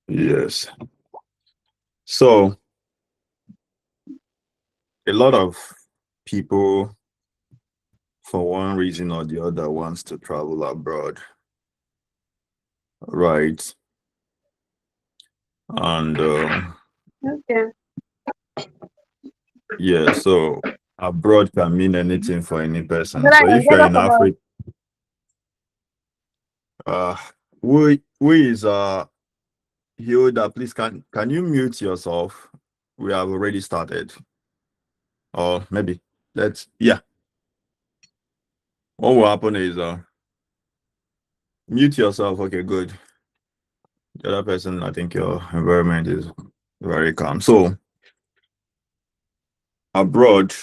Yes. So a lot of people, for one reason or the other, wants to travel abroad, right? And Okay. yeah, so abroad can mean anything for any person. But I So if get you're up in about Africa, uh, who is Hilda? Please, can you mute yourself? We have already started, or maybe let's yeah. What will happen is mute yourself. Okay, good. The other person, I think your environment is very calm. So abroad,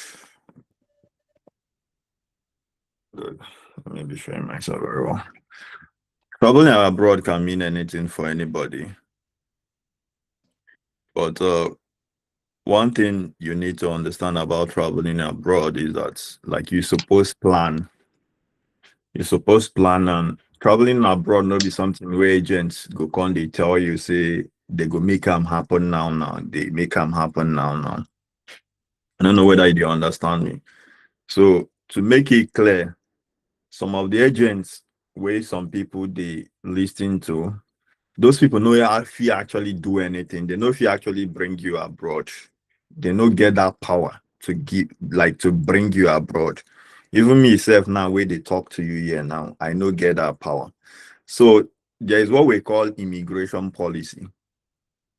good. Let me be showing myself very well. Traveling abroad can mean anything for anybody, but one thing you need to understand about traveling abroad is that like you suppose plan and traveling abroad no be something where agents go come they tell you say they go make them happen now they make them happen now. I don't know whether you understand me. So to make it clear, some of the agents where some people they listen to, those people know if you actually do anything. They know if you actually bring you abroad. They no get that power to give like to bring you abroad. Even me self now where they talk to you here now, I no get that power. So there is what we call immigration policy.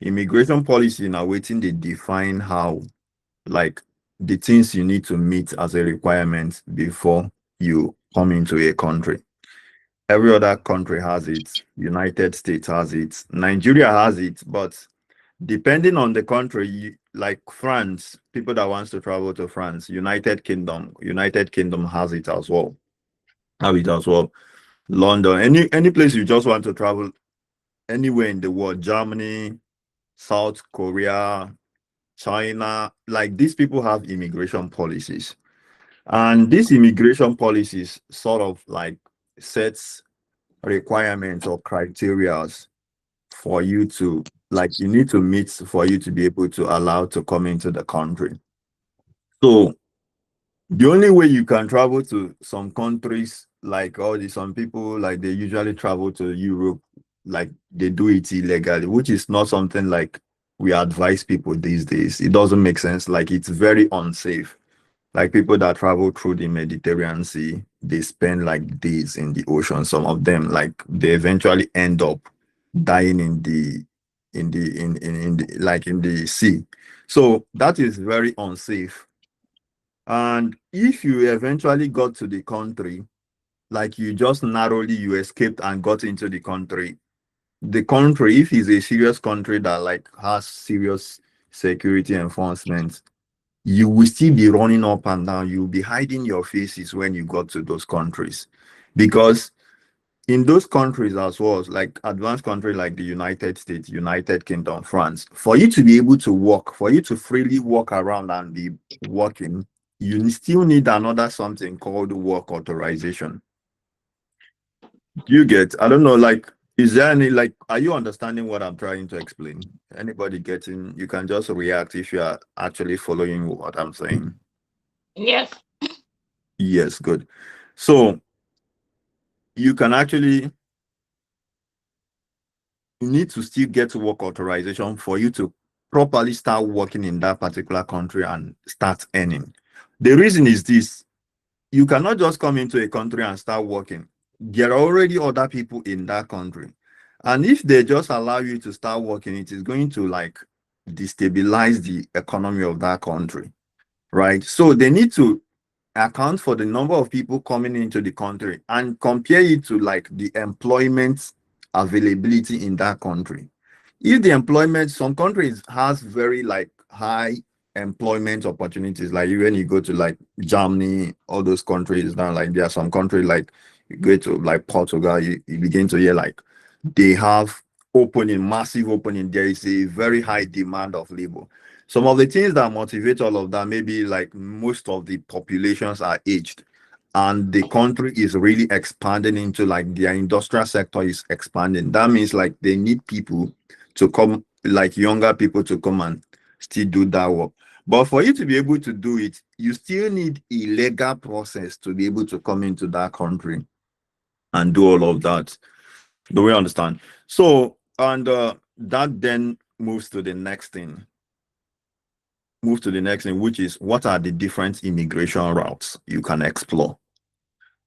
Immigration policy now waiting they define how like the things you need to meet as a requirement before you come into a country. Every other country has it. United States has it. Nigeria has it. But depending on the country, like France, people that wants to travel to France, United Kingdom has it as well. Have it as well. London, any place you just want to travel anywhere in the world, Germany, South Korea, China, like these people have immigration policies. And these immigration policies sort of like sets requirements or criterias for you to like you need to meet for you to be able to allow to come into the country. So the only way you can travel to some countries like all the some people like they usually travel to Europe like they do it illegally, which is not something like we advise people these days. It doesn't make sense. Like it's very unsafe. Like people that travel through the Mediterranean Sea, they spend like days in the ocean. Some of them, like they eventually end up dying in the like in the sea. So that is very unsafe. And if you eventually got to the country, like you just narrowly you escaped and got into the country, if it's a serious country that like has serious security enforcement, you will still be running up and down. You'll be hiding your faces when you got to those countries. Because in those countries as well, like advanced country like the United States, United Kingdom, France, for you to be able to walk, for you to freely walk around and be working, you still need another something called work authorization. You get, I don't know, like, is there any, like, are you understanding what I'm trying to explain? Anybody getting, you can just react if you are actually following what I'm saying. yes. Yes, good. So you can actually you need to still get work authorization for you to properly start working in that particular country and start earning. The reason is this: you cannot just come into a country and start working. There are already other people in that country. And if they just allow you to start working, it is going to like destabilize the economy of that country, right? So they need to account for the number of people coming into the country and compare it to like the employment availability in that country. If the employment, some countries has very like high employment opportunities, like when you go to like Germany, all those countries now, like there are some countries like you go to like Portugal, you begin to hear like they have opening, massive opening. There is a very high demand of labor. Some of the things that motivate all of that, maybe like most of the populations are aged and the country is really expanding into like their industrial sector is expanding. That means like they need people to come, like younger people to come and still do that work. But for you to be able to do it, you still need a legal process to be able to come into that country and do all of that. Do we understand? So, and that then moves to the next thing. Move to the next thing, which is what are the different immigration routes you can explore?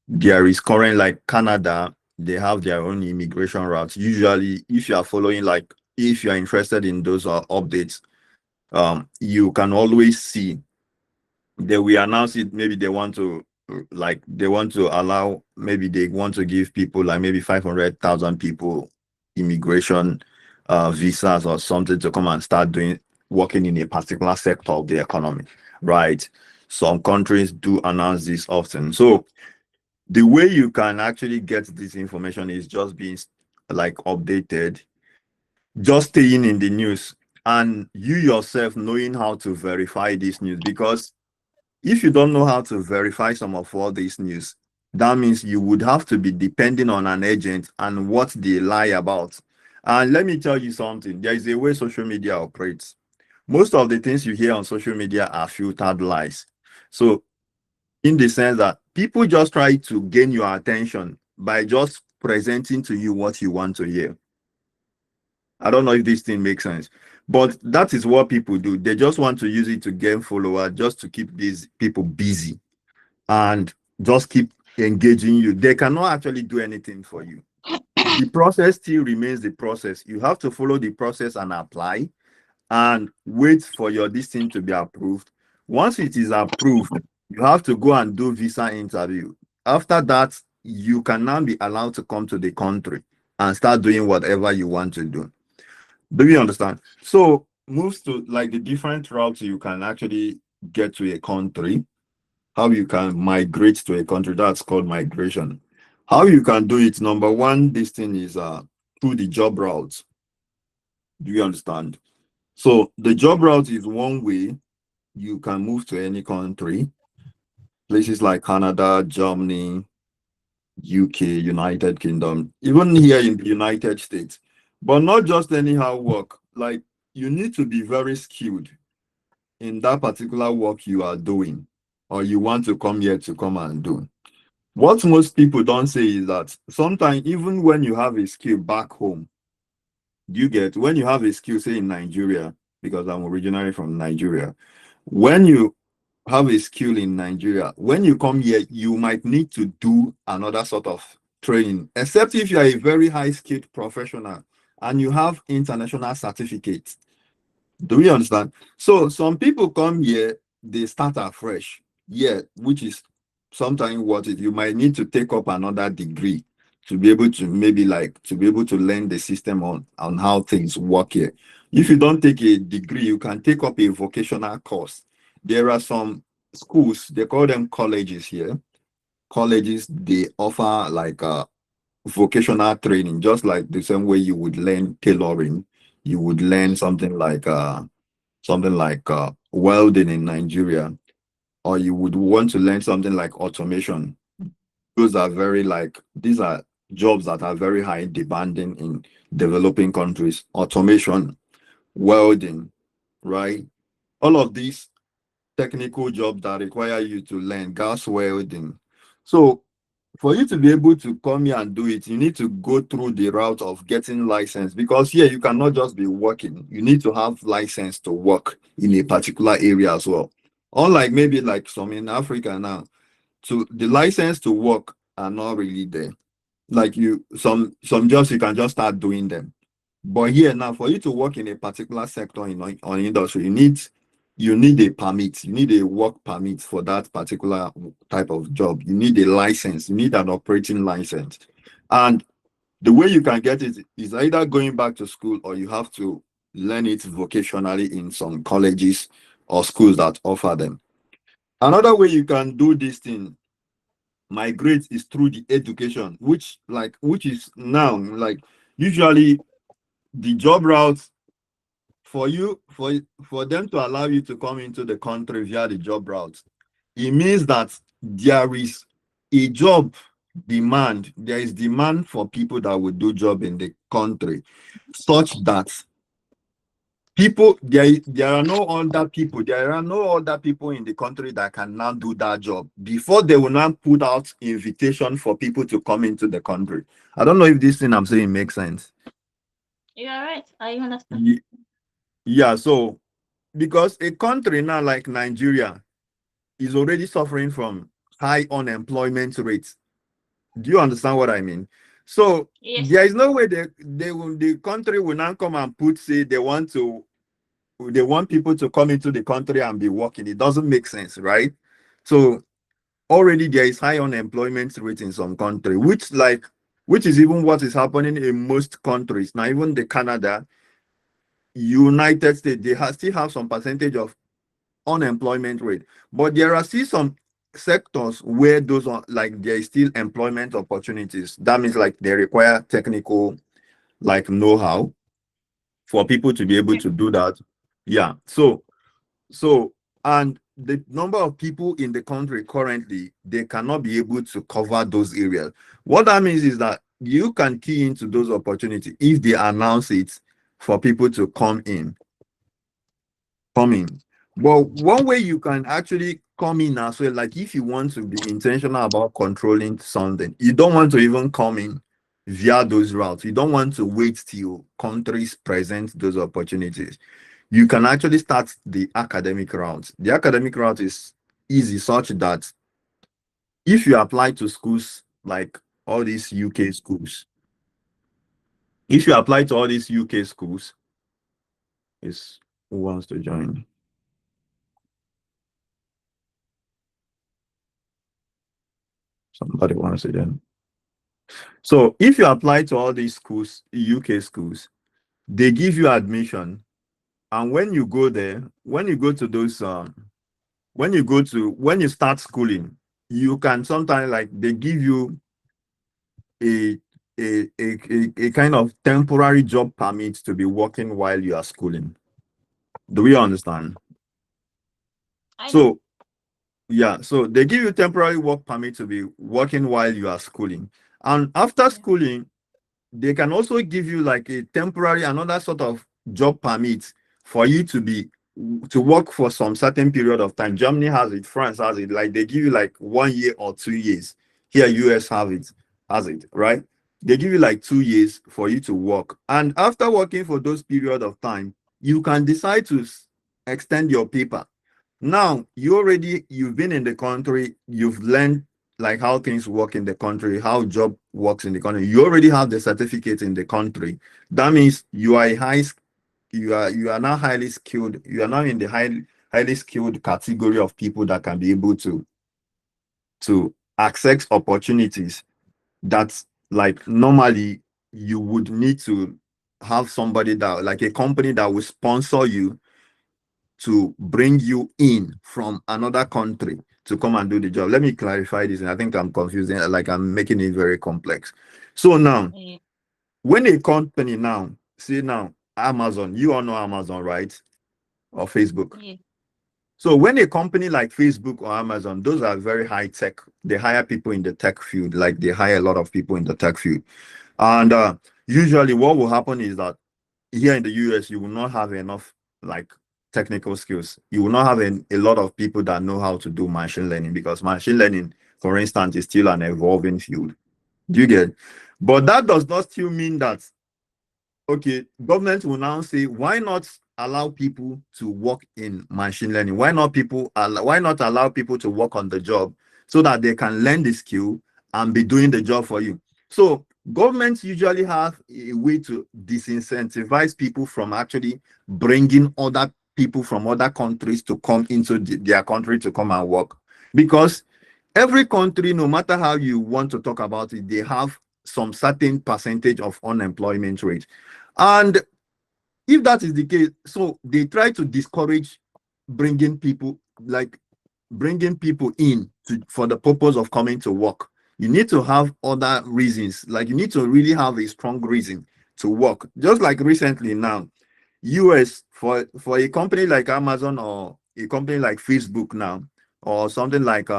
There is current, like Canada, they have their own immigration routes. Usually, if you are following, like if you are interested in those updates, you can always see they will announce it. Maybe they want to, like they want to allow, maybe they want to give people like maybe 500,000 people immigration visas or something to come and start doing working in a particular sector of the economy, right? Some countries do announce this often. So the way you can actually get this information is just being like updated, just staying in the news, and you yourself knowing how to verify this news. Because if you don't know how to verify some of all these news, that means you would have to be depending on an agent and what they lie about. And let me tell you something, there is a way social media operates. Most of the things you hear on social media are filtered lies. So in the sense that people just try to gain your attention by just presenting to you what you want to hear. I don't know if this thing makes sense, but that is what people do. They just want to use it to gain followers, just to keep these people busy and just keep engaging you. They cannot actually do anything for you. The process still remains the process. You have to follow the process and apply and wait for your this thing to be approved. Once it is approved, you have to go and do visa interview. After that, you can now be allowed to come to the country and start doing whatever you want to do. Do you understand? So moves to like the different routes you can actually get to a country, how you can migrate to a country. That's called migration. How you can do it, number one, this thing is through the job route. Do you understand? So the job route is one way you can move to any country, places like Canada, Germany, UK, United Kingdom, even here in the United States. But not just anyhow work. Like you need to be very skilled in that particular work you are doing, or you want to come here to come and do. What most people don't say is that sometimes even when you have a skill back home, you get when you have a skill, say in Nigeria, because I'm originally from Nigeria, when you have a skill in Nigeria, when you come here, you might need to do another sort of training, except if you are a very high skilled professional and you have international certificates. Do we understand? So some people come here, they start afresh. Yeah, which is sometimes what it you might need to take up another degree to be able to maybe like to be able to learn the system on how things work here. If you don't take a degree, you can take up a vocational course. There are some schools, they call them colleges here. Colleges, they offer like vocational training, just like the same way you would learn tailoring, you would learn something like welding in Nigeria, or you would want to learn something like automation. Those are very like these are jobs that are very high demanding in developing countries. Automation, welding, right? All of these technical jobs that require you to learn gas welding. So for you to be able to come here and do it, you need to go through the route of getting license, because here you cannot just be working. You need to have license to work in a particular area as well. Unlike maybe like some in Africa now, to the license to work are not really there. Like you some jobs you can just start doing them. But here now, for you to work in a particular sector in on industry, you need a permit. You need a work permit for that particular type of job. You need a license. You need an operating license. And the way you can get it is either going back to school, or you have to learn it vocationally in some colleges or schools that offer them. Another way you can do this thing, migrate, is through the education, which is now like usually the job route for you for them to allow you to come into the country via the job route. It means that there is a job demand. There is demand for people that will do job in the country, such that people, there are no other people, there are no other people in the country that can now do that job before they will now put out invitation for people to come into the country. I don't know if this thing I'm saying makes sense. You are right. I understand. Ye- Yeah, so because a country now like Nigeria is already suffering from high unemployment rates. Do you understand what I mean? So Yes, there is no way the country will now come and put say they want people to come into the country and be working. It doesn't make sense, right? So already there is high unemployment rate in some country, which is even what is happening in most countries. Now, even the Canada, United States, still have some percentage of unemployment rate. But there are still some sectors where those are like there is still employment opportunities. That means like they require technical like know-how for people to be able okay. to do that. Yeah. So and the number of people in the country currently, they cannot be able to cover those areas. What that means is that you can key into those opportunities if they announce it for people to come in. But one way you can actually come in as well, like if you want to be intentional about controlling something, you don't want to even come in via those routes. You don't want to wait till countries present those opportunities. You can actually start the academic route. The academic route is easy, such that if you apply to schools like all these UK schools, if you apply to all these UK schools, is who wants to join? Somebody wants to join. So if you apply to all these schools, UK schools, they give you admission. And when you go there, when you go to those, when you start schooling, you can sometimes like they give you a a kind of temporary job permit to be working while you are schooling. Do we understand? I do. So yeah, so they give you temporary work permit to be working while you are schooling. And after Okay. schooling, they can also give you like a temporary another sort of job permit for you to work for some certain period of time. Germany has it, France has it, like they give you like 1 year or 2 years. Here US have it, has it, right? They give you like 2 years for you to work, and after working for those period of time, you can decide to extend your paper. Now you've been in the country, you've learned like how things work in the country, how job works in the country. You already have the certificate in the country. That means you are now highly skilled. You are now in the highly skilled category of people that can be able to access opportunities that like normally you would need to have somebody that like a company that will sponsor you to bring you in from another country to come and do the job. Let me clarify this, and I think I'm confusing, like I'm making it very complex. So now, Yeah. when a company now, see now, Amazon, you all know Amazon, right? Or Facebook. Yeah. So when a company like Facebook or Amazon, those are very high tech. They hire people in the tech field, like they hire a lot of people in the tech field. And usually what will happen is that here in the US, you will not have enough like technical skills. You will not have a lot of people that know how to do machine learning, because machine learning, for instance, is still an evolving field. Do you get? But that does not still mean that okay, government will now say, why not allow people to work in machine learning? Why not allow people to work on the job so that they can learn the skill and be doing the job for you? So governments usually have a way to disincentivize people from actually bringing other people from other countries to come into their country to come and work, because every country, no matter how you want to talk about it, they have some certain percentage of unemployment rate. And if that is the case, so they try to discourage bringing people, like bringing people in for the purpose of coming to work. You need to have other reasons, like you need to really have a strong reason to work. Just like recently now, US, for a company like Amazon or a company like Facebook now, or something like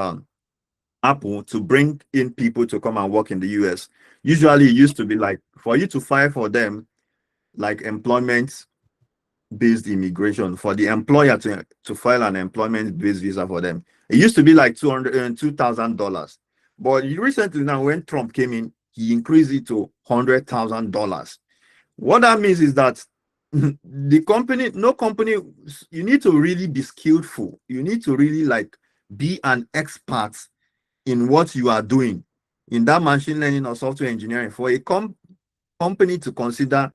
Apple, to bring in people to come and work in the US. Usually it used to be like for you to file for them like employment, based immigration for the employer to file an employment based visa for them. It used to be like $2,000, but recently now when Trump came in, he increased it to $100,000. What that means is that the company, no company, you need to really be skillful. You need to really like be an expert in what you are doing in that machine learning or software engineering for a company to consider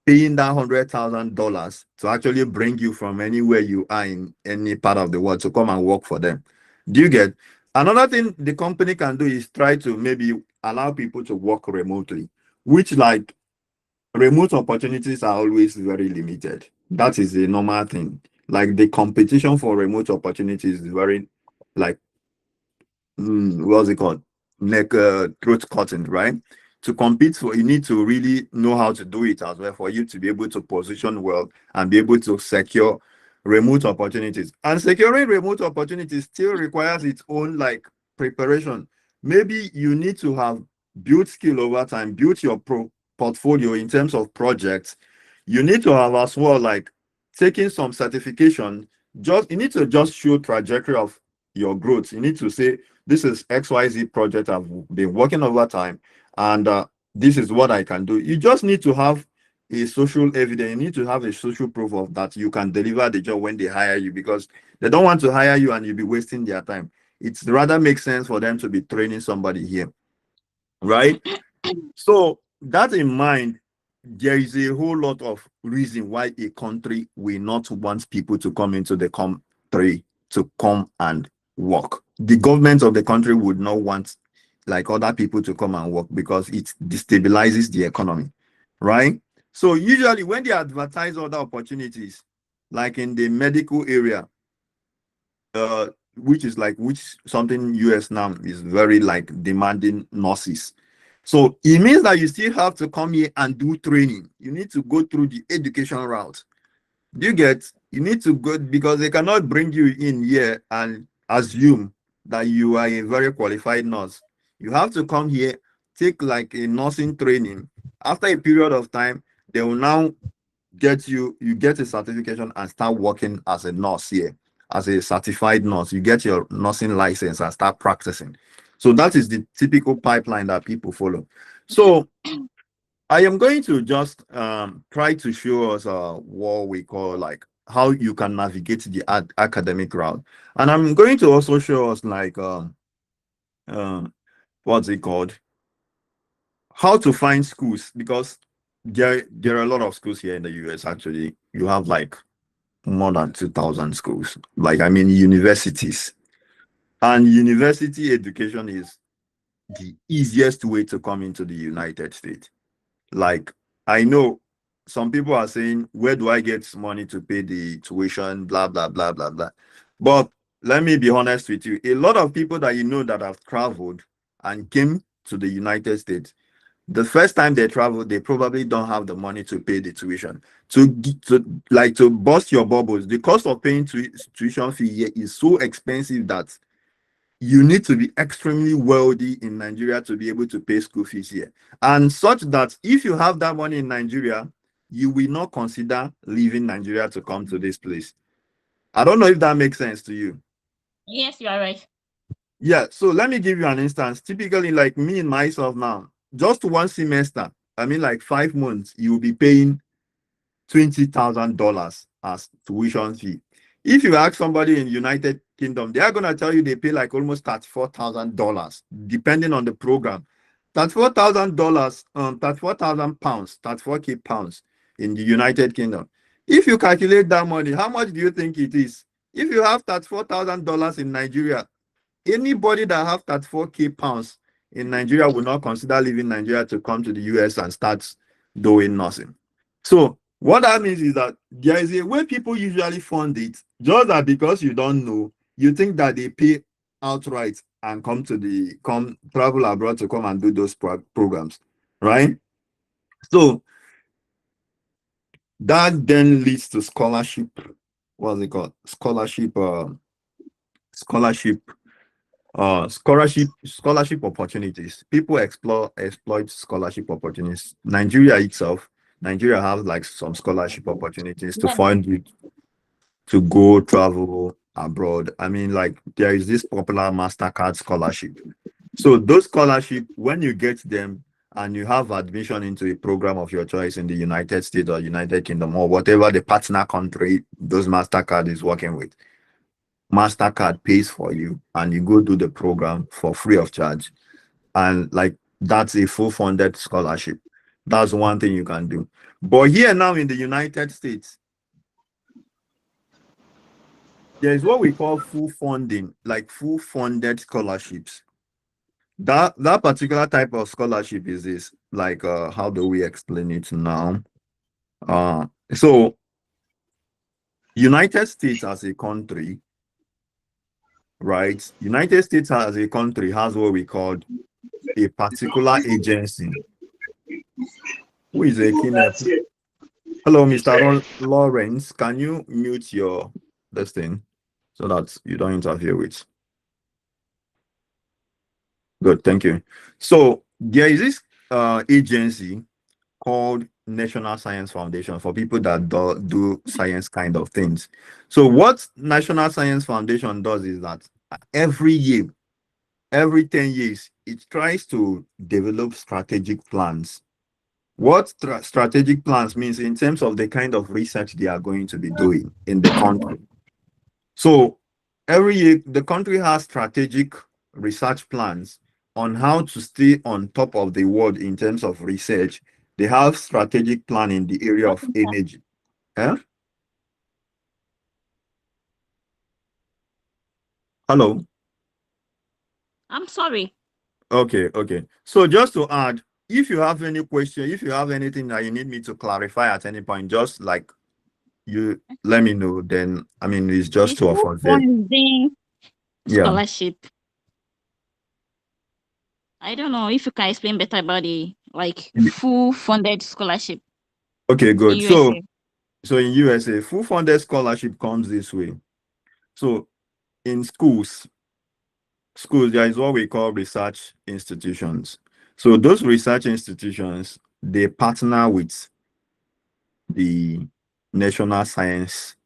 paying that $100,000 to actually bring you from anywhere you are in any part of the world to come and work for them. Do you get? Another thing the company can do is try to maybe allow people to work remotely, which like remote opportunities are always very limited. That is a normal thing. Like the competition for remote opportunities is very like what's it called? Neck throat cutting, right? To compete for, you need to really know how to do it as well for you to be able to position well and be able to secure remote opportunities. And securing remote opportunities still requires its own like preparation. Maybe you need to have built skill over time, built your portfolio in terms of projects. You need to have as well like taking some certification. Just you need to just show trajectory of your growth. You need to say this is XYZ project I've been working over time, and this is what I can do. You just need to have a social evidence. You need to have a social proof of that you can deliver the job when they hire you, because they don't want to hire you and you'll be wasting their time. It's rather makes sense for them to be training somebody here, right? So that in mind, there is a whole lot of reason why a country will not want people to come into the country to come and work. The government of the country would not want like other people to come and work because it destabilizes the economy, right? So usually when they advertise other opportunities, like in the medical area, which is like which something US now is very like demanding nurses. So it means that you still have to come here and do training. You need to go through the education route. Do you get? You need to go because they cannot bring you in here and assume that you are a very qualified nurse. You have to come here, take like a nursing training. After a period of time, they will now you get a certification and start working as a nurse here, as a certified nurse. You get your nursing license and start practicing. So that is the typical pipeline that people follow. So I am going to just try to show us what we call like how you can navigate the academic route, and I'm going to also show us like um what's it called, how to find schools, because there are a lot of schools here in the US. Actually, you have like more than 2,000 schools, like I mean universities, and university education is the easiest way to come into the United States. Like, I know some people are saying, where do I get money to pay the tuition, blah, blah, blah, blah, blah. But let me be honest with you. A lot of people that you know that have traveled and came to the United States, the first time they travel, they probably don't have the money to pay the tuition. To bust your bubbles, the cost of paying tuition fee here is so expensive that you need to be extremely wealthy in Nigeria to be able to pay school fees here. And such that if you have that money in Nigeria, you will not consider leaving Nigeria to come to this place. I don't know if that makes sense to you. Yes, you are right. Yeah, so let me give you an instance. Typically, like me and myself now, just one semester, I mean, like 5 months, you will be paying $20,000 as tuition fee. If you ask somebody in United Kingdom, they are gonna tell you they pay like almost $34,000, depending on the program. $34,000, 34,000 pounds, 34K pounds in the United Kingdom. If you calculate that money, how much do you think it is? If you have $34,000 in Nigeria, anybody that have 34K pounds in Nigeria will not consider leaving Nigeria to come to the US and start doing nothing. So what that means is that there is a way people usually fund it, just that because you don't know, you think that they pay outright and come travel abroad to come and do those programs, right? So that then leads to scholarship. What's it called? Scholarship scholarship opportunities. People exploit scholarship opportunities. Nigeria itself, Nigeria has like some scholarship opportunities to Yeah. fund you to go travel abroad. I mean, like there is this popular MasterCard scholarship. So those scholarship, when you get them and you have admission into a program of your choice in the United States or United Kingdom or whatever the partner country those MasterCard is working with, MasterCard pays for you and you go do the program for free of charge. And like that's a full funded scholarship. That's one thing you can do. But here now in the United States, there is what we call full funding, like full funded scholarships. That particular type of scholarship is this, like how do we explain it now? So United States as a country, right? United States as a country has what we call a particular agency. Who is a kidnap? Hello, Mr. Lawrence. Can you mute your this thing so that you don't interfere with? Good, thank you. So there is this agency called National Science Foundation for people that do science kind of things. So what National Science Foundation does is that every year, every 10 years, it tries to develop strategic plans. What strategic plans means in terms of the kind of research they are going to be doing in the country. So every year, the country has strategic research plans on how to stay on top of the world in terms of research. They have strategic plan in the area of Okay, sir. energy. Eh? Hello. I'm sorry. Okay, okay. So just to add, if you have any question, if you have anything that you need me to clarify at any point, just like you let me know. Then I mean, it's The just two of full us there. funding Yeah. scholarship. I don't know if you can explain better about the like full funded scholarship Okay, in good. So USA. so in USA, full funded scholarship comes this way. So in schools, there is what we call research institutions. So those research institutions, they partner with the National Science,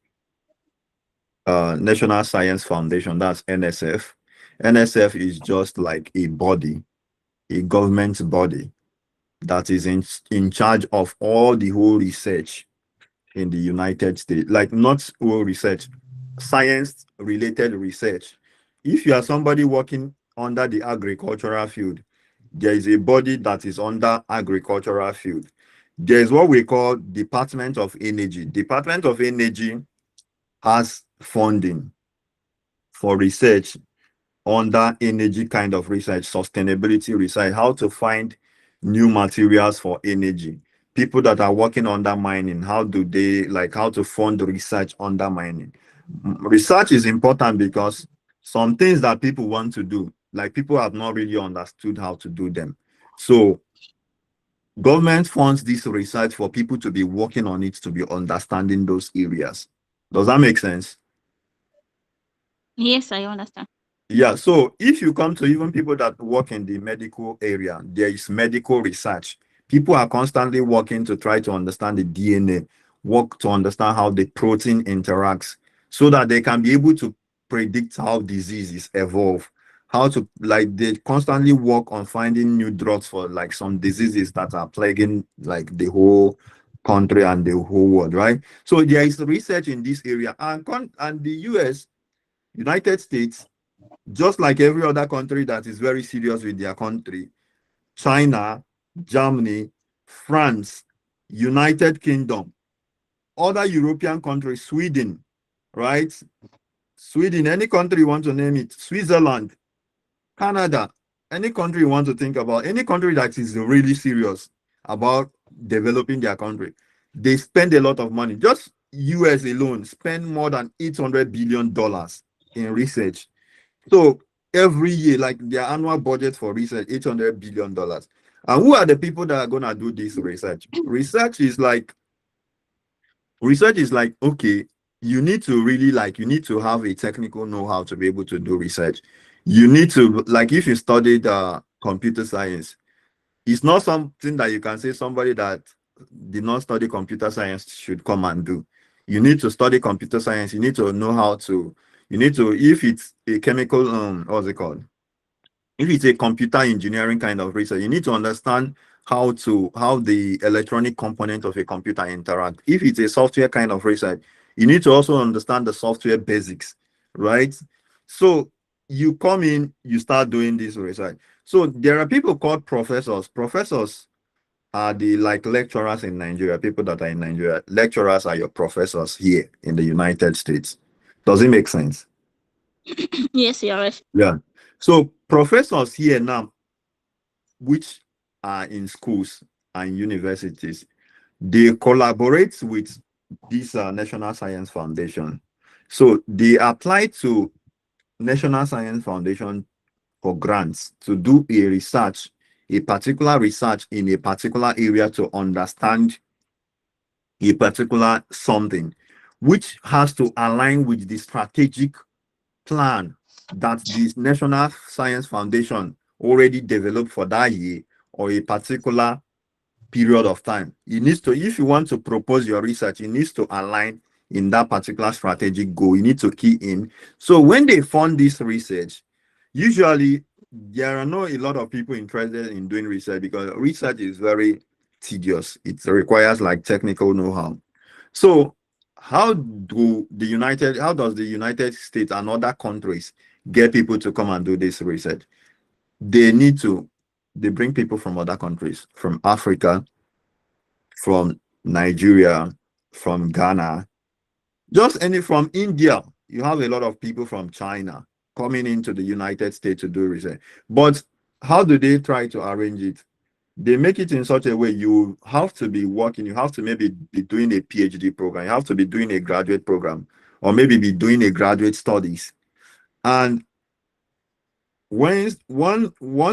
National Science Foundation, that's NSF. NSF is just like a body, a government body that is in charge of all the whole research in the United States, like not all research, science related research. If you are somebody working under the agricultural field, there is a body that is under agricultural field. There is what we call Department of Energy. Department of Energy has funding for research under energy kind of research, sustainability research, how to find new materials for energy. People that are working under mining, how do they like how to fund research under mining? Research is important because some things that people want to do, like people have not really understood how to do them. So government funds this research for people to be working on it, to be understanding those areas. Does that make sense? Yes, I understand. Yeah, so if you come to even people that work in the medical area, there is medical research. People are constantly working to try to understand the DNA, work to understand how the protein interacts so that they can be able to predict how diseases evolve. How to like they constantly work on finding new drugs for like some diseases that are plaguing like the whole country and the whole world, right? So there is research in this area, and the US, United States, just like every other country that is very serious with their country, China, Germany, France, United Kingdom, other European countries, Sweden, right? Sweden, any country you want to name it, Switzerland, Canada, any country you want to think about, any country that is really serious about developing their country, they spend a lot of money. Just US alone spend more than $800 billion in research. So every year, like their annual budget for research, $800 billion. And who are the people that are gonna do this research? Research is like, okay, you need to really like you need to have a technical know-how to be able to do research. You need to like if you studied computer science, it's not something that you can say somebody that did not study computer science should come and do. You need to study computer science. You need to know how to. You need to, if it's a chemical, what's it called? If it's a computer engineering kind of research, you need to understand how the electronic component of a computer interact. If it's a software kind of research, you need to also understand the software basics, right? So you come in, you start doing this research. So there are people called professors. Professors are the like lecturers in Nigeria, people that are in Nigeria. Lecturers are your professors here in the United States. Does it make sense? Yes, you're right. Yeah. So professors here now, which are in schools and universities, they collaborate with this National Science Foundation. So they apply to National Science Foundation for grants to do a particular research in a particular area to understand a particular something, which has to align with the strategic plan that the National Science Foundation already developed for that year or a particular period of time. It needs to, if you want to propose your research, it needs to align in that particular strategic goal. You need to key in. So when they fund this research, usually there are not a lot of people interested in doing research because research is very tedious. It requires like technical know-how. So how does the United States and other countries get people to come and do this research? They need to, they bring people from other countries, from Africa, from Nigeria, from Ghana, just any from India. You have a lot of people from China coming into the United States to do research. But how do they try to arrange it? They make it in such a way you have to be working, you have to maybe be doing a PhD program, you have to be doing a graduate program, or maybe be doing a graduate studies. And once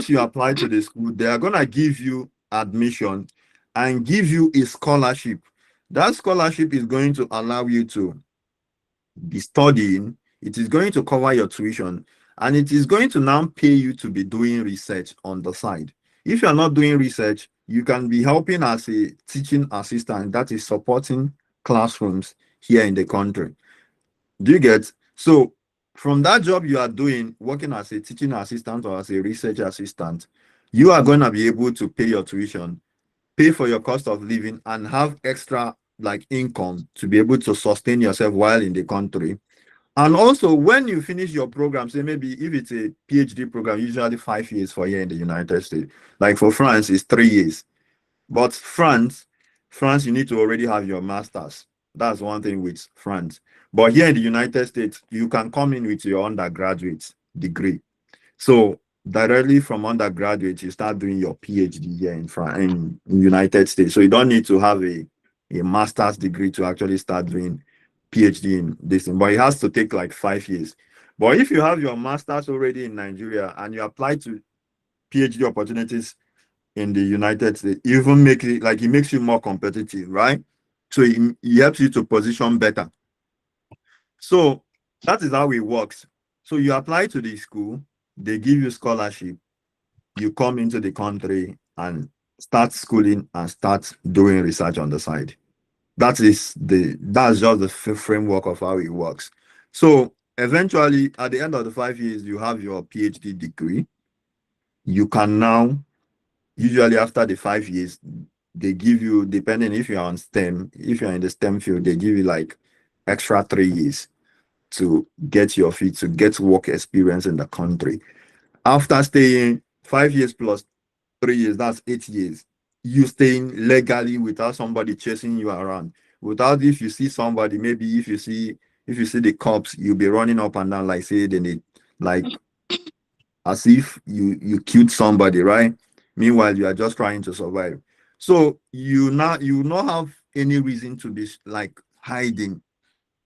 you apply to the school, they are gonna give you admission and give you a scholarship. That scholarship is going to allow you to be studying, it is going to cover your tuition, and it is going to now pay you to be doing research on the side. If you're not doing research, you can be helping as a teaching assistant that is supporting classrooms here in the country. Do you get? So from that job you are doing, working as a teaching assistant or as a research assistant, you are going to be able to pay your tuition, pay for your cost of living, and have extra like income to be able to sustain yourself while in the country. And also, when you finish your program, say maybe if it's a PhD program, usually 5 years for here in the United States. Like for France, it's 3 years. But France, you need to already have your master's. That's one thing with France. But here in the United States, you can come in with your undergraduate degree. So directly from undergraduate, you start doing your PhD here in France, in United States. So you don't need to have a master's degree to actually start doing PhD in this thing. But it has to take like 5 years. But if you have your master's already in Nigeria and you apply to PhD opportunities in the United States, even make it like it makes you more competitive, right? So it helps you to position better. So that is how it works. So you apply to the school, they give you scholarship, you come into the country and start schooling and start doing research on the side. That's just the framework of how it works. So eventually, at the end of the 5 years, you have your PhD degree. You can now, usually after the 5 years, they give you, depending if you're on STEM, if you're in the STEM field, they give you like extra 3 years to get your feet, to get work experience in the country. After staying 5 years plus 3 years, that's 8 years. You staying legally without somebody chasing you around. Without, if you see somebody, maybe if you see the cops, you'll be running up and down like say they need, like as if you killed somebody, right? Meanwhile, you are just trying to survive. So you not have any reason to be like hiding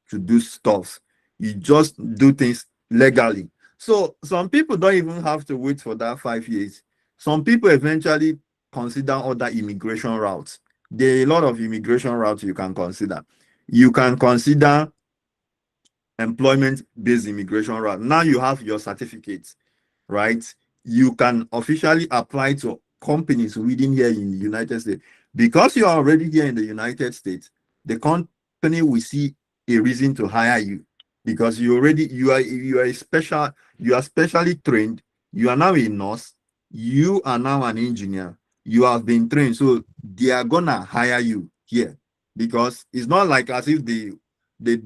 to do stuff. You just do things legally. So some people don't even have to wait for that 5 years. Some people eventually consider other immigration routes. There are a lot of immigration routes you can consider. You can consider employment-based immigration route. Now you have your certificates, right? You can officially apply to companies within here in the United States Because you are already here in the United States, the company will see a reason to hire you because you are a special, you are specially trained, you are now a nurse, you are now an engineer, you have been trained, so they are gonna hire you here because it's not like as if the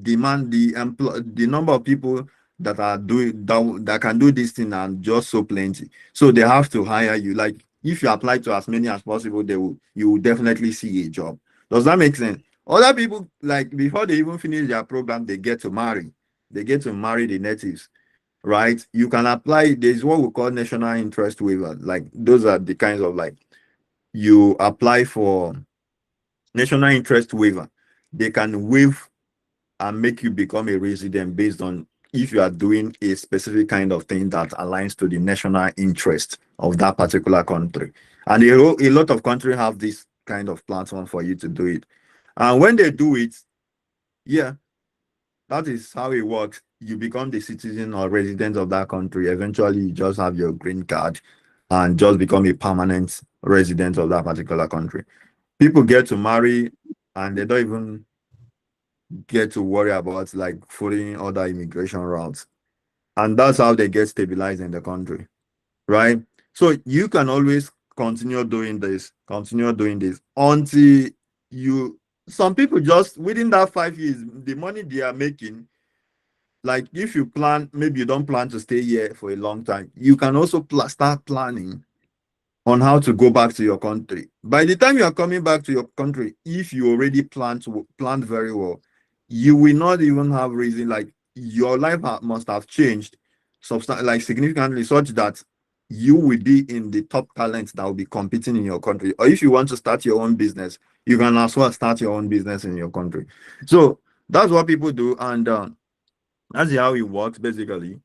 demand the number of people that are doing that can do this thing and just so plenty, so they have to hire you. Like if you apply to as many as possible, they will you will definitely see a job. Does that make sense? Other people, like before they even finish their program, they get to marry. They get to marry the natives, right? You can apply. There's what we call national interest waiver. Like those are the kinds of like you apply for national interest waiver. They can waive and make you become a resident based on if you are doing a specific kind of thing that aligns to the national interest of that particular country. And a lot of countries have this kind of platform for you to do it. And when they do it, yeah, that is how it works. You become the citizen or resident of that country. Eventually, you just have your green card and just become a permanent resident of that particular country. People get to marry and they don't even get to worry about like following other immigration routes. And that's how they get stabilized in the country, right? So you can always continue doing this until you, some people just within that 5 years, the money they are making, like if you plan, maybe you don't plan to stay here for a long time, you can also start planning on how to go back to your country. By the time you are coming back to your country, if you already planned very well, you will not even have reason like your life must have changed like significantly such that you will be in the top talents that will be competing in your country. Or if you want to start your own business, you can as well start your own business in your country. So that's what people do, and that's how it works basically.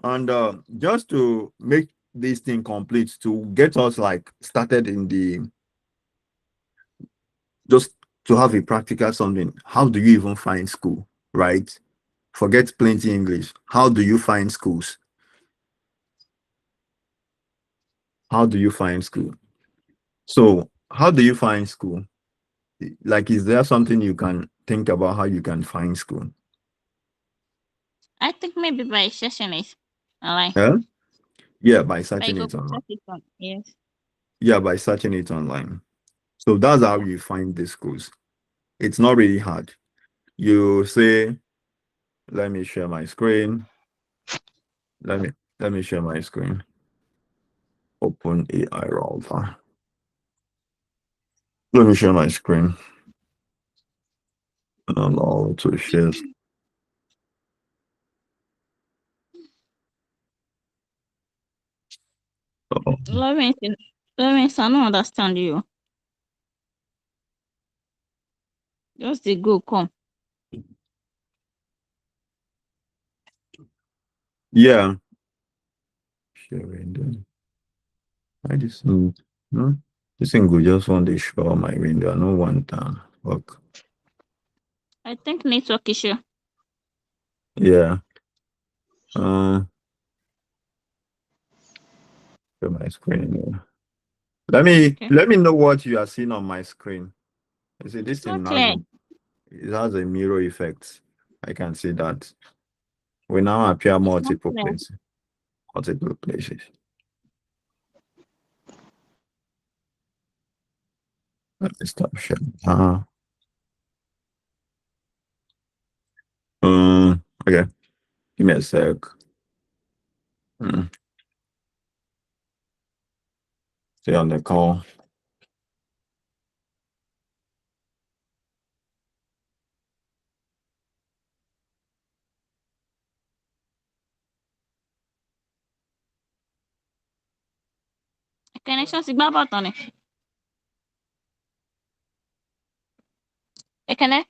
And just to make this thing complete, to get us like started in the, just to have a practical something, how do you even find school, right? Forget plenty English. How do you find schools? How do you find school? So, how do you find school? Like, is there something you can think about how you can find school? I think maybe by searching it online. Yeah, yeah, by By searching it Google online. search it on. Yes. Yeah, by searching it online. So that's how Yeah. you find the schools. It's not really hard. You say, let me share my screen. Let me let me share my screen. Open AI router. Let me share my screen. Allow to share. Oh, Lawrence, Lawrence, I don't understand you. Just the go come. yeah. Share window. I just no. This thing go just want to show my window. I no want look. I think network issue. Yeah. Uh share my screen. Yeah. Okay. Let me know what you are seeing on my screen. I see this It's not thing has clear. a mirror effect. I can see that. We now appear It's not multiple clear. places. Multiple places. Let me stop sharing. Okay. Give me a sec. Hmm. Stay on the call. Connection si baba on it. Connect.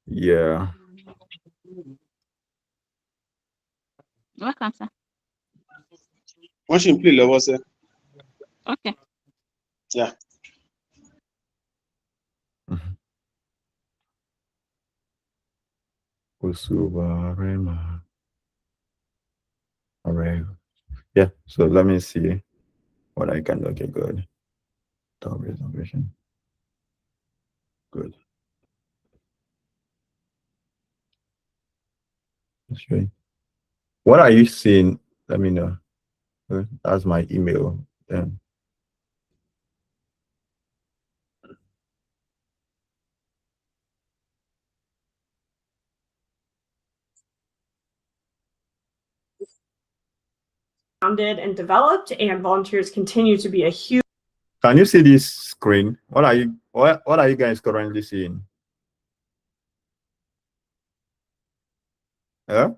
Yeah. What can say? Wọ́n ṣì ń play lọ́wọ́ sẹ́. Okay. Yeah. All right. Yeah. So let me see. What I can, okay, good. Top reservation. Good. That's right. What are you seeing? Let me know. Good. That's my email. Then founded and developed, and volunteers continue to be a huge. can you see this screen? What are you guys currently seeing? Yeah?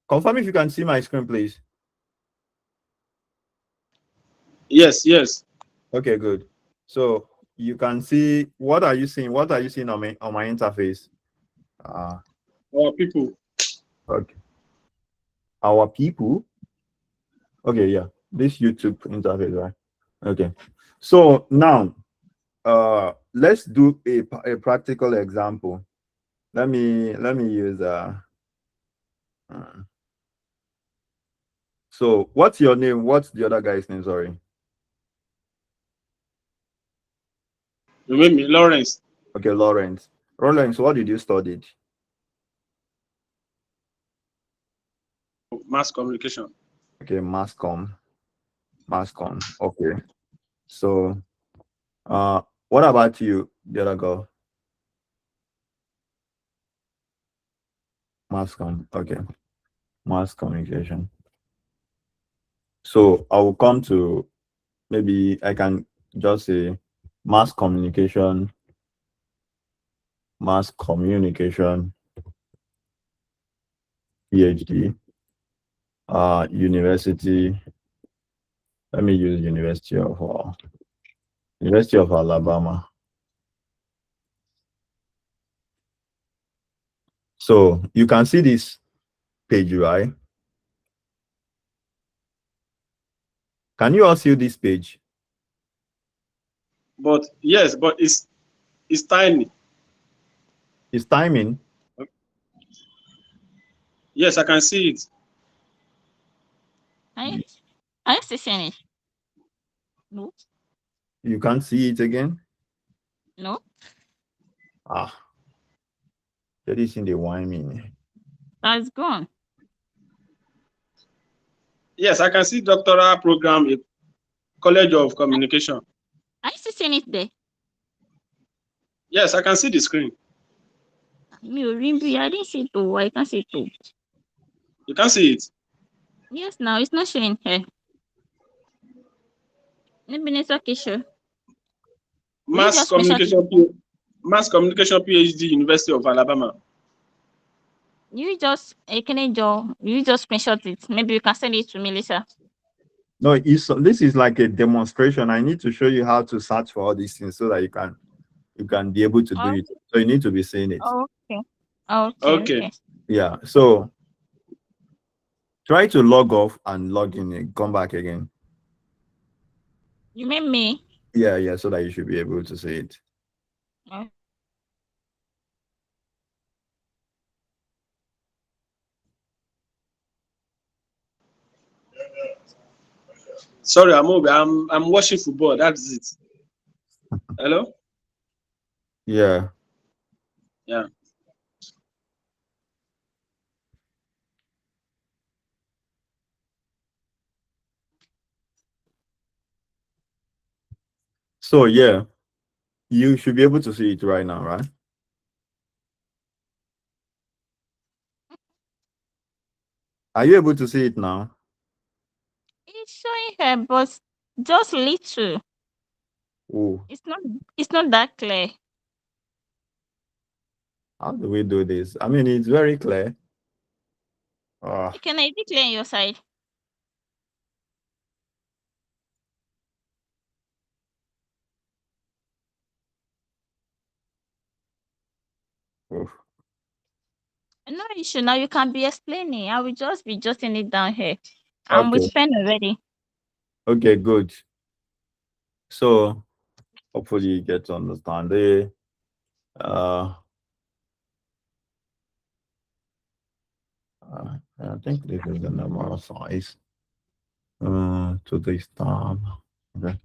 Confirm if you can see my screen, please. Yes, yes. Okay, good. So you can see, what are you seeing? What are you seeing on my interface? Our people. Okay. Our people. Okay, yeah. This YouTube interface, right? Okay. So now let's do a practical example. Let me use uh, so what's your name? What's the other guy's name? Sorry. Remember me, Lawrence. Okay, Lawrence. Lawrence, what did you study? Mass communication. Okay, mass com. Okay. So what about you, the other girl? Mass com. Okay. Mass communication. So I will come to, maybe I can just say mass communication, PhD, university. Let me use University of Alabama. So you can see this page, right? Can you all see this page? But yes, but it's tiny. It's timing. Yes, I can see it. I still seeing it. No, You can't see it again. no, Ah, that is in the wine me. that's gone. Yes, I can see doctoral program, College of Communication. I still seeing it there. Yes, I can see the screen. Me, I didn't see it. Oh, I can't see it. Oh. You can see it. Yes, now it's not showing here. Maybe it's okay, sure. Will you Mass just screenshot it? communication, Mass communication PhD, University of Alabama. You just screenshot it. Maybe you can send it to me later. No, this is like a demonstration. I need to show you how to search for all these things so that you can be able to do Oh, it. So you need to be seeing it. okay. Okay, Okay. okay. Yeah. So try to log off and log in and come back again. You mean me? Yeah, so that you should be able to see it. Oh, Sorry, I'm watching football. That's it. Hello? Yeah. Yeah. So yeah, you should be able to see it right now, right? Are you able to see it now? it's showing here, but just little. Oh, It's not that clear. how do we do this? I mean, it's very clear. Ah, Can I be clear on your side? oof. No issue. Now you can be explaining. I will just be jotting it down here. I'm Okay. with pen already. Okay, good. So hopefully you get to understand it. Uh, I think this is the normal size. To this tab. Okay.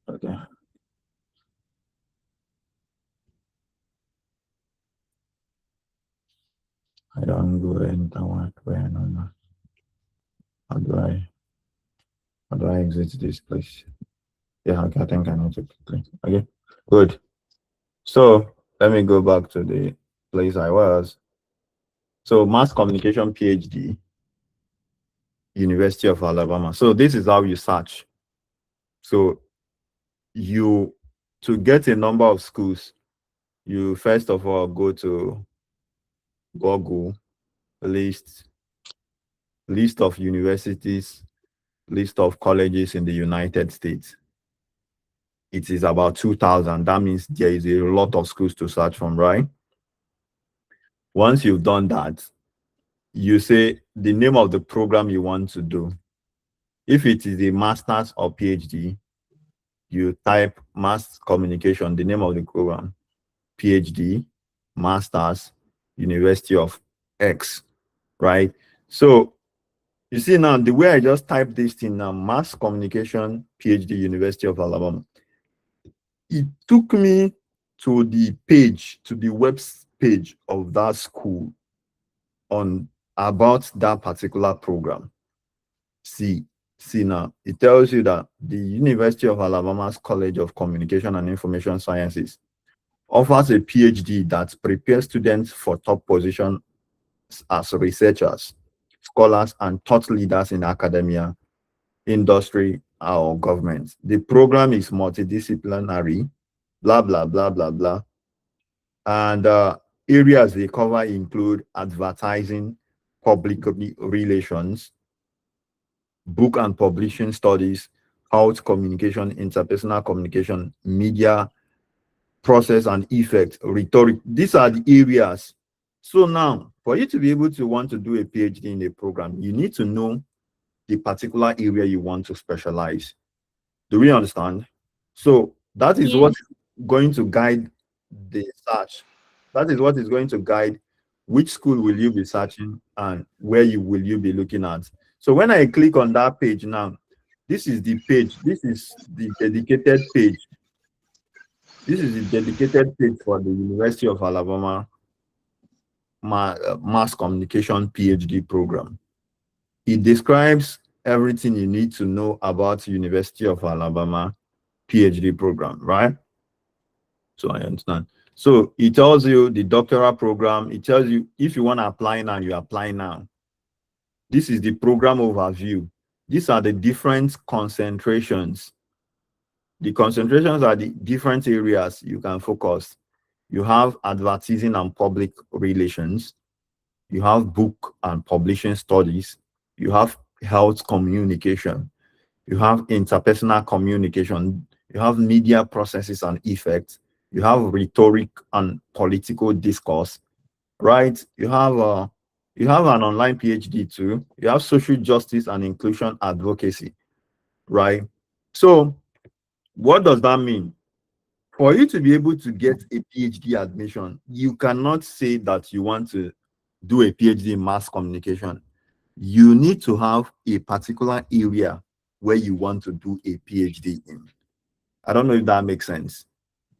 Okay. I don't go enter what where no. How do I exit this place? Yeah, okay, I think I know to quickly. Okay, good. So let me go back to the place I was. So mass communication PhD, University of Alabama. So this is how you search. So you to get a number of schools, you first of all go to Google list of universities, list of colleges in the United States. It is about 2,000. That means there is a lot of schools to search from, right? Once you've done that, you say the name of the program you want to do. If it is a master's or PhD, you type mass communication, the name of the program, PhD, master's, University of X, right? So you see now, the way I just typed this thing now, mass communication, PhD, University of Alabama, it took me to the page, to the web page of that school on about that particular program. See now, it tells you that the University of Alabama's College of Communication and Information Sciences offers a PhD that prepares students for top positions as researchers, scholars, and thought leaders in academia, industry, or government. The program is multidisciplinary, blah, blah, blah, blah, blah. And areas they cover include advertising, public relations, book and publishing studies, health communication, interpersonal communication, media, process and effect, rhetoric. These are the areas. So now, for you to be able to want to do a PhD in a program, you need to know the particular area you want to specialize. Do we understand? So that is Yes. what is going to guide the search. That is what is going to guide which school will you be searching and where you will you be looking at. So when I click on that page now, this is the page. This is the dedicated page. This is the dedicated page for the University of Alabama Mass Communication PhD program. It describes everything you need to know about University of Alabama PhD program, right? So I understand. So it tells you the doctoral program. It tells you if you want to apply now, you apply now. This is the program overview. These are the different concentrations. The concentrations are the different areas you can focus. You have advertising and public relations. You have book and publishing studies. You have health communication. You have interpersonal communication. You have media processes and effects. You have rhetoric and political discourse, right? You have an online PhD too. You have social justice and inclusion advocacy, right? So what does that mean? For you to be able to get a PhD admission, you cannot say that you want to do a PhD in mass communication. You need to have a particular area where you want to do a PhD in. I don't know if that makes sense.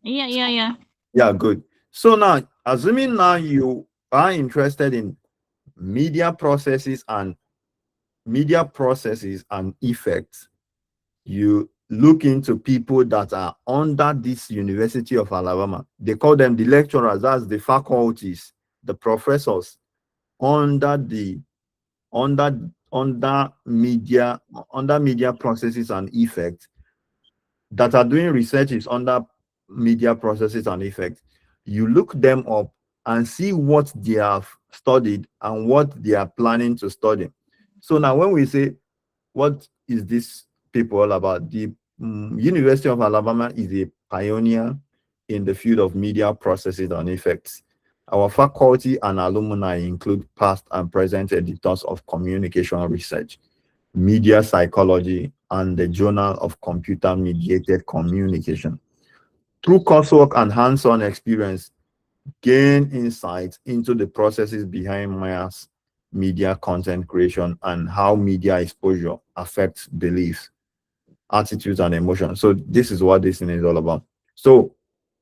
Yeah. Yeah, good. So now, assuming now you are interested in media processes and effects, you look into people that are under this University of Alabama. They call them the lecturers, that's the faculties, the professors under media processes and effects that are doing research is under media processes and effects. You look them up and see what they have studied and what they are planning to study. So now when we say what is this paper all about, the University of Alabama is a pioneer in the field of media processes and effects. Our faculty and alumni include past and present editors of communication research, media psychology, and the Journal of Computer Mediated Communication. Through coursework and hands-on experience, gain insights into the processes behind mass media content creation and how media exposure affects beliefs, attitudes, and emotions. So this is what this thing is all about. So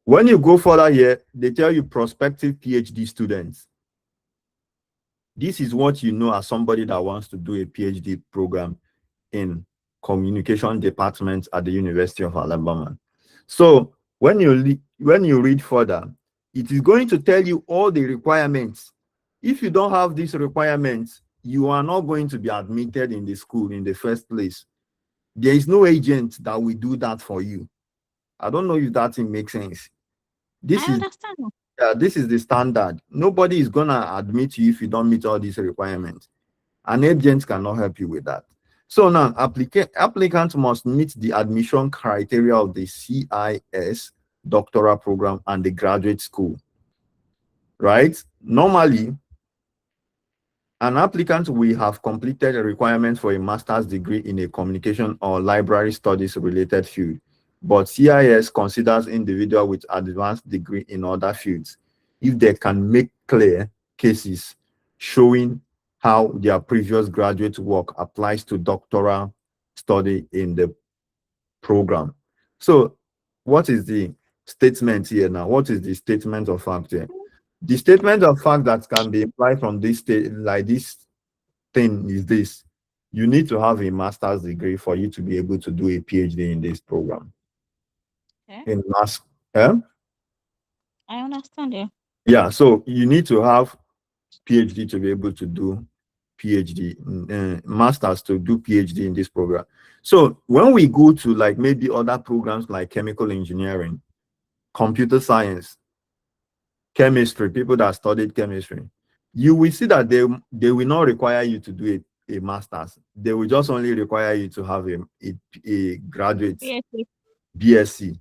when you go further here, they tell you prospective PhD students. This is what you know as somebody that wants to do a PhD program in communication department at the University of Alabama. So when you read further, it is going to tell you all the requirements. If you don't have these requirements, you are not going to be admitted in the school in the first place. There is no agent that will do that for you. I don't know if that thing makes sense. This I is understand. this is the standard. Nobody is gonna admit you if you don't meet all these requirements. An agent cannot help you with that. So now applicants must meet the admission criteria of the CIS doctoral program and the graduate school. Right? Normally, an applicant will have completed a requirement for a master's degree in a communication or library studies related field, but CIS considers individual with advanced degree in other fields if they can make clear cases showing how their previous graduate work applies to doctoral study in the program. So what is the statement here now? What is the statement of fact here? The statement of fact that can be implied from this state, like this thing, is this: you need to have a master's degree for you to be able to do a PhD in this program. Okay. In mass, eh? I understand you. Yeah, so you need to have PhD to be able to do PhD, masters to do PhD in this program. So when we go to like maybe other programs like chemical engineering, computer science, chemistry, people that studied chemistry, you will see that they will not require you to do a master's. They will just only require you to have a graduate Yes, yes. BSc,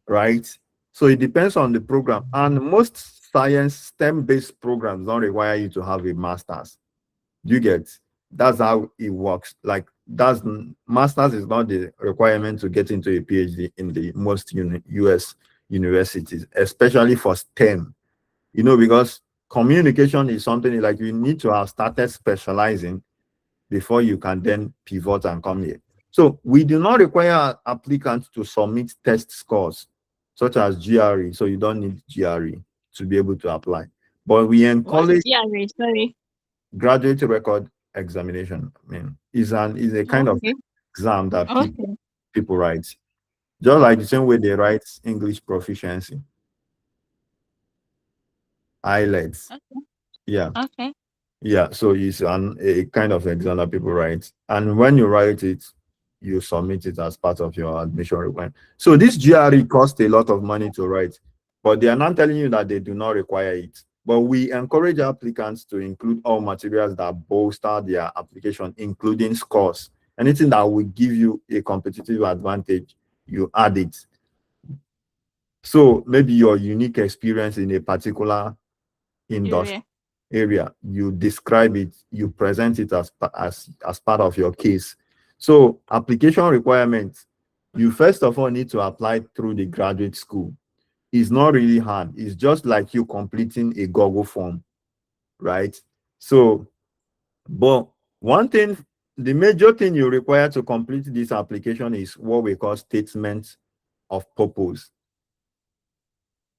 right? So it depends on the program. And most science STEM-based programs don't require you to have a master's. You get? That's how it works. Like master's is not the requirement to get into a PhD in the most US universities, especially for STEM. Because communication is something like you need to have started specializing before you can then pivot and come here. So we do not require applicants to submit test scores such as GRE. So you don't need GRE to be able to apply. But we What's encourage GRE? Sorry. graduate record examination. I mean, is a kind of Okay. exam that Okay. people write. Just like the same way they write English proficiency. IELTS. Okay. Yeah. Okay. Yeah, so it's a kind of exam that people write, and when you write it, you submit it as part of your admission requirement. So this GRE costs a lot of money to write, but they are not telling you that they do not require it. But we encourage applicants to include all materials that bolster their application, including scores. Anything that will give you a competitive advantage, you add it. So maybe your unique experience in a particular industry area, you describe it, you present it as part of your case. So application requirements, you first of all need to apply through the graduate school. It's not really hard. It's just like you completing a Google form, right? So, but one thing, the major thing you require to complete this application is what we call statement of purpose,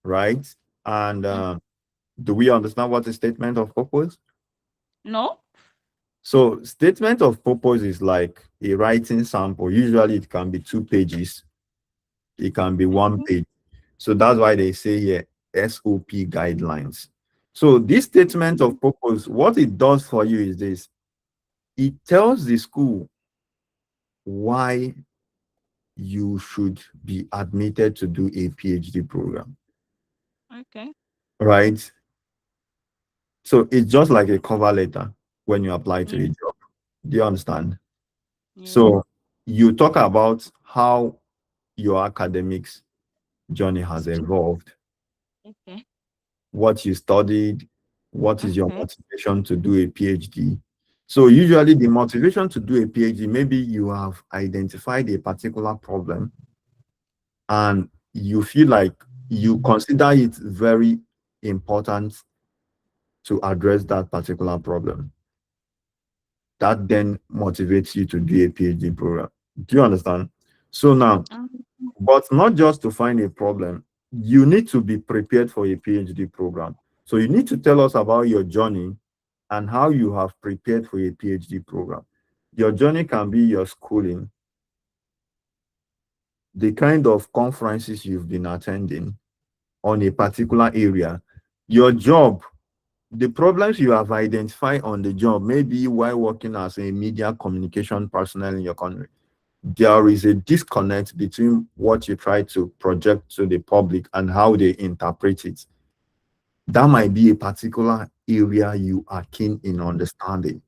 right? And do we understand what is statement of purpose? No. So statement of purpose is like a writing sample. Usually it can be 2 pages. It can be 1 page. So that's why they say here SOP guidelines. So this statement of purpose, what it does for you is this: it tells the school why you should be admitted to do a PhD program. Okay. Right? So it's just like a cover letter when you apply to a job. Do you understand? Yeah. So you talk about how your academics journey has evolved, Okay. what you studied, what is your Okay. motivation to do a PhD. So usually the motivation to do a PhD, maybe you have identified a particular problem and you feel like you consider it very important to address that particular problem. That then motivates you to do a PhD program. Do you understand? So now, Um, but not just to find a problem, you need to be prepared for a PhD program. So you need to tell us about your journey and how you have prepared for a PhD program. Your journey can be your schooling, the kind of conferences you've been attending on a particular area, your job, the problems you have identified on the job, maybe while working as a media communication personnel in your country. There is a disconnect between what you try to project to the public and how they interpret it. That might be a particular area you are keen in understanding.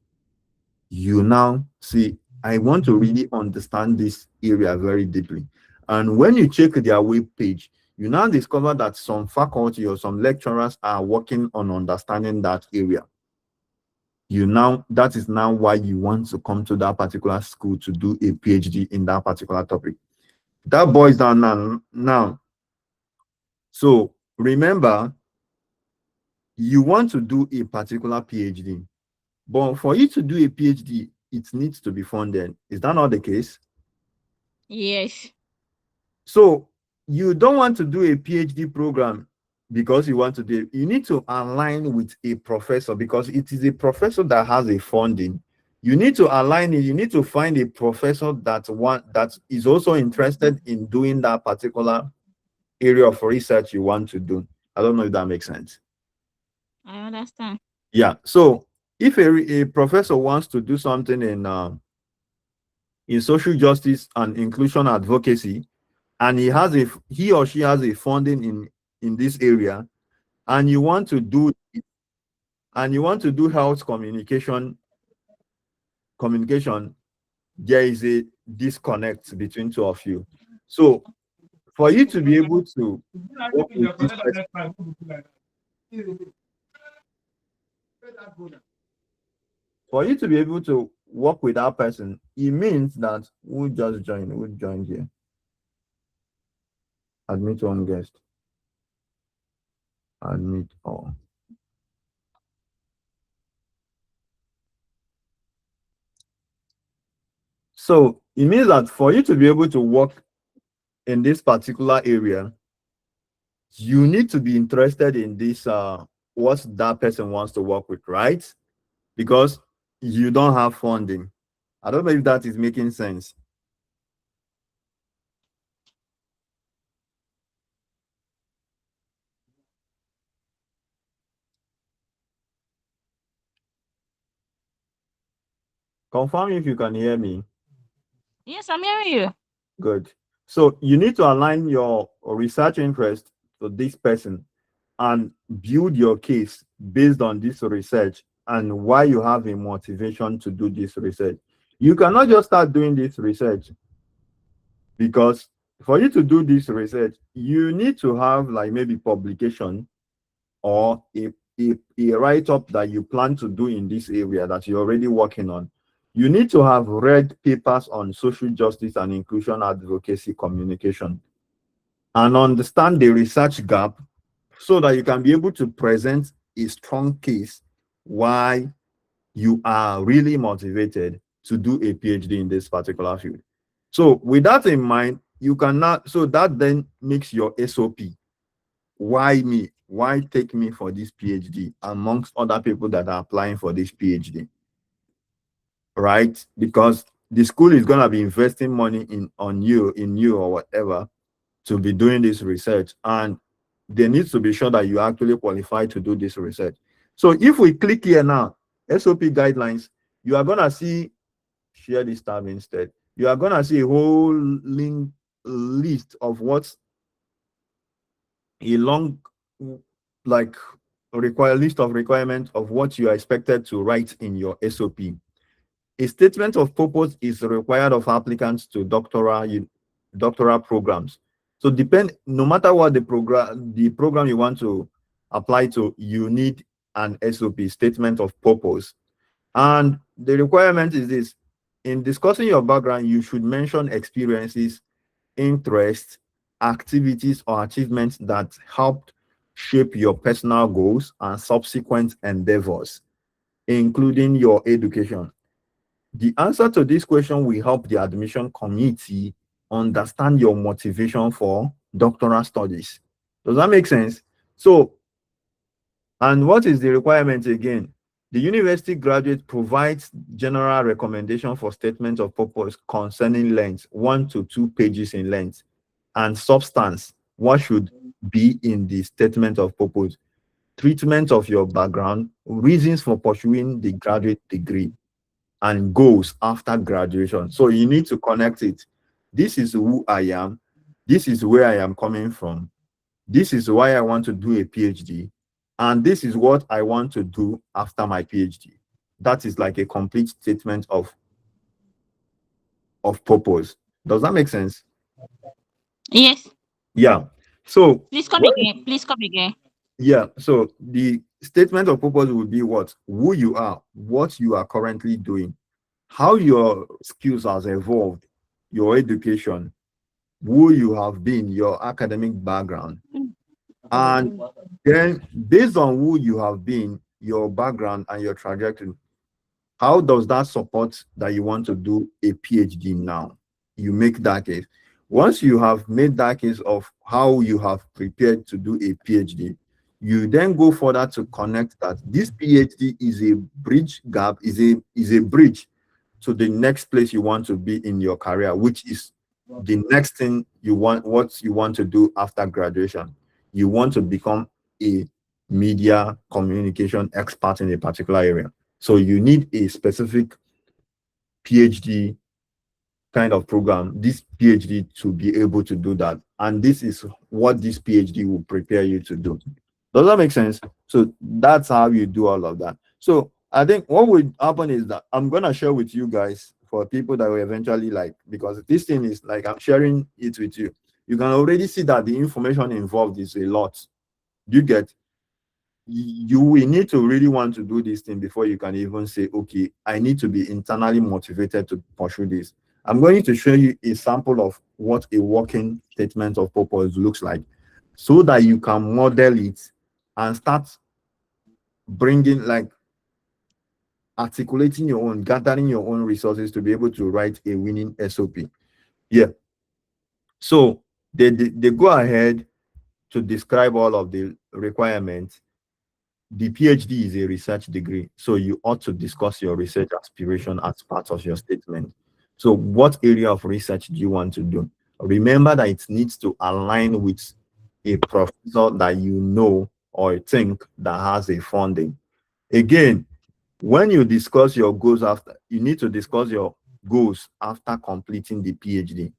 You now see, I want to really understand this area very deeply. And when you check their web page, you now discover that some faculty or some lecturers are working on understanding that area. That is now why you want to come to that particular school to do a PhD in that particular topic. That boils down now. So remember, you want to do a particular PhD, but for you to do a PhD, it needs to be funded. Is that not the case? yes. So you don't want to do a PhD program because you want to do it. You need to align with a professor because it is a professor that has a funding. You need to align it. You need to find a professor that is also interested in doing that particular area of research you want to do. I don't know if that makes sense. I understand. Yeah. So if a professor wants to do something in social justice and inclusion advocacy, and he or she has a funding in this area, and you want to do health communication, there is a disconnect between two of you. So for you to be able to work with this person, for you to be able to work with that person, it means that who joined here. Admit one guest. Admit all. So it means that for you to be able to work in this particular area, you need to be interested in this what that person wants to work with, right? Because you don't have funding. I don't know if that is making sense. Confirm if you can hear me. Yes, I'm hearing you. Good. So you need to align your research interest to this person and build your case based on this research and why you have a motivation to do this research. You cannot just start doing this research because for you to do this research, you need to have like maybe publication or a write-up that you plan to do in this area that you're already working on. You need to have read papers on social justice and inclusion advocacy communication and understand the research gap so that you can be able to present a strong case why you are really motivated to do a PhD in this particular field. So with that in mind, you cannot, so that then makes your SOP. Why me? Why take me for this PhD amongst other people that are applying for this PhD? Right? Because the school is going to be investing money in you or whatever to be doing this research, and they need to be sure that you actually qualify to do this research. So if we click here now, SOP guidelines, you are going to see, share this tab instead. You are going to see a whole list of what's a long, like, list of requirements of what you are expected to write in your SOP. A statement of purpose is required of applicants to doctoral programs. So no matter what the program you want to apply to, you need an SOP, statement of purpose. And the requirement is this: in discussing your background, you should mention experiences, interests, activities, or achievements that helped shape your personal goals and subsequent endeavors, including your education? The answer to this question will help the admission committee understand your motivation for doctoral studies. Does that make sense? So, and what is the requirement again? The university graduate provides general recommendation for statement of purpose concerning length, 1 to 2 pages in length, and substance, what should be in the statement of purpose, treatment of your background, reasons for pursuing the graduate degree, and goals after graduation. So you need to connect it. This is who I am. This is where I am coming from. This is why I want to do a PhD. And this is what I want to do after my PhD. That is like a complete statement of purpose. Does that make sense? Yes. Yeah. So Please come again. Please come again. yeah, so the statement of purpose will be what? Who you are, what you are currently doing, how your skills has evolved, your education, who you have been, your academic background. And then based on who you have been, your background and your trajectory, how does that support that you want to do a PhD now? You make that case. Once you have made that case of how you have prepared to do a PhD, you then go further to connect that this PhD is a bridge gap, is a bridge to the next place you want to be in your career, which is the next thing you want, what you want to do after graduation. You want to become a media communication expert in a particular area. So you need a specific PhD kind of program, this PhD, to be able to do that. And this is what this PhD will prepare you to do. Does that make sense? So that's how you do all of that. So I think what would happen is that I'm going to share with you guys for people that will eventually like, because this thing is like, I'm sharing it with you. You can already see that the information involved is a lot. You get, you will need to really want to do this thing before you can even say, okay, I need to be internally motivated to pursue this. I'm going to show you a sample of what a working statement of purpose looks like so that you can model it and start bringing, like, articulating your own, gathering your own resources to be able to write a winning SOP. Yeah. So they go ahead to describe all of the requirements. The PhD is a research degree, so you ought to discuss your research aspiration as part of your statement. So what area of research do you want to do? Remember that it needs to align with a professor that you know or think that has a funding. Again, when you discuss your goals after, you need to discuss your goals after completing the PhD.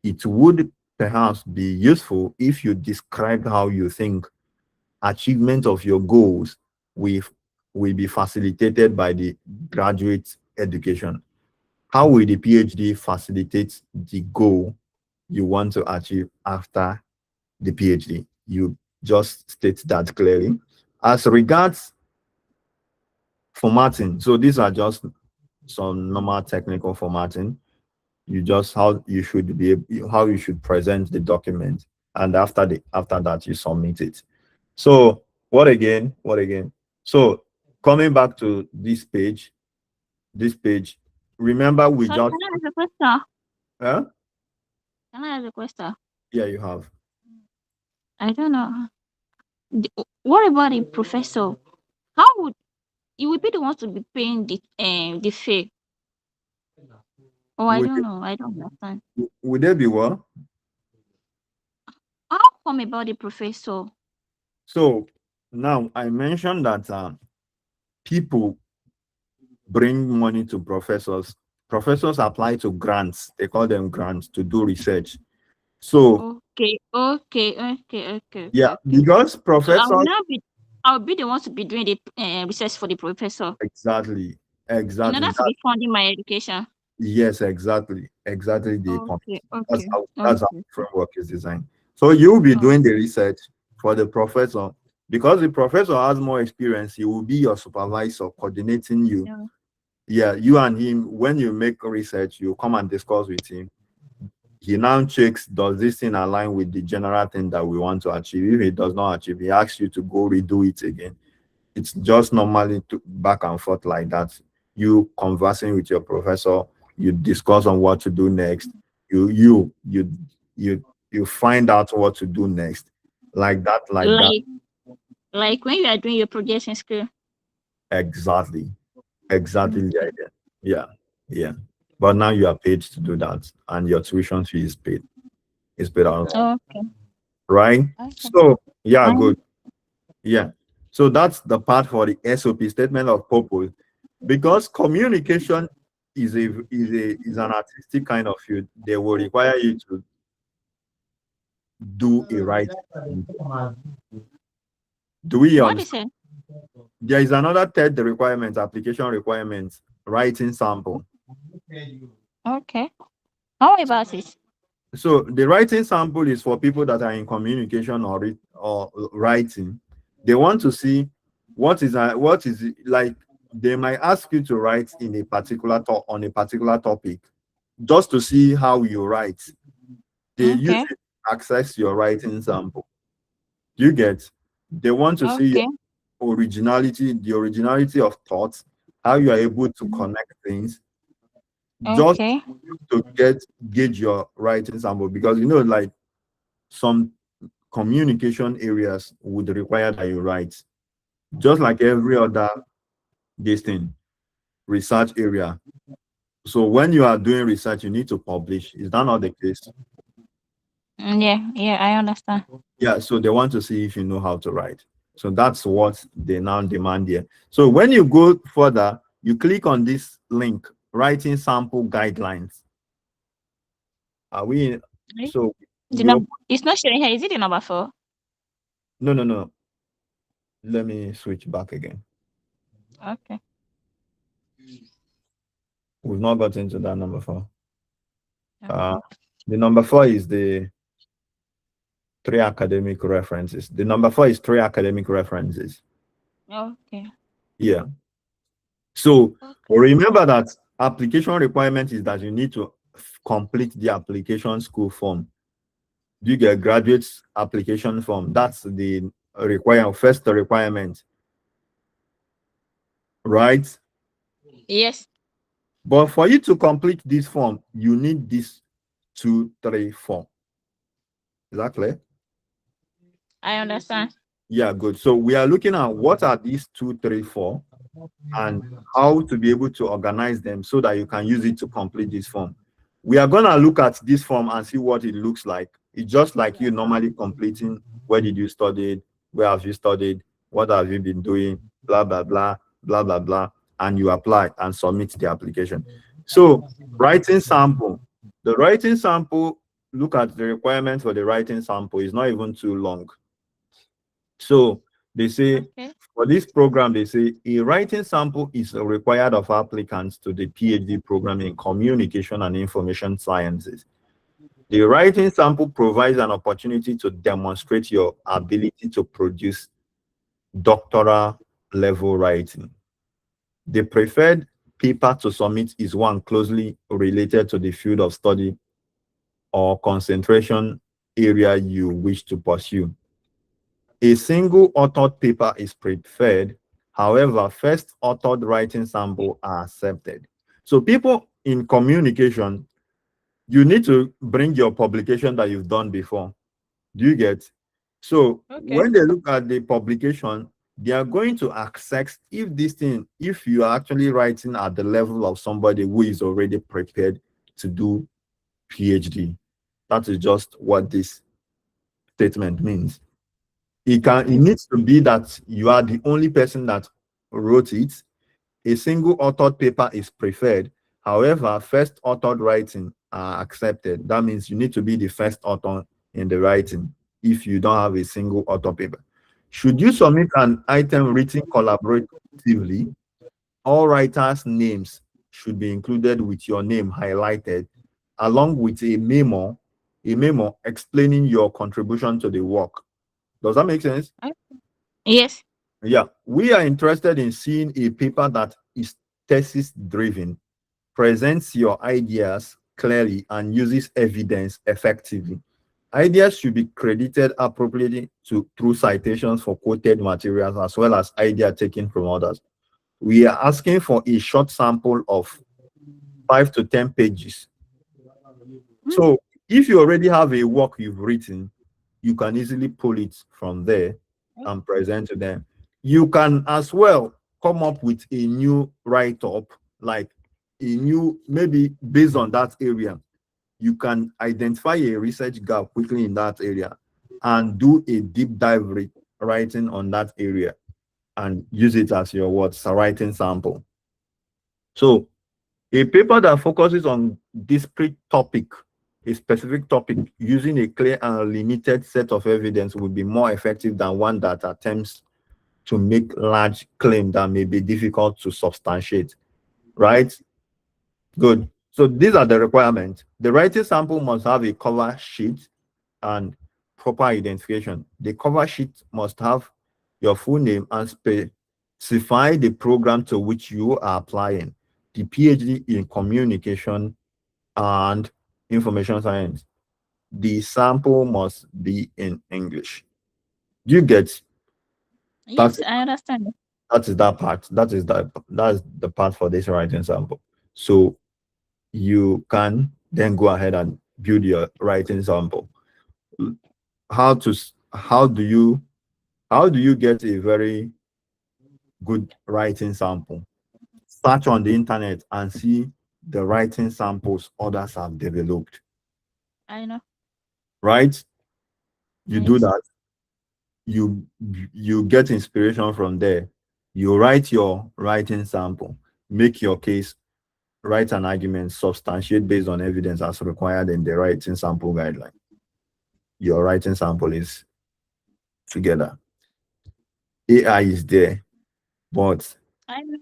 It would perhaps be useful if you described how you think achievement of your goals will be facilitated by the graduate education. How will the PhD facilitate the goal you want to achieve after the PhD? You just state that clearly. As regards formatting, so these are just some normal technical formatting. You just how you should be, how you should present the document, and after that you submit it. So what again? So coming back to this page, remember we Sorry, just can I ask a question? huh? Can I ask a question? Yeah, you have. I don't know. What about the professor? How would you would be the ones to be paying the fee? Oh, I Would don't know. I don't understand. would there be what? How come about the professor? So now I mentioned that people bring money to professors. Professors apply to grants. They call them grants to do research. So yeah, Okay. because So I will professors, now be I'll be the ones to be doing the research for the professor exactly, in order to that, be funding my education. yes, exactly the point. Okay, That's okay, how okay. the framework is designed. So you'll be Oh, doing the research for the professor, because the professor has more experience. He will be your supervisor, coordinating you. yeah. Yeah, you and him, when you make research, you come and discuss with him. he now checks, does this thing align with the general thing that we want to achieve? If it does not achieve, he asks you to go redo it again. It's just normally back and forth like that. You conversing with your professor, you discuss on what to do next. You find out what to do next, like that, like that. Like when you are doing your projects in school. Exactly, exactly the Okay. idea. Yeah, yeah. But now you are paid to do that, and your tuition fee is paid. It's paid out, Okay. right? Okay. So yeah, Um, good. Yeah. So that's the part for the SOP, statement of purpose, because communication is an artistic kind of field. They will require you to do a writing sample. Do we what is understand? it? There is another third requirement, application requirement, writing sample. Okay. How about it? So the writing sample is for people that are in communication or writing. They want to see what is it like. They might ask you to write in a particular on a particular topic, just to see how you write. They use Okay. it to access your writing sample. You get? They want to see your Okay. originality, the originality of thoughts, how you are able to connect things, just Okay. to gauge your writing sample, because like some communication areas would require that you write, just like every other this thing research area. So when you are doing research, you need to publish. Is that not the case? Yeah. Yeah. I understand. Yeah, so they want to see if you know how to write. So that's what they now demand here. So when you go further, you click on this link, writing sample guidelines. Are we Right. so The we number. It's not showing here. Is it the number 4? no. Let me switch back again. Okay. We've not gotten to that number 4. Uh, Okay. the number 4 is the 3 academic references. The number 4 is 3 academic references. Okay. Yeah. So Okay. remember that application requirement is that you need to complete the application school form. You get graduate's application form. That's the first requirement, right? Yes. But for you to complete this form, you need this 2, 3, 4. Is that clear? I understand. Yeah, good. So we are looking at what are these 2, 3, 4, and how to be able to organize them so that you can use it to complete this form. We are going to look at this form and see what it looks like. It's just like you normally completing where did you study, where have you studied, what have you been doing, blah, blah, blah, blah, blah, blah, and you apply and submit the application. So writing sample. The writing sample, look at the requirement for the writing sample. Is not even too long. So they say Okay. for this program, they say a writing sample is required of applicants to the PhD program in communication and information sciences. The writing sample provides an opportunity to demonstrate your ability to produce doctoral level writing. The preferred paper to submit is one closely related to the field of study or concentration area you wish to pursue. A single authored paper is preferred. However, first authored writing sample are accepted. So people in communication, you need to bring your publication that you've done before. Do you get? So Okay. when they look at the publication, they are going to access if you are actually writing at the level of somebody who is already prepared to do PhD. That is just what this statement means. It Okay. needs to be that you are the only person that wrote it. A single authored paper is preferred. However, first authored writing are accepted. That means you need to be the first author in the writing if you don't have a single author paper. Should you submit an item written collaboratively, all writers' names should be included with your name highlighted, along with a memo explaining your contribution to the work. Does that make sense? Okay. Yes. Yeah, we are interested in seeing a paper that is thesis driven, presents your ideas clearly and uses evidence effectively. Ideas should be credited appropriately through citations for quoted materials as well as idea taken from others. We are asking for a short sample of 5 to 10 pages. Mm, So if you already have a work you've written, you can easily pull it from there and present to them. You can as well come up with a new write-up, like a new, maybe based on that area. You can identify a research gap quickly in that area and do a deep dive writing on that area and use it as your words, a writing sample. So a paper that focuses on discrete topic, a specific topic, using a clear and limited set of evidence would be more effective than one that attempts to make large claims that may be difficult to substantiate. Right? Good. So these are the requirements. The writing sample must have a cover sheet and proper identification. The cover sheet must have your full name and specify the program to which you are applying, the PhD in communication and information science. The sample must be in English. Do you get that? yes, I understand. That is that part. That's the part for this writing sample. So you can then go ahead and build your writing sample. How do you get a very good writing sample? Search on the internet and see the writing samples others have developed. I know. Right? You do Yes. that, you you get inspiration from there. You write your writing sample, make your case, write an argument, substantiate based on evidence as required in the writing sample guideline. Your writing sample is together. AI is there, but I know.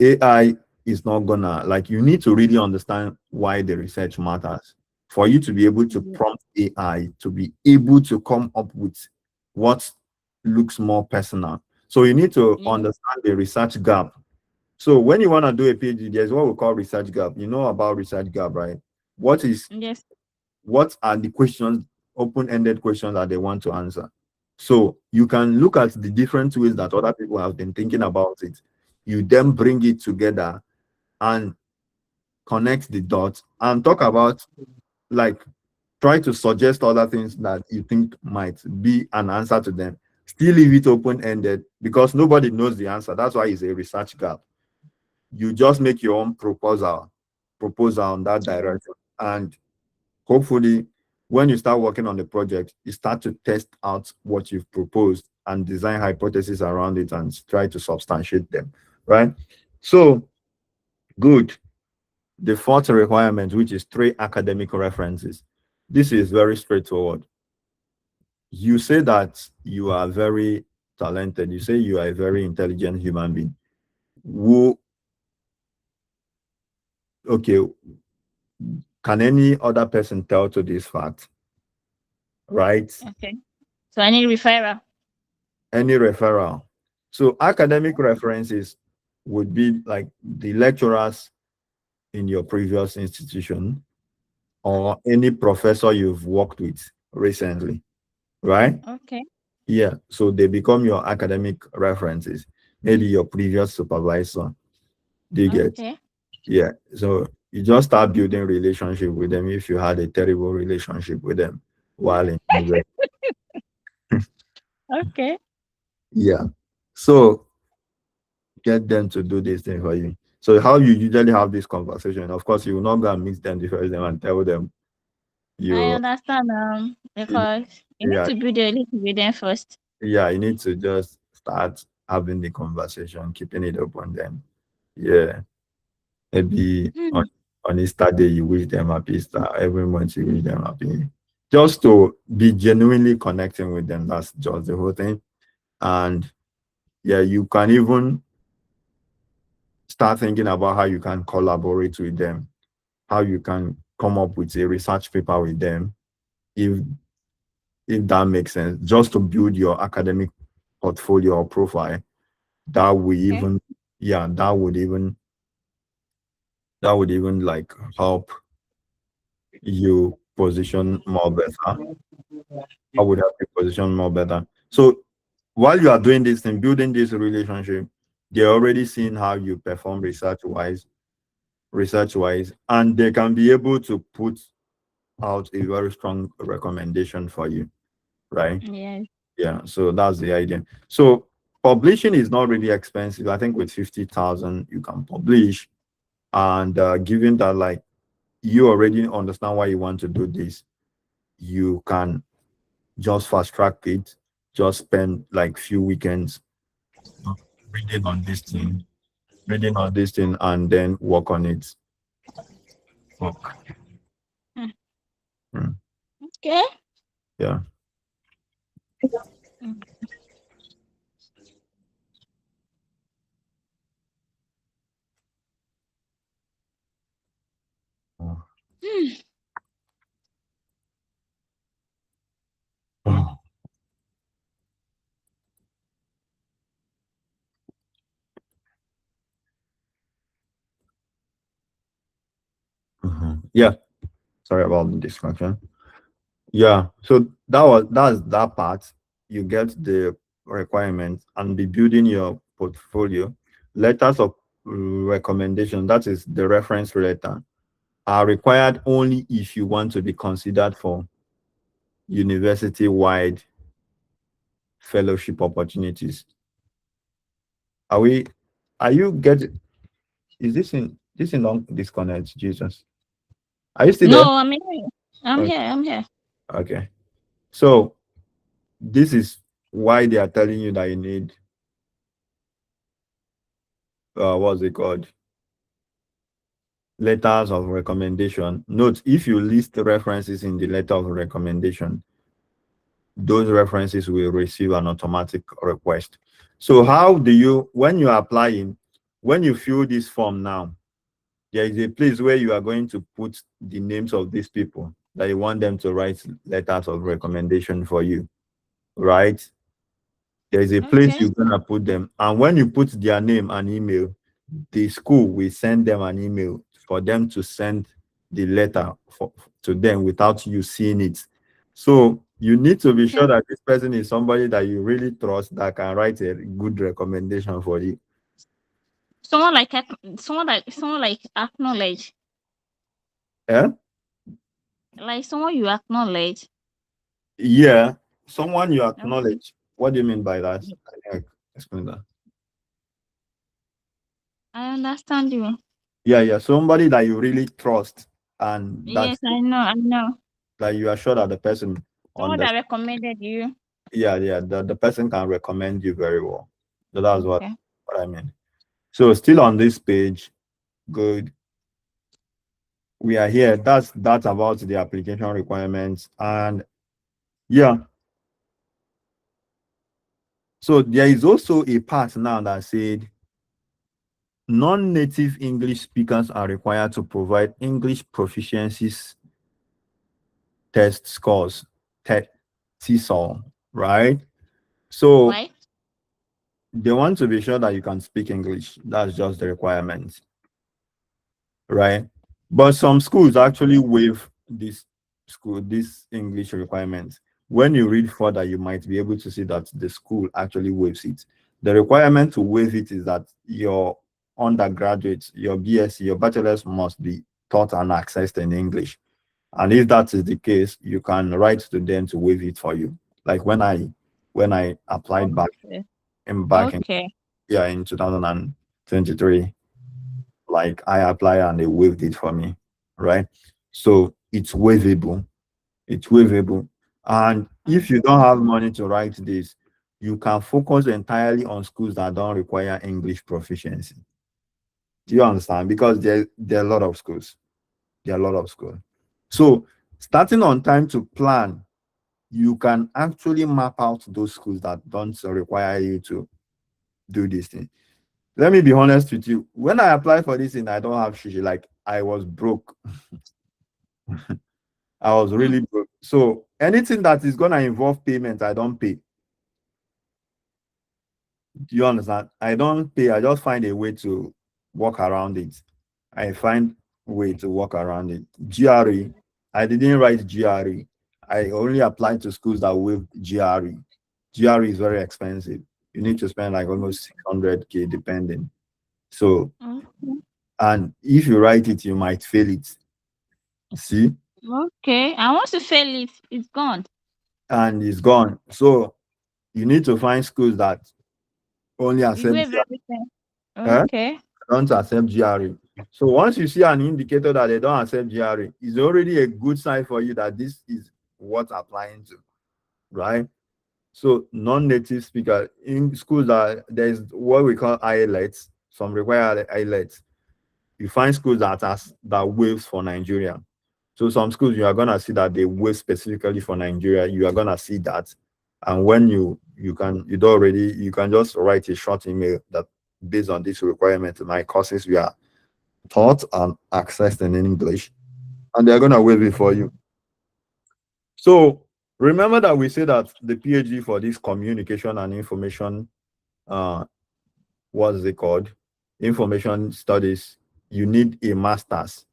AI is not gonna, like, you need to really understand why the research matters for you to be able to Yeah. prompt AI to be able to come up with what looks more personal. So you need to Yeah. understand the research gap. So when you want to do a PhD, there's what we call research gap. You know about research gap, right? What is Yes. what are the questions, open-ended questions that they want to answer? So you can look at the different ways that other people have been thinking about it. You then bring it together and connect the dots and talk about, like, try to suggest other things that you think might be an answer to them. Still leave it open-ended because nobody knows the answer. That's why it's a research gap. You just make your own proposal on that direction. And hopefully, when you start working on the project, you start to test out what you've proposed and design hypotheses around it and try to substantiate them, right? So, good. The fourth requirement, which is 3 academic references. This is very straightforward. You say that you are very talented. You say you are a very intelligent human being. Who, okay, can any other person tell to this fact, right? Okay. So I need referral. Any referral. So academic references would be like the lecturers in your previous institution or any professor you've worked with recently, right? Okay. Yeah. So they become your academic references. Maybe your previous supervisor. Do you get? Okay. Yeah. So you just start building relationship with them if you had a terrible relationship with them while in university. Okay. Yeah. So get them to do this thing for you. So how you usually have this conversation? Of course, you will not go and meet them the first time and tell them I you, understand. you Because you need yeah, to build a relationship with them first. yeah, you need to just start having the conversation, keeping it open then. Yeah. Maybe Hmm. on Easter day you wish them happy Easter. Every month you wish them happy. Just to be genuinely connecting with them. That's just the whole thing. And yeah, you can even start thinking about how you can collaborate with them, how you can come up with a research paper with them, if that makes sense, just to build your academic portfolio or profile. That will Okay. even, yeah, that would even like help you position more better? How would help you position more better? So while you are doing this and building this relationship, they're already seeing how you perform research wise, and they can be able to put out a very strong recommendation for you, right? Yes. Yeah, so that's the idea. So publishing is not really expensive. I think with 50,000 you can publish, and given that like you already understand why you want to do this, you can just fast track it, just spend like few weekends reading on this thing, and then work on it. Work. Mm. Mm, Okay. yeah. Mm. Yeah. Sorry about the distraction. Yeah. So that's that part. You get the requirements and be building your portfolio. Letters of recommendation, that is the reference letter, are required only if you want to be considered for university-wide fellowship opportunities. Are we? Are you getting? Is this in long disconnect? Jesus, are you still there? No, I'm here. I'm Okay. here. I'm here. Okay. So this is why they are telling you that you need what's it called? Letters of recommendation. Note, if you list references in the letter of recommendation, those references will receive an automatic request. So how do you, when you're applying, when you fill this form now, there is a place where you are going to put the names of these people that you want them to write letters of recommendation for you, right? There is a place Okay. you're gonna put them, and when you put their name and email, the school will send them an email for them to send the letter to them without you seeing it. So you need to be sure Okay. that this person is somebody that you really trust that can write a good recommendation for you. Someone like acknowledge, Yeah, like someone you acknowledge. yeah, someone you Okay. acknowledge. What do you mean by that? I think I explain that. I understand you. Yeah, yeah, somebody that you really trust and Yes, I know. I know. that you are sure that the person Someone that understands. recommended you. Yeah, yeah, the person can recommend you very well. So that's Okay. what I mean. So still on this page, good. We are here. That's about the application requirements. And yeah, so there is also a part now that said non-native English speakers are required to provide English proficiencies test scores, TESOL, right? So Right. they want to be sure that you can speak English. That's just the requirement, right? But some schools actually waive this English requirement. When you read further, you might be able to see that the school actually waives it. The requirement to waive it is that your undergraduate, your BSc, your bachelor's must be taught and accessed in English. And if that is the case, you can write to them to waive it for you. Like when I applied Okay. back in Okay. yeah in 2023, like I apply and they waived it for me, right? So it's waivable. It's waivable. And if you don't Okay. have money to write this, you can focus entirely on schools that don't require English proficiency. Do you understand? Because there are a lot of schools. There are a lot of schools. So starting on time to plan, you can actually map out those schools that don't require you to do this thing. Let me be honest with you. When I applied for this thing, I don't have Shishi. Like I was broke. I was Hmm. really broke. So anything that is gonna involve payment, I don't pay. Do you understand? I don't pay. I just find a way to work around it. I find way to work around it. GRE, I didn't write GRE. I only applied to schools that with GRE. GRE is very expensive. You need to spend like almost 600K depending. So, Okay. and if you write it, you might fail it. See? Okay. And once you fail it, it's gone. And it's gone. So you need to find schools that only You accept wave GRE. everything. Eh? Okay. Don't accept GRE. So once you see an indicator that they don't accept GRE, it's already a good sign for you that this is what applying to, right? So non-native speaker in schools that there's what we call IELTS, some require IELTS. You find schools that waves for Nigeria. So some schools you are gonna see that they waive specifically for Nigeria. You are gonna see that, and when you can just write a short email that based on this requirement, my courses we are taught and accessed in English, and they're gonna waive it for you. So remember that we say that the PhD for this communication and information, what is it called? Information studies, you need a master's.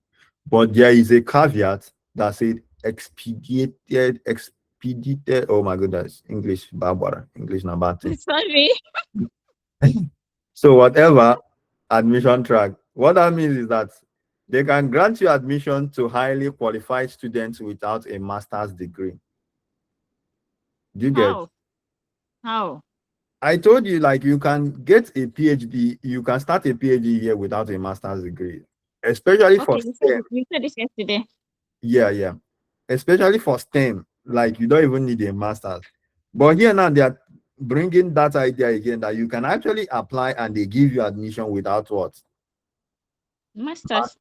But there is a caveat that said expedited. Oh my goodness, English, Barbara, English number. Sorry. So whatever admission track, what that means is that they can grant you admission to highly qualified students without a master's degree. Do you get? How? How? I told you, like, you can get a PhD, you can start a PhD here without a master's degree, especially for Okay, STEM. you said this yesterday. Yeah. Especially for STEM, like, you don't even need a master's. But here now, they are bringing that idea again that you can actually apply and they give you admission without what? Masters.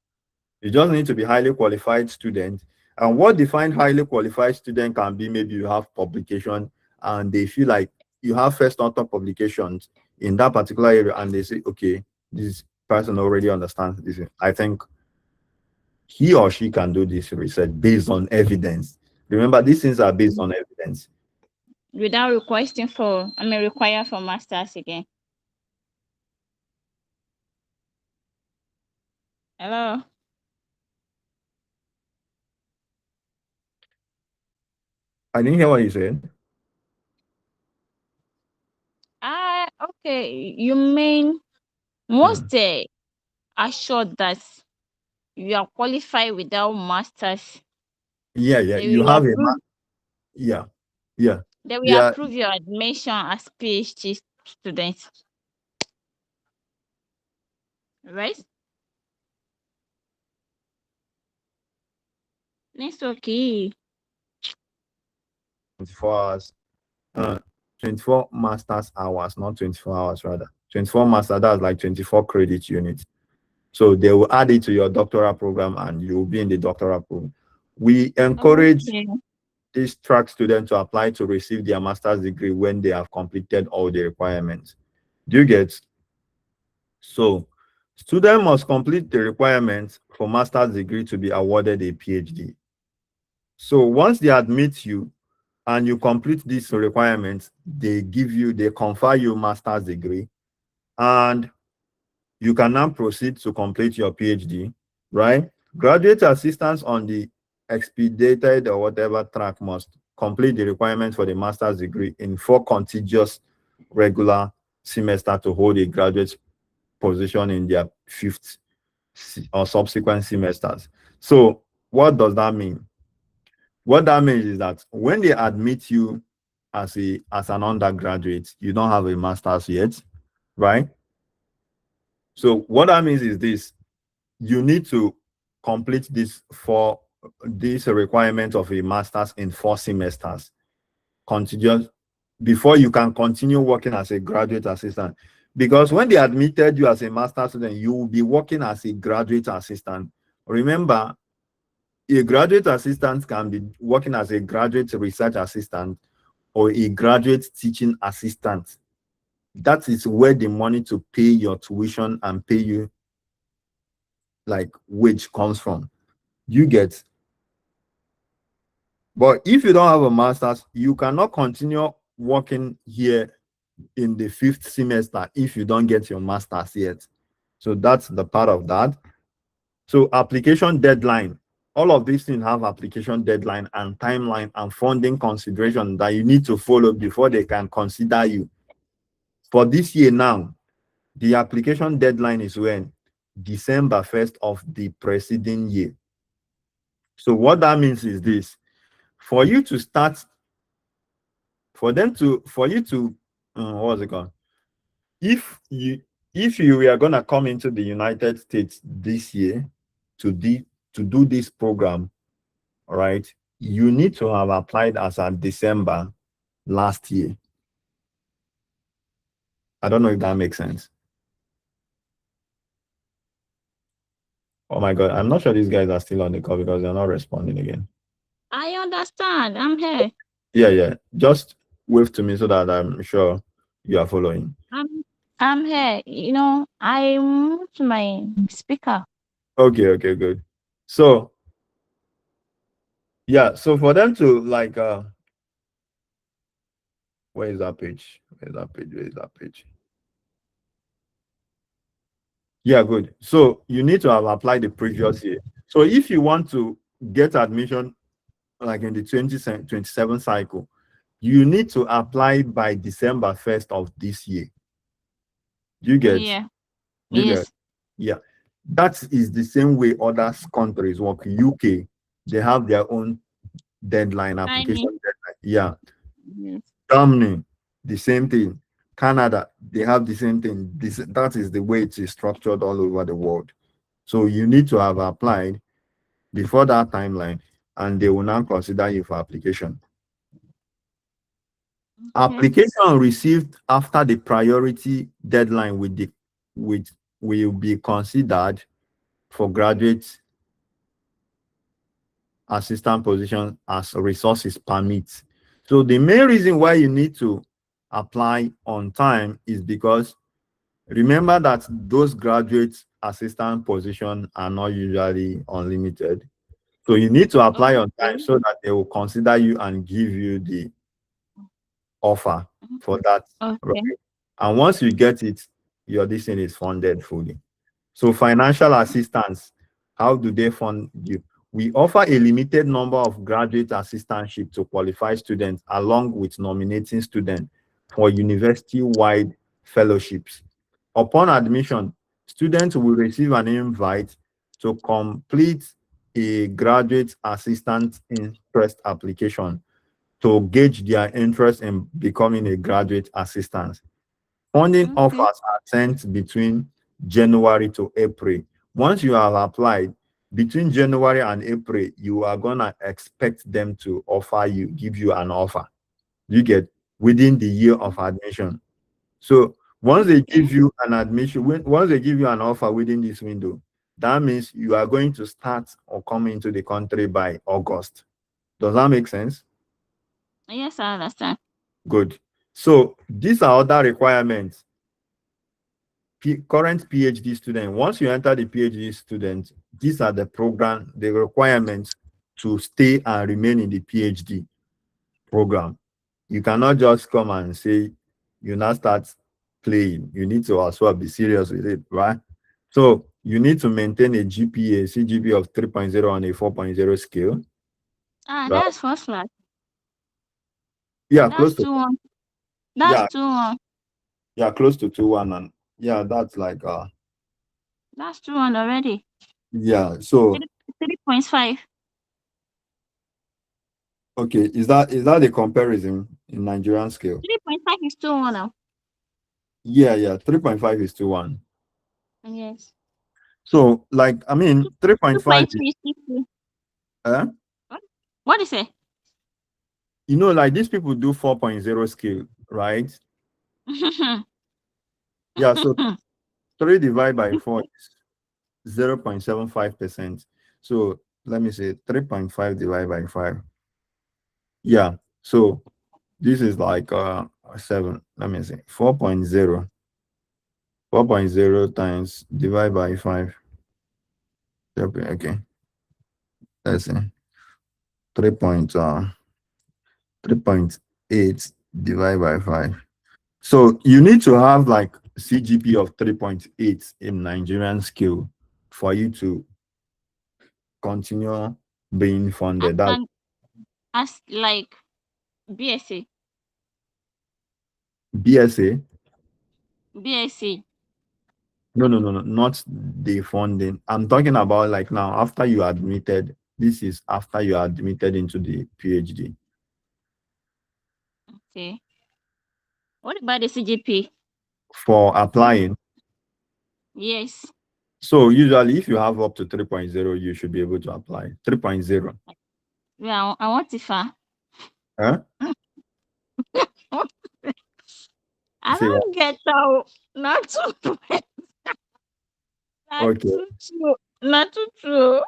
You just need to be highly qualified student. And what defines highly qualified student can be maybe you have publication and they feel like you have first author publications in that particular area and they say, okay, this person already understands this. I think he or she can do this research based on evidence. Remember, these things are based on evidence. Without require for masters again. Hello. I didn't hear what you said. Okay. You mean once Hmm. they are sure that you are qualified without masters, Yeah. they You will have approve. yeah. They will Yeah. approve your admission as PhD student, right? It's okay. 24 hours. 24 masters hours, not 24 hours rather. 24 master, that's like 24 credit units. So they will add it to your doctoral program and you will be in the doctoral program. We encourage Okay. these track students to apply to receive their master's degree when they have completed all the requirements. Do you get? So student must complete the requirements for master's degree to be awarded a PhD. So once they admit you and you complete these requirements, they confer you master's degree, and you can now proceed to complete your PhD, right? Graduate assistants on the expedited or whatever track must complete the requirements for the master's degree in 4 contiguous regular semester to hold a graduate position in their 5th or subsequent semesters. So what does that mean? What that means is that when they admit you as an undergraduate, you don't have a master's yet, right? So what that means is this: you need to complete this requirement of a master's in 4 semesters, continuous, before you can continue working as a graduate assistant. Because when they admitted you as a master's student, you will be working as a graduate assistant. Remember, a graduate assistant can be working as a graduate research assistant or a graduate teaching assistant. That is where the money to pay your tuition and pay you like wage comes from. You get. But if you don't have a master's, you cannot continue working here in the 5th semester if you don't get your master's yet. So that's the part of that. So application deadline All of these things have application deadline and timeline and funding consideration that you need to follow before they can consider you. For this year now, the application deadline is when? December 1st of the preceding year. So what that means is this: for you to start, for you to, what's it called? If you were gonna come into the United States this year to do this program, all right, you need to have applied as of December last year. I don't know if that makes sense. Oh my God, I'm not sure these guys are still on the call because they're not responding again. I understand. I'm here. Yeah. Just wave to me so that I'm sure you are following. I'm here. I moved my speaker. Okay, good. So yeah, so for them to like where is that page? Where is that page? Yeah, good. So you need to have applied the previous year. So if you want to get admission like in the 2027 cycle, you need to apply by December 1st of this year. You get? Yeah. You get? Yes. Yeah. That is the same way other countries work. UK, they have their own deadline, application Timing. deadline. Yeah. Yes. Germany, the same thing. Canada, they have the same thing. That is the way it is structured all over the world. So you need to have applied before that timeline, and they will now consider you for application. Okay. Application received after the priority deadline will be considered for graduate assistant position as resources permit. So the main reason why you need to apply on time is because remember that those graduate assistant positions are not usually unlimited. So you need to apply on time Okay. so that they will consider you and give you the offer for that. Right? Okay. And once you get it, your this thing is funded fully. So financial assistance, how do they fund you? We offer a limited number of graduate assistantship to qualified students along with nominating students for university-wide fellowships. Upon admission, students will receive an invite to complete a graduate assistant interest application to gauge their interest in becoming a graduate assistant. Funding Okay. offers are sent between January to April. Once you have applied, between January and April, you are gonna expect them to give you an offer. You get within the year of admission. So once they Okay. give you an admission, once they give you an offer within this window, that means you are going to start or come into the country by August. Does that make sense? Yes, I understand. Good. So these are other requirements. Current PhD student, once you enter the PhD student, these are the requirements to stay and remain in the PhD program. You cannot just come and say you now start playing. You need to also be serious with it, right? So you need to maintain a CGPA of 3.0 on a 4.0 scale. Right? That's first class. Yeah, That's close to 2-1. That's yeah, 2-1. close to 2-1, and yeah, that's like That's 2-1 already. yeah. So 3.5. okay, is that the comparison in Nigerian scale? 3.5 is 2-1 now. Yeah, 3.5 is to 1. Yes. So like I mean 3.5 2.2 is 2. uh, What is it? like these people do 4.0 scale, right? Yeah, so 3 divided by 4 is 0.75%. So let me say 3.5 divided by 5. Yeah, so this is like 7. Let me see. 4.0 times divided by 5. Okay. Let's see. 3.8 divided by 5. So you need to have like CGP of 3.8 in Nigerian scale for you to continue being As funded. That an as like BSc, BSA. BSc. No, no, no, no, not the funding. I'm talking about like now after you are admitted. This is after you are admitted into the PhD Okay. What about the CGP? for applying. Yes. So usually, if you have up to 3.0, you should be able to apply 3.0. Yeah, I want IFA. Huh? I See what? don't get how not too not Okay. too true. Not too true.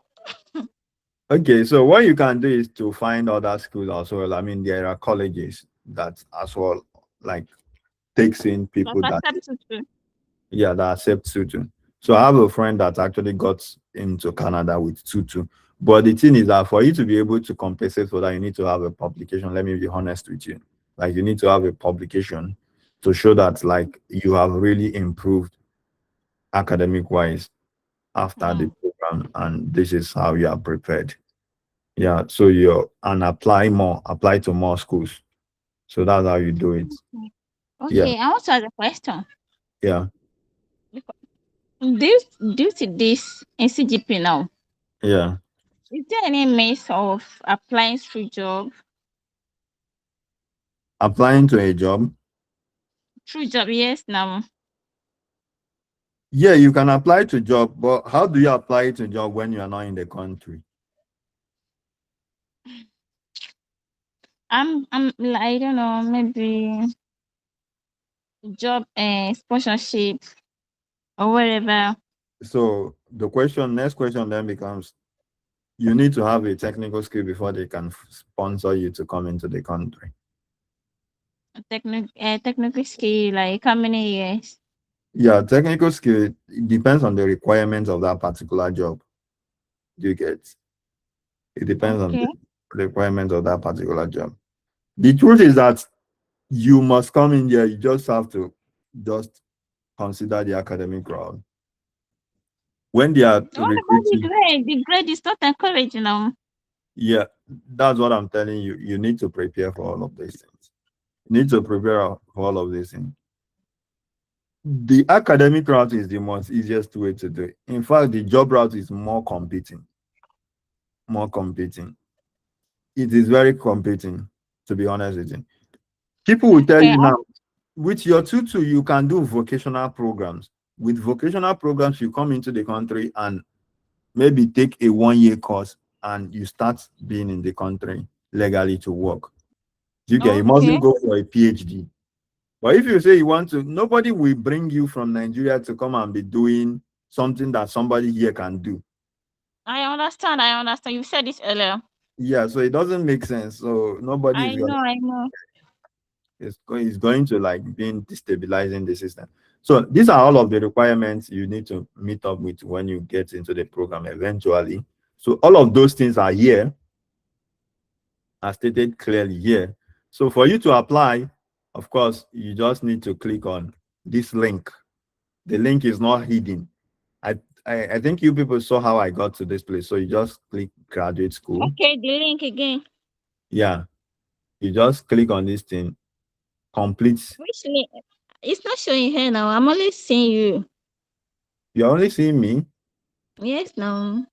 Okay. So what you can do is to find other schools as well. I mean, there are colleges that as well like takes in But people I that too true. yeah that accept tutu. So I have a friend that actually got into Canada with tutu. But the thing is that for you to be able to compensate for that, you need to have a publication. Let me be honest with you. Like you need to have a publication to show that like you have really improved academic wise after the Hmm. program, and this is how you are prepared. Yeah. So you and apply to more schools. So that's how you do it. Okay. Yeah. Okay, I want to ask a question. Yeah. Due to this in CGP now, Yeah. is there any means of applying through job? Applying to a job. Through job, yes, now. Yeah, you can apply to job, but how do you apply to job when you are not in the country? I'm like, I don't know, maybe job sponsorship or whatever. So the next question then becomes, you need to have a technical skill before they can sponsor you to come into the country. Technical skill, like how many years? Yeah, technical skill it depends on the requirements of that particular job. You get it depends on Okay. the requirements of that particular job. The truth is that you must come in here. You just have to just consider the academic route. When they are What about the recruiting, grade? The grade is not encouraging now. yeah, that's what I'm telling you. You need to prepare for all of these things. You need to prepare for all of these things. The academic route is the most easiest way to do it. In fact, the job route is more competing. More competing. It is very competing, to be honest with you. People will tell Okay. you now, with your tutu, you can do vocational programs. With vocational programs, you come into the country and maybe take a 1 year course and you start being in the country legally to work. You Okay. mustn't go for a PhD. But if you say you want to, nobody will bring you from Nigeria to come and be doing something that somebody here can do. I understand. I understand. You said this earlier. Yeah, so it doesn't make sense. So nobody is I gonna know. I know. it's going to like being destabilizing the system. So these are all of the requirements you need to meet up with when you get into the program eventually. So all of those things are here, are stated clearly here. So for you to apply, of course, you just need to click on this link. The link is not hidden. I, I think you people saw how I got to this place. So you just click graduate school. Okay. The link again. Yeah, you just click on this thing, complete. Which link? It's not showing here now. I'm only seeing you. You're only seeing me. Yes, now.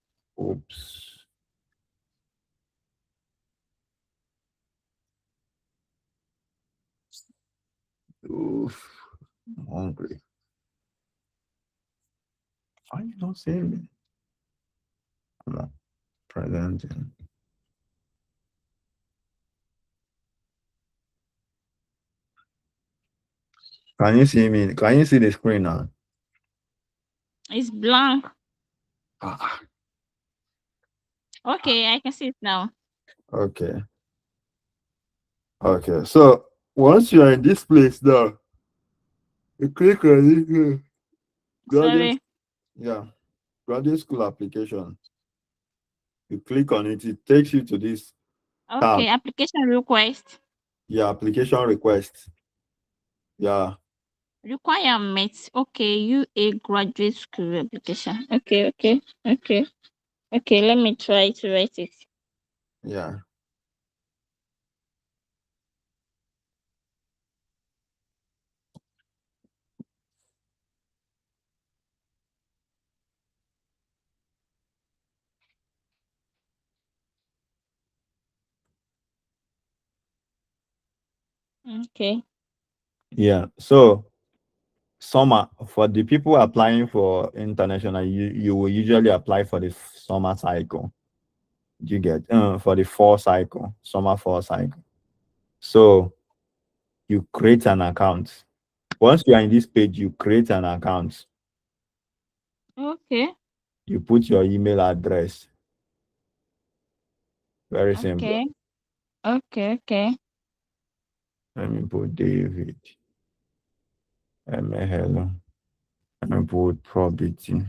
Oops. Oof. I'm hungry. Why you not seeing me? I'm not presenting. Can you see me? Can you see the screen now? It's blank. Ah, Okay, I can see it now. okay. Okay. So once you're in this place now, you click on this graduate, Sorry. yeah, graduate school application. You click on it, it takes you to this tab. Okay, application request. Yeah, application request. Yeah. Requirements. Okay, you a graduate school application. Okay. Okay. Let me try to write it. Yeah. Okay. Yeah. So summer for the people applying for international, you will usually apply for the summer cycle. You get for the fall cycle, summer fall cycle. So you create an account. Once you are in this page, you create an account. Okay. You put your email address. Very simple. Okay. Okay. Okay. Let me put David. Hello. Let me put property.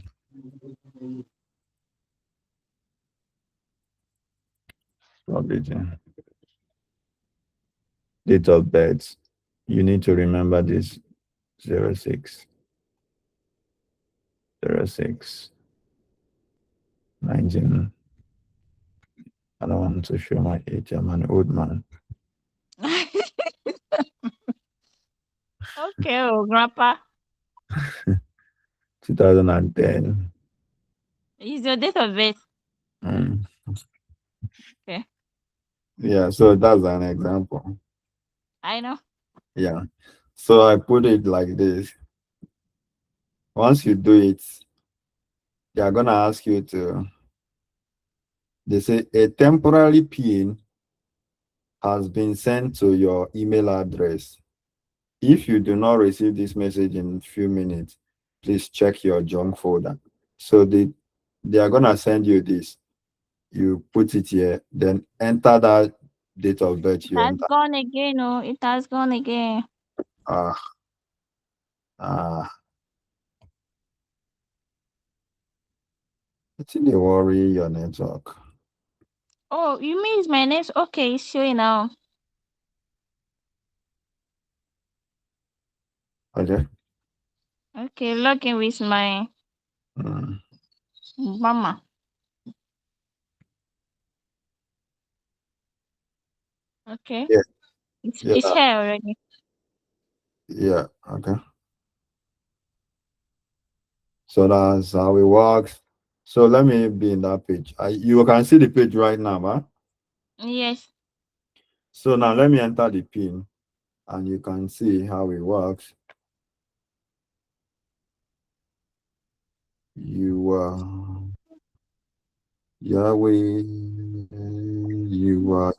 Property. Date of birth. You need to remember this 06 06 19. I don't want to show my age. I'm an old man. Okay, oh, grandpa. 2010. Is your date of birth? Mm. Okay. Yeah, so that's an example. I know. Yeah. So I put it like this. Once you do it, they are gonna ask you to, they say a temporary PIN has been sent to your email address. If you do not receive this message in a few minutes, please check your junk folder. So they are gonna send you this. You put it here, then enter that date of birth It you has enter. gone again. Oh, it has gone again. Ah, ah, it's in the worry your network. Oh, you mean it's my name? Okay, it's showing now. Okay. Okay, login with my Mm. mama. Okay, Yeah, it's yeah, here already. yeah. Okay. So that's how it works. So let me be in that page. You can see the page right now, huh? Yes. So now let me enter the pin and you can see how it works. You are Yahweh, you are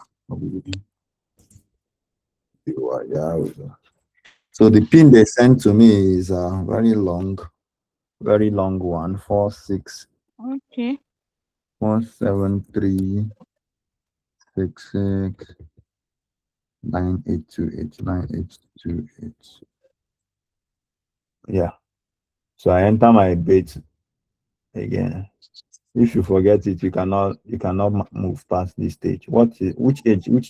Yahweh. So the pin they sent to me is a very long one, Okay. 463 6 9 8 2 8 9 8 2 8. Yeah. So I enter my bit again. If you forget it, you cannot move past this stage. Which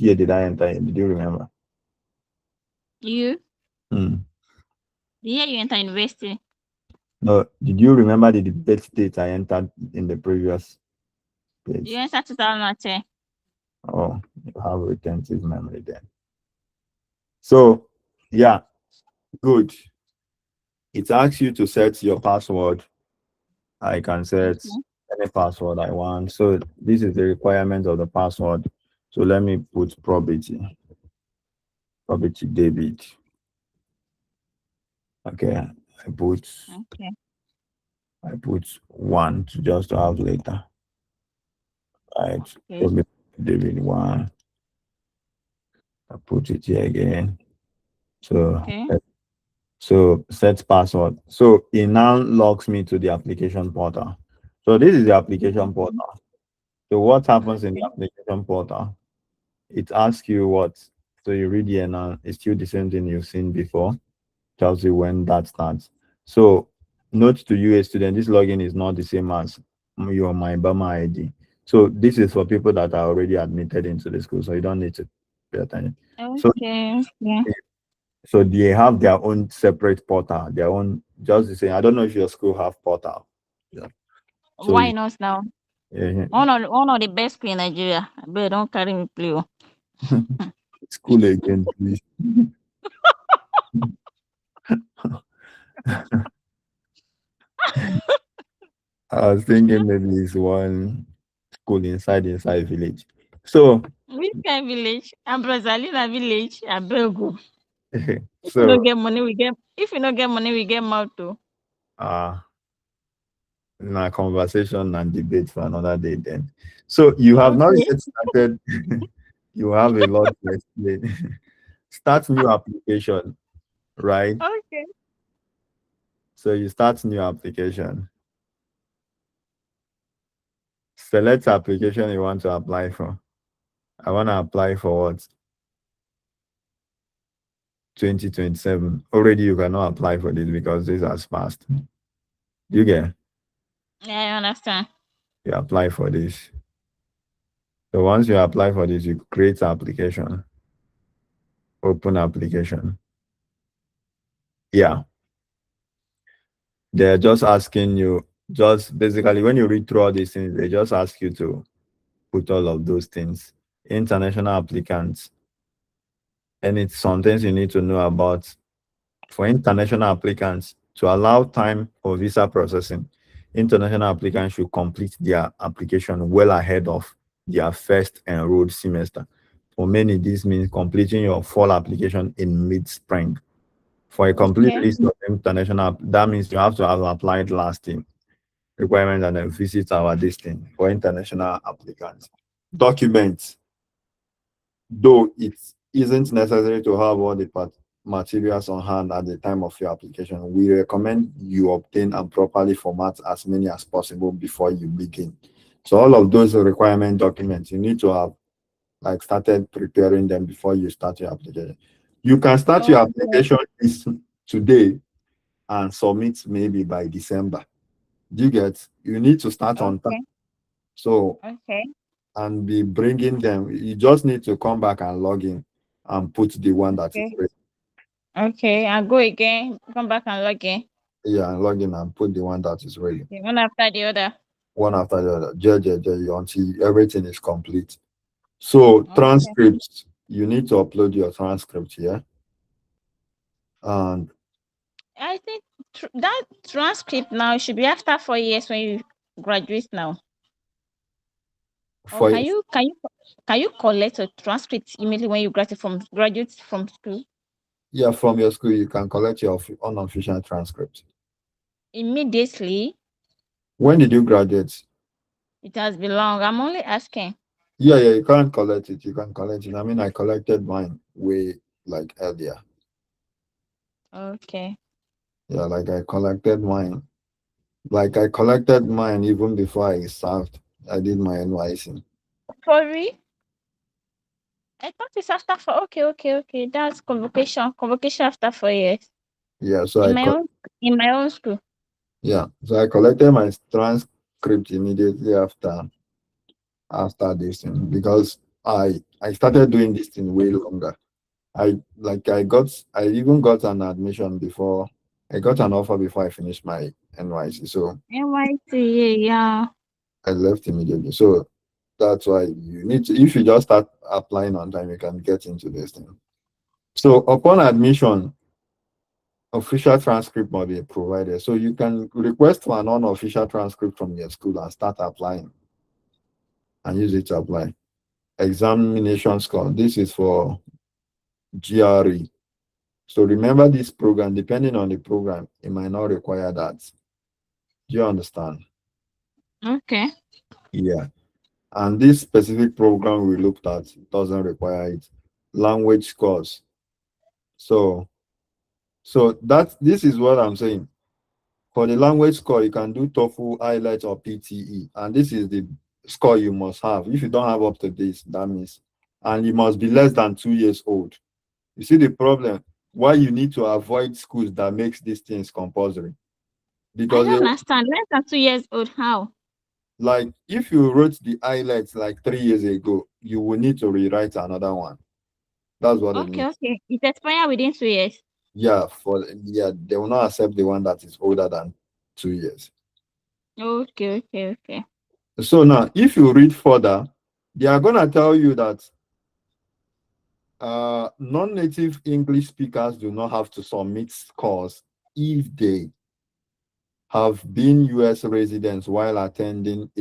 year did I enter in? Did you remember? You? Hmm. The year you enter university. No, did you remember the debate date I entered in the previous You page? enter 2010. Oh, you have retentive memory then. So, yeah, good. It asks you to set your password. I can set Okay. any password I want. So this is the requirement of the password. So let me put probability David. Okay, Okay. I put one to just to have later. Right, Okay. probability David one. I put it here again. So Okay. so set password. So it now logs me to the application portal. So this is the application Okay. portal. So what happens in the Okay. application portal? It asks you what. So you read here now. It's still the same thing you've seen before. Tells you when that starts. So note to you, a student, this login is not the same as your My Bama ID. So this is for people that are already admitted into the school. So you don't need to pay attention. So Okay. Okay. so they have their own separate portal, their own just the same. I don't know if your school have portal. Yeah. So Why not now? Yeah. One of the best school in Nigeria. I bet don't carry me play. Oh. School again, please. I was thinking maybe it's one school inside village. So Which kind village? I'm Brazalina village. I beg you. If we so don't get money, we get. If we don't get money, we get mouth too. uh na conversation and debate for another day then. So you have not Okay. yet started. You have a lot to explain. Start new application, right? Okay. So you start new application. Select application you want to apply for. I want to apply for what? 2027. Already you cannot apply for this because this has passed. You get Yeah, I understand. you apply for this. So once you apply for this, you create application, open application. Yeah. They're just asking you, just basically when you read through all these things, they just ask you to put all of those things. International applicants, and it's some things you need to know about. For international applicants, to allow time for visa processing, international applicants should complete their application well ahead of their first enrolled semester. For many, this means completing your fall application in mid-spring. For a complete Okay. list of international, that means you have to have applied last year requirements and then visit our listing for international applicants. Documents, though it isn't necessary to have all the materials on hand at the time of your application, we recommend you obtain and properly format as many as possible before you begin. So all of those requirement documents, you need to have like started preparing them before you start your application. You can start your Okay. application today and submit maybe by December. Do you get? You need to start on time. Okay. So Okay. and be bringing them. You just need to come back and log in and put the one that is Okay. ready. Okay. I'll go again. Come back and log in. Yeah, and log in and put the one that is ready. Okay, one after the other. One after the other. Until everything is complete. So Okay. transcripts, you need to upload your transcript here. And I think that transcript now should be after 4 years when you graduate now. Or for can you collect a transcript immediately when you graduate from school? yeah, from your school, you can collect your unofficial transcript. Immediately. When did you graduate? It has been long. I'm only asking. Yeah, you can't collect it. You can collect it. I mean, I collected mine way like earlier. Okay. Yeah, like I collected mine even before I served. I did my NYC. Sorry. I thought it's after four. Okay. That's convocation. Convocation after 4 years. Yeah, so In my own school. so I collected my transcript immediately after this thing because I started doing this thing way longer. I even got an admission before I got an offer before I finished my NYC. So NYC, yeah. I left immediately. So that's why you need to, if you just start applying on time, you can get into this thing. So upon admission, official transcript must be provided. So you can request for an unofficial transcript from your school and start applying and use it to apply. Examination score. This is for GRE. So remember this program, depending on the program, it might not require that. Do you understand? Okay. Yeah. And this specific program we looked at doesn't require it. Language scores. So this is what I'm saying. For the language score, you can do TOEFL, IELTS, or PTE, and this is the score you must have. If you don't have up to this, that means, and you must be less than 2 years old. You see the problem? Why you need to avoid schools that makes these things compulsory? I Because don't understand. Less than 2 years old. How? like if you wrote the IELTS like 3 years ago, you will need to rewrite another one. That's what it means. Okay. It expire within 2 years. Yeah, they will not accept the one that is older than 2 years. Okay. So now, if you read further, they are gonna tell you that non-native English speakers do not have to submit scores if they have been U.S. residents while attending a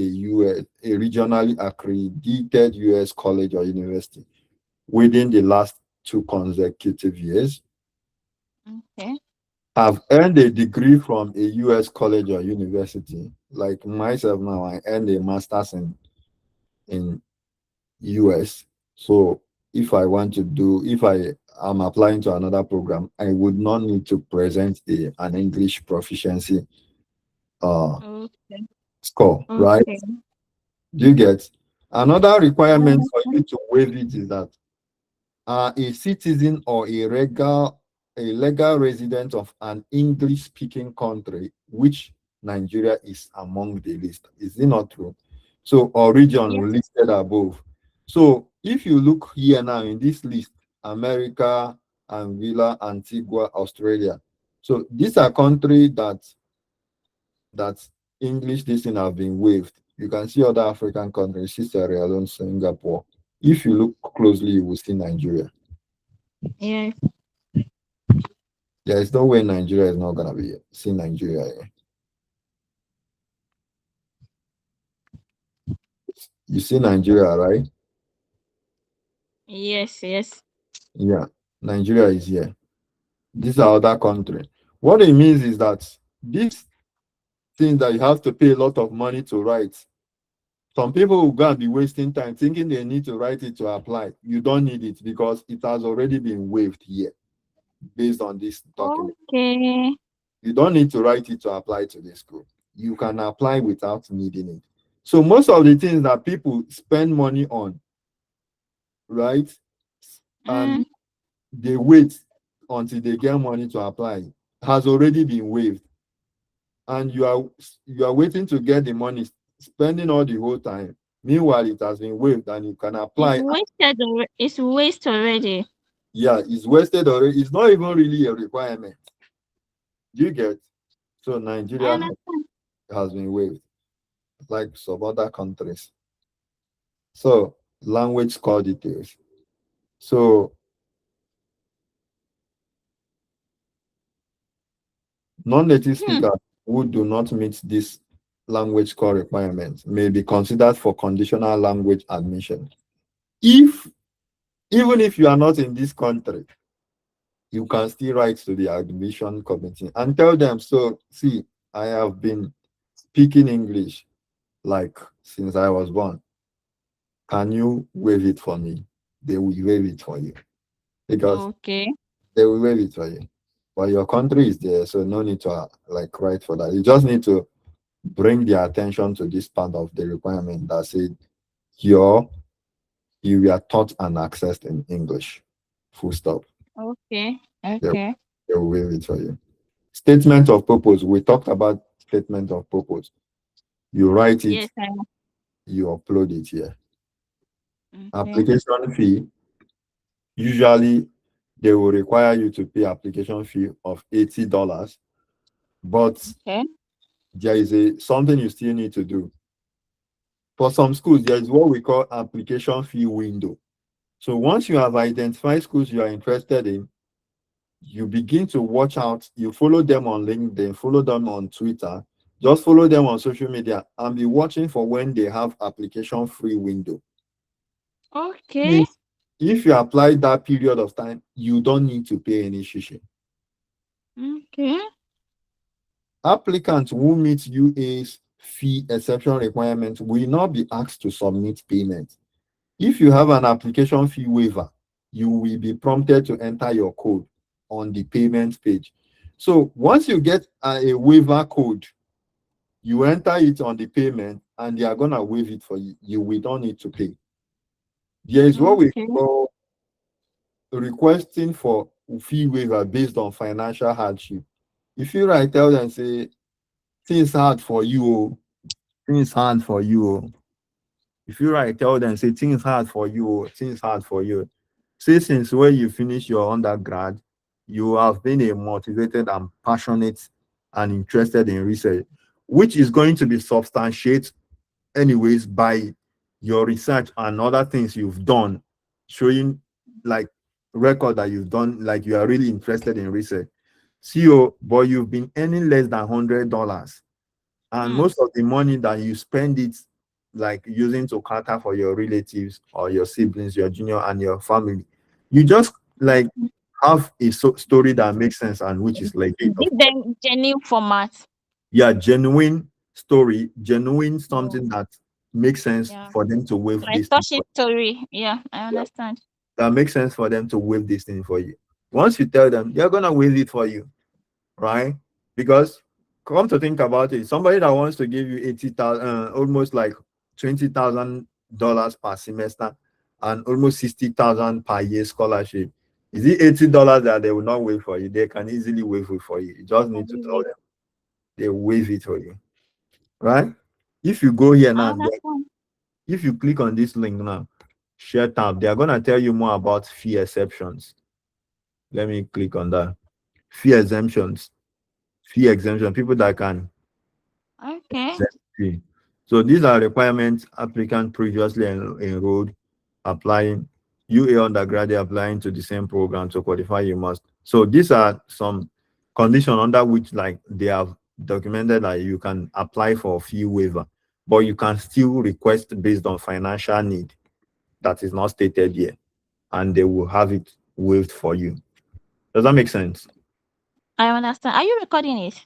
regionally accredited U.S. college or university within the last 2 consecutive years, Okay. have earned a degree from a U.S. college or university. Like myself now, I earned a master's in US. So if I am applying to another program, I would not need to present an English proficiency uh, Okay. score, right? Okay. Do you get? Another I requirement for you understand. to waive it is that a citizen or a legal resident of an English speaking country, which Nigeria is among the list. Is it not true? So, or region Yes. listed above. So, if you look here now in this list, America, Anguilla, Antigua, Australia. So, these are countries that English this thing have been waived. You can see other African countries, Sierra Leone, Singapore. If you look closely, you will see Nigeria. Yes. There is no way Nigeria is not gonna be see Nigeria here. You see Nigeria, right? Yes. Yes. Yeah, Nigeria is here. These are other countries. What it means is that this thing that you have to pay a lot of money to write. Some people will go and be wasting time thinking they need to write it to apply. You don't need it because it has already been waived here based on this document. Okay. You don't need to write it to apply to the school. You can apply without needing it. So most of the things that people spend money on, right? And Mm. they wait until they get money to apply has already been waived. And you are waiting to get the money, spending all the whole time. Meanwhile, it has been waived and you can It's apply. wasted. It's waste already. Yeah, it's wasted already. It's not even really a requirement. Do you get? So I Nigeria understand. has been waived, like some other countries. So language score details. So non-native Hmm. speakers who do not meet this language score requirement may be considered for conditional language admission. If even if you are not in this country, you can still write to the admission committee and tell them, so see, I have been speaking English like since I was born. Can you waive it for me? They will waive it for you because Okay. they will waive it for you. But your country is there, so no need to like write for that. You just need to bring their attention to this part of the requirement that said your you were taught and accessed in English. Full stop. Okay. They, Okay. they will waive it for you. Statement of purpose. We talked about statement of purpose. You write it, Yes. I you upload it here. Okay. Application fee. Usually they will require you to pay application fee of $80. But Okay. there is a something you still need to do. For some schools, there is what we call application fee window. So once you have identified schools you are interested in, you begin to watch out. You follow them on LinkedIn, follow them on Twitter, just follow them on social media and be watching for when they have application free window. Okay. Means if you apply that period of time, you don't need to pay any shishi. Okay. Applicants who meet UA's fee exception requirement will not be asked to submit payment. If you have an application fee waiver, you will be prompted to enter your code on the payment page. So once you get a waiver code, you enter it on the payment and they are going to waive it for you. You will not need to pay. There is what we Okay. call requesting for fee waiver based on financial hardship. If you write, tell them, say, things hard for you, oh, things hard for you. Oh. If you write, tell them, say, things hard for you, oh, things hard for you. Say, since when you finish your undergrad, you have been a motivated and passionate and interested in research, which is going to be substantiated anyways by your research and other things you've done, showing like record that you've done, like you are really interested in research. CEO, but you've been earning less than $100, and Mm. most of the money that you spend it like using to cater for your relatives or your siblings, your junior and your family. You just like have a story that makes sense and which is legit, of Give course. them genuine format. Yeah, genuine story, genuine Yes. something that makes sense Yeah. for them to waive Like this thing touching story. Yeah, I understand. that makes sense for them to waive this thing for you. Once you tell them, they're gonna waive it for you, right? Because come to think about it, somebody that wants to give you 80,000, almost like $20,000 per semester, and almost 60,000 per year scholarship. Is it $80 that they will not waive for you? They can easily waive it for you. You just need to tell them they waive it for you, right? If you go here I now, understand. if you click on this link now, share tab, they are gonna tell you more about fee exceptions. Let me click on that. Fee exemptions, fee exemption, people that can Okay. exempt fee. So these are requirements applicant previously enrolled applying, UA undergraduate applying to the same program to qualify, you must. So these are some conditions under which like they have documented that you can apply for a fee waiver, but you can still request based on financial need that is not stated here, and they will have it waived for you. Does that make sense? I understand. Are you recording it?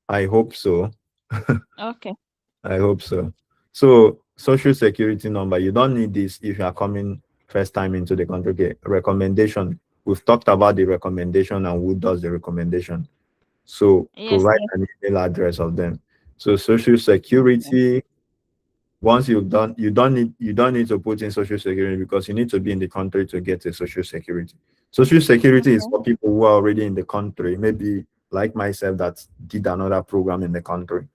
I hope so. Okay. I hope so. So, social security number, you don't need this if you are coming first time into the country. Okay. Recommendation. We've talked about the recommendation and who does the recommendation. So, Yes, provide yes. an email address of them. So, social Okay. security. Once you've done, you don't need to put in social security because you need to be in the country to get a social security. Social security is Okay. for people who are already in the country, maybe like myself that did another program in the country.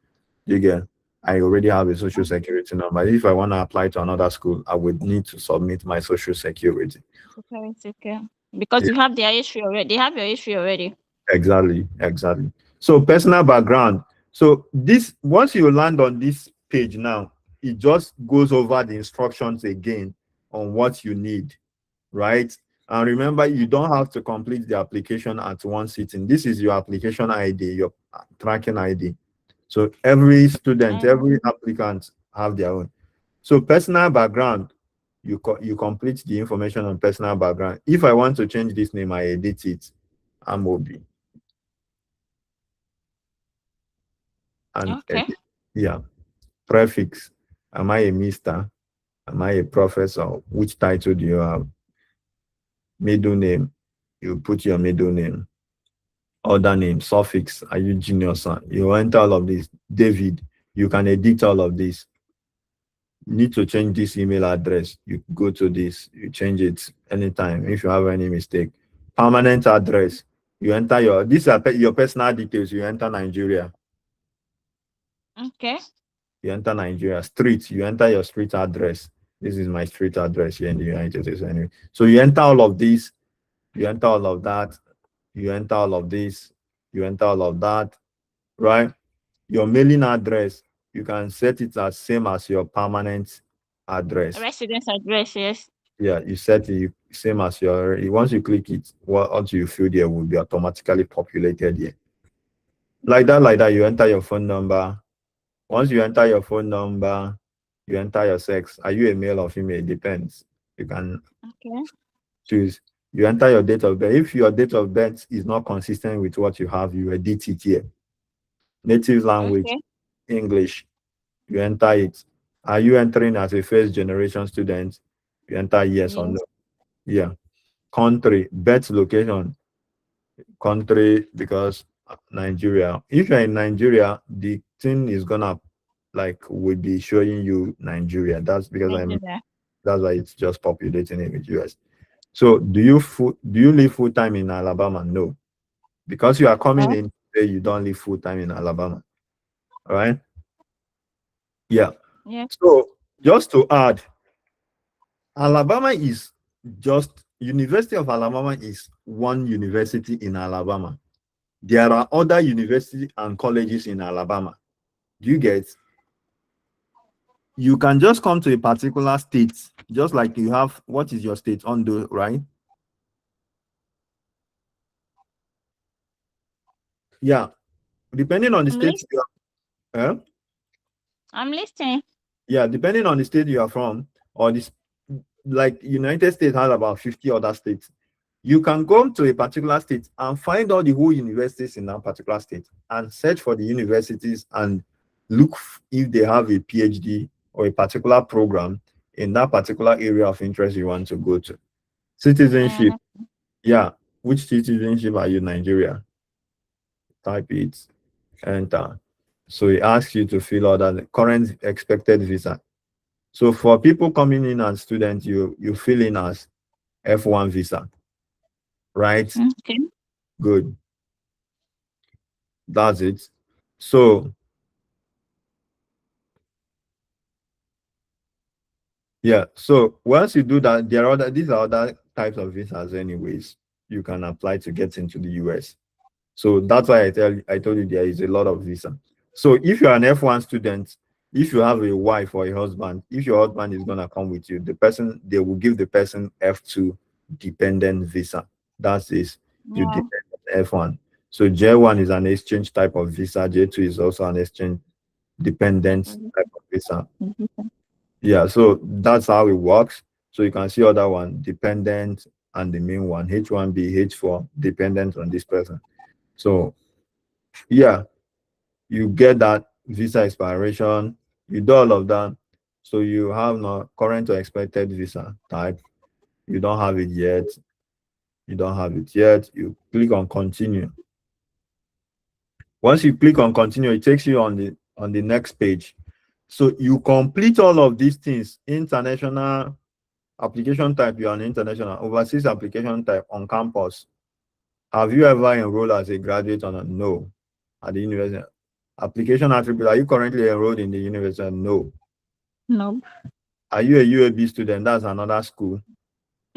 You get, I already have a social security number. If I want to apply to another school, I would need to submit my social security. Security, okay. Because Yeah, you have their history already. They have your history already. exactly, exactly. So personal background. So this once you land on this page now, it just goes over the instructions again on what you need, right? And remember, you don't have to complete the application at one sitting. This is your application ID, your tracking ID. So every student, I every applicant have their own. So personal background, you complete the information on personal background. If I want to change this name, I edit it. I'm Obi and okay. edit. Yeah. Prefix. Am I a Mister? Am I a professor? Which title do you have? Middle name. You put your middle name. Other name, suffix. Are you junior son? You enter all of this. David. You can edit all of this. Need to change this email address, you go to this, you change it anytime if you have any mistake. Permanent address, you enter your, these are your personal details, you enter Nigeria. Okay. You enter Nigeria. Street, you enter your street address. This is my street address here in the United States anyway. So you enter all of these, you enter all of that, you enter all of this, you enter all of that, right? Your mailing address, you can set it as same as your permanent address. Residence address, yes. Yeah, you set it same as your, once you click it, what once you fill there will be automatically populated here. Like that, you enter your phone number. Once you enter your phone number, you enter your sex. Are you a male or female? It depends. You can Okay. choose. You enter your date of birth. If your date of birth is not consistent with what you have, you edit it here. Native language, Okay. English. You enter it. Are you entering as a first generation student? You enter yes or no. Yes. Yeah. Country, birth location, country because Nigeria. If you're in Nigeria, the thing is gonna like will be showing you Nigeria. That's because Nigeria. that's why it's just populating it with US. So do you live full time in Alabama? No. Because you are coming Oh, in today, you don't live full time in Alabama. All right. Yeah. yes. So just to add, Alabama is just University of Alabama is one university in Alabama. There are other universities and colleges in Alabama. Do you get? You can just come to a particular state, just like you have. What is your state? Ondo, right? Yeah. Depending on the I'm state listening. you are, I'm listening. yeah, depending on the state you are from, or this, like United States has about 50 other states. You can go to a particular state and find all the whole universities in that particular state and search for the universities and look if they have a PhD or a particular program in that particular area of interest you want to go to. Citizenship, Uh, yeah. Which citizenship are you? Nigeria. Type it, enter. So it asks you to fill out that current expected visa. So for people coming in as students, you fill in as F1 visa, right? okay. Good. That's it. So yeah, so once you do that, there are these are other types of visas anyways you can apply to get into the US. So that's why I told you there is a lot of visa. So if you're an F1 student, if you have a wife or a husband, if your husband is gonna come with you, they will give the person F2 dependent visa. That is, you Yeah. depend on F1. So J1 is an exchange type of visa. J2 is also an exchange Type dependent of type of visa. visa. Yeah, so that's how it works. So you can see other one dependent and the main one H1B, H4 dependent on this person. So yeah, you get that visa expiration, you do all of that. So you have no current or expected visa type. You don't have it yet. You don't have it yet. You click on continue. Once you click on continue, it takes you on the next page. So you complete all of these things. International application type, you're an international. Overseas application type, on campus. Have you ever enrolled as a graduate or not? No. At the university. Application attribute, are you currently enrolled in the university? No. No. Are you a UAB student? That's another school.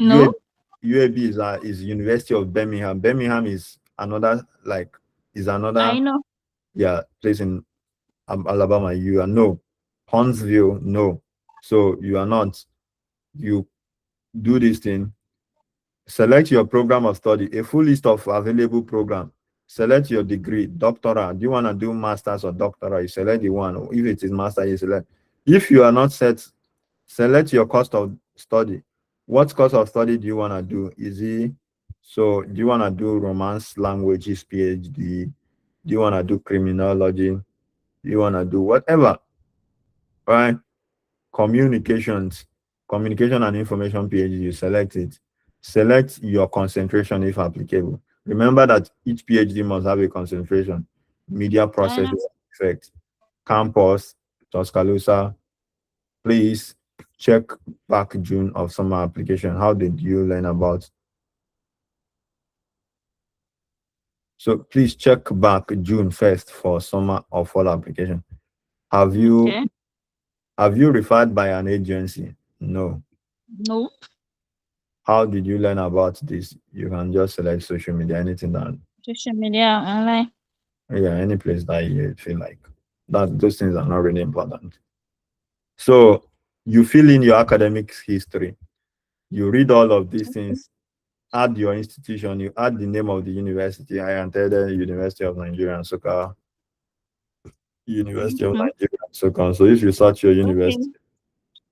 UAB, No. is University of Birmingham. Birmingham is another, like, is I another, know. yeah, place in Alabama. You are no. Huntsville, no. So you are not. You do this thing. Select your program of study, a full list of available program. Select your degree, doctoral. Do you want to do master's or doctoral? You select the one. If it is master, you select. If you are not set, select your cost of study. What course of study do you want to do? Is it so? Do you want to do romance languages PhD? Do you want to do criminology? Do you want to do whatever? Right? Communications, communication and information PhD, you select it. Select your concentration if applicable. Remember that each PhD must have a concentration. Media I know. processes effect. Campus, Tuscaloosa. Please check back June of summer application. How did you learn about? So please check back June 1st for summer or fall application. Have you Okay. have you referred by an agency? No. No. How did you learn about this? You can just select social media, anything that, Social media online. yeah, any place that you feel like that those things are not really important. So you fill in your academic history, you read all of these things, add your institution, you add the name of the university. I entered the University of Nigeria and Soka, University of Mm-hmm. Nigeria and Soka. So if you search your Okay. university,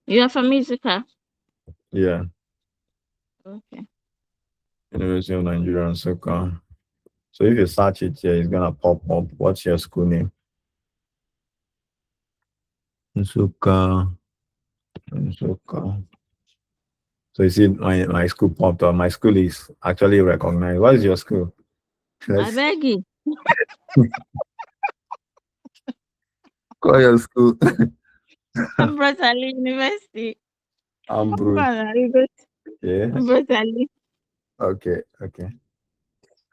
You are from musical. yeah, Okay. University of Nigeria and Soka. So if you search it here, it's gonna pop up. What's your school name? Soka. Soka. So you see, my school popped up. My school is actually recognized. What is your school? I Let's beg you. call your school. Ambrose Ali University. Ambrose. Ambrose Ali University. Yeah. Ambrose Ali. Okay. Okay.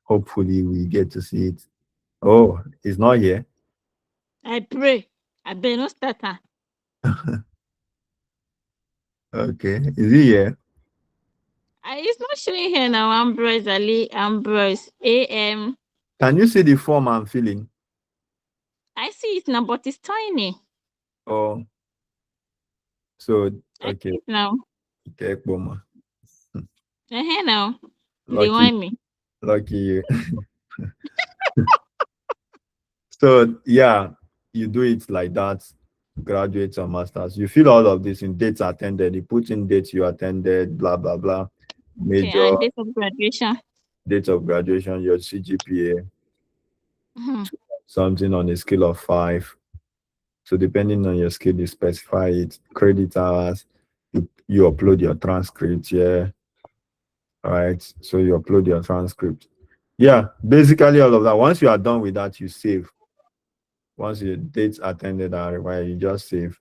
Hopefully we get to see it. Oh, it's not here. I pray. I better not start her. Okay. Is it here? It's not showing here now. Ambrose Ali. Ambrose. AM. Can you see the form I'm filling? I see it now, but it's tiny. Oh, So I okay, think now. okay, Boma. Now. They Lucky, want me. lucky you. So yeah, you do it like that, graduates or masters. You fill all of this in dates attended. You put in dates you attended, blah blah blah. Okay, Major, and date of graduation. date of graduation, your CGPA, Mhm. something on a scale of 5. So depending on your skill, you specify it. Credit hours. You upload your transcript. Yeah, all right. So you upload your transcript. Yeah, basically all of that. Once you are done with that, you save. Once your dates attended are required, you just save.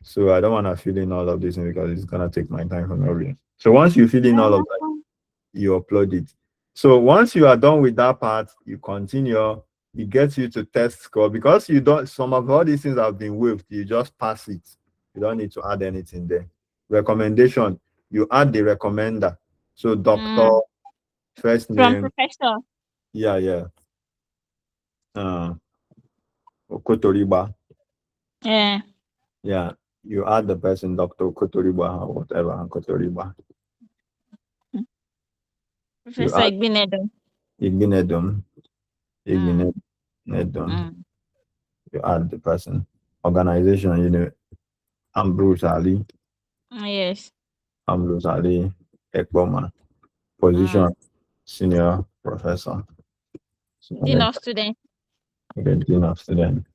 So I don't want to fill in all of this because it's gonna take my time for no reason. So once you fill in I all of that, understand. you upload it. So once you are done with that part, you continue. It gets you to test score because you don't. Some of all these things have been waived. You just pass it. You don't need to add anything there. Recommendation. You add the recommender. So doctor, Mm. first From name. professor. Yeah, yeah. Okotoriba. Yeah. Yeah. You add the person, Doctor Okotoriba or whatever, Okotoriba. You Professor add Igbinedo. Ignedum. Mm. Ignedum. Mm. You add the person. Organization, Ambrose Ali. Yes. Ambrose Ali Ekboma. Position, Mm. senior professor. So Dean of students. okay, dean of students.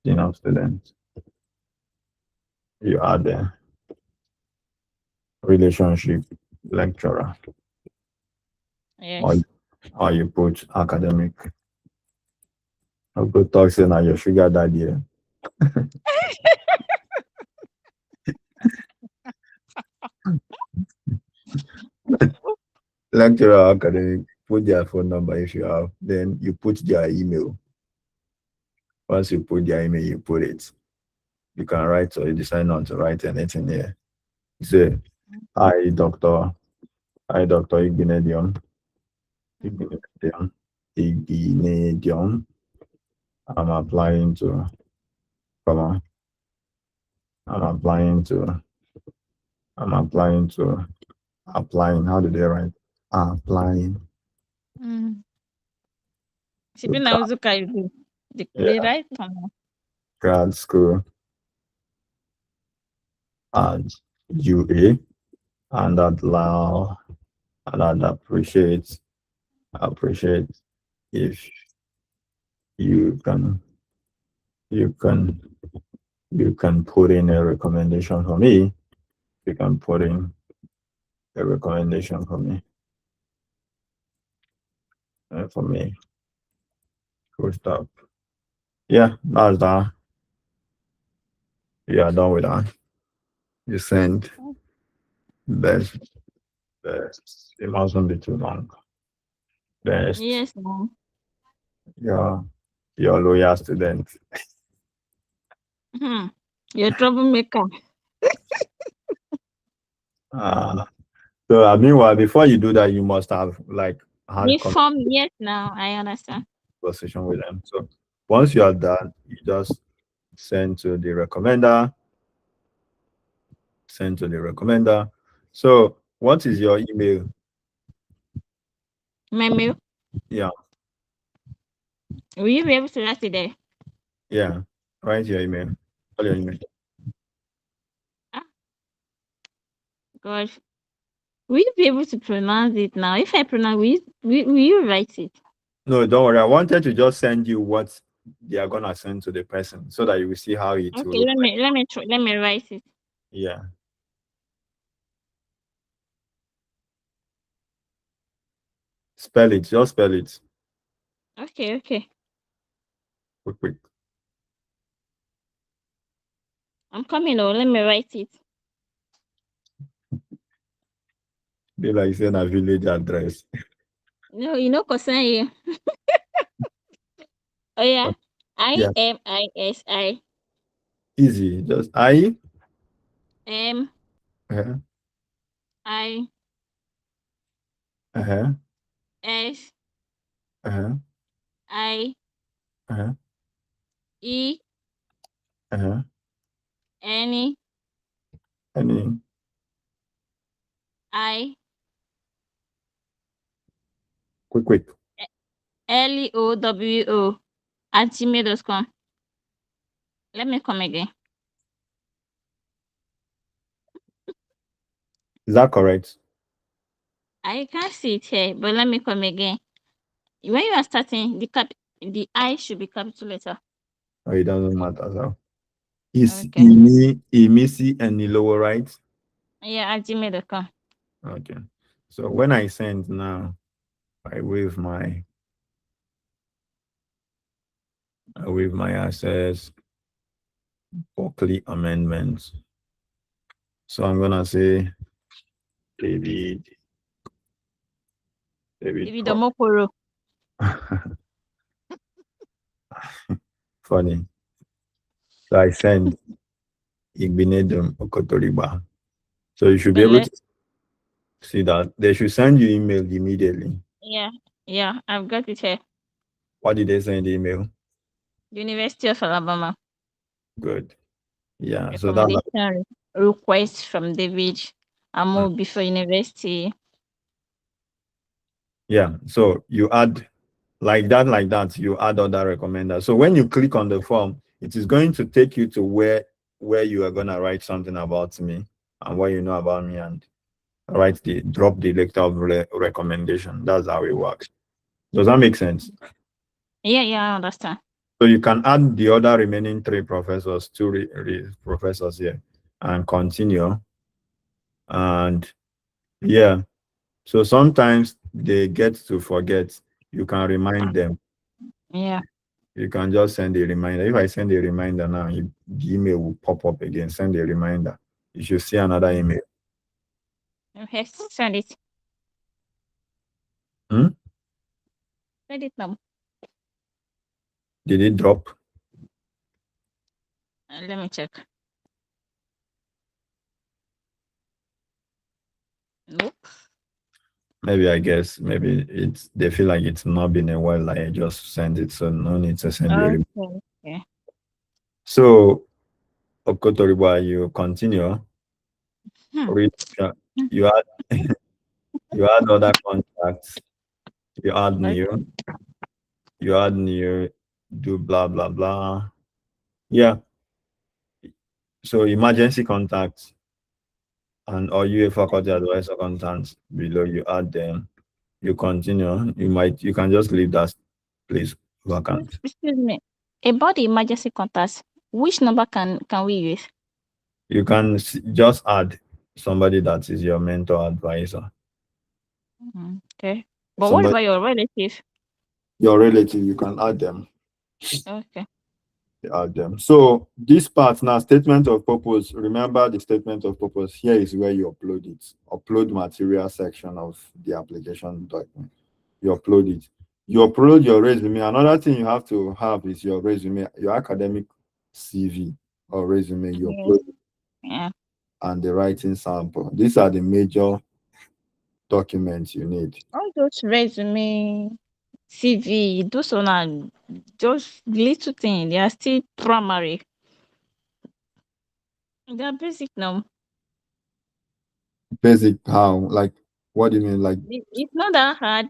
Dean of students. You add the relationship lecturer. Or, Yes. or you put academic. I'll go talk saying now your sugar daddy. Lecturer academic, put their phone number if you have. Then you put their email. Once you put their email, you put it. You can write or you decide not to write anything here. You say, hi, Doctor. Hi, Dr. Igbinedion. Mm. Igbinedion. Igbinedion. I'm applying to, come on. I'm applying to, I'm applying to, applying. How do they write? Applying Mm. to Sibina Uzuka you do. The yeah, right one. grad school at UA and allow and I'd appreciate if you can you can you can put in a recommendation for me. You can put in a recommendation for me. Full stop. Yeah, that's that. You are done with that. You send best best. It mustn't be too long. Best. Yes, no. Your loyal student. Hmm. You're a troublemaker. Uh, so meanwhile, before you do that, you must have like had Reform, yes, now I understand. conversation with them. So once you are done, you just send to the recommender, send to the recommender. So what is your email? Memu, Yeah, will you be able to write it there? yeah. Write your email. Call your email. Ah, God. Will you be able to pronounce it now? If I pronounce, will you write it? No, don't worry. I wanted to just send you what they are gonna send to the person so that you will see how it will Okay, look like. let me write it. Yeah. Spell it. Just spell it. Okay, okay. Quick, quick. I'm coming. Oh, let me write it. Be like saying a village address. No, you know, concern you. Oh yeah, Yeah. IMISI Easy. Just I. M Uh-huh. I Uh-huh. S Uh-huh. I Uh-huh. E Uh-huh. N Any I quick. LEOWO@gmail.com. Let me come again. Is that correct? I can't see it here, but let me come again. When you are starting, the I should be capital letter. Or it doesn't matter. So is Okay. Emisi any lower right? Yeah, at gmail.com. Okay. So when I send now, I wave my access Buckley amendments. So I'm gonna say David David David Pro. Omokoro. Funny. So I send Igbinedum Okotoriba. So you should be able to Select. see that they should send you email immediately. Yeah, yeah, I've got it here. What did they send the email? University of Alabama. Good. Yeah. So that's Recommendation request from David Amo before university. yeah. So you add like that, you add other recommenders. So when you click on the form, it is going to take you to where you are gonna write something about me and what you know about me and drop the letter of recommendation. That's how it works. Does that make sense? Yeah, I understand. So you can add the other remaining three professors, two professors here, and continue. And yeah, so sometimes they get to forget. You can remind them. Yeah. You can just send a reminder. If I send a reminder now, the email will pop up again. Send a reminder. You should see another email. Okay, send it. Hmm? Send it now. Did it drop? Let me check. Nope. Maybe I guess maybe they feel like it's not been a while. Like I just sent it, so no need to send you a reminder. Okay. So Okotoriba, you continue. Hmm. Read, you add you add other contacts. You add Okay. new. You add new. Do blah blah blah. Yeah. So emergency contacts and or you a faculty advisor contacts below. You add them. You continue. You can just leave that place vacant. Excuse me. About the emergency contacts, which number can we use? You can just add somebody that is your mentor advisor. Okay. But what Somebody about your relative? your relative, you can add them. Okay. Add them. So this part now, statement of purpose. Remember the statement of purpose. Here is where you upload it. Upload material section of the application document. You upload it. You upload your resume. Another thing you have to have is your resume, your academic CV or resume. You Yes. upload Yeah. and the writing sample. These are the major documents you need. All those resume, CV, those are just little things. They are still primary. They are basic now. Basic how? Like what do you mean? Like It's not that hard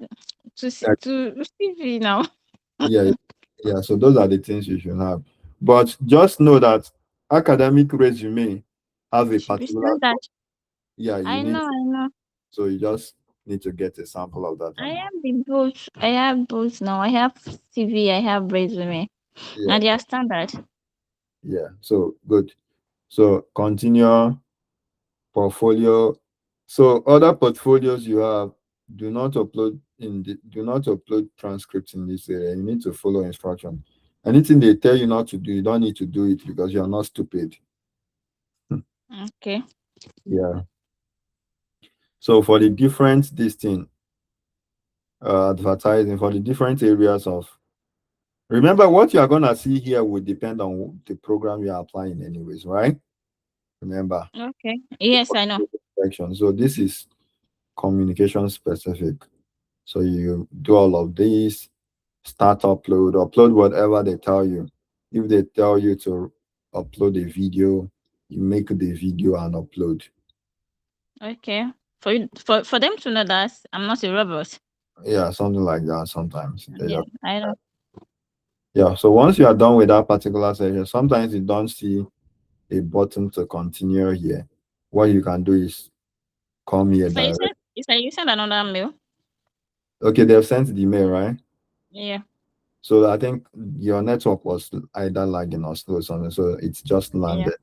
like, to CV now. yeah, yeah. So those are the things you should have. But just know that academic resume have a Should be particular standard. yeah, you I need know, I know. so you just need to get a sample of that I and have the both. I have both now. I have CV. I have resume, yeah, and they are standard. yeah. So good. So continue portfolio. So other portfolios you have, do not upload transcripts in this area. You need to follow instruction. Anything they tell you not to do, you don't need to do it because you're not stupid. Okay. Yeah. So for the different this thing, advertising for the different areas of remember what you are gonna see here will depend on the program you are applying anyways, right? Remember Okay. Yes, I know. section. So this is communication specific. So you do all of these, start upload whatever they tell you. If they tell you to upload a video, you make the video and upload. Okay. For them to know that I'm not a robot. Yeah, something like that sometimes. Yeah, I know. Yeah, so once you are done with that particular session, sometimes you don't see a button to continue here. What you can do is come here So direct. you sent another mail? Okay, they've sent the email, right? Yeah. So I think your network was either lagging or slow or something. So it's just Yeah. landed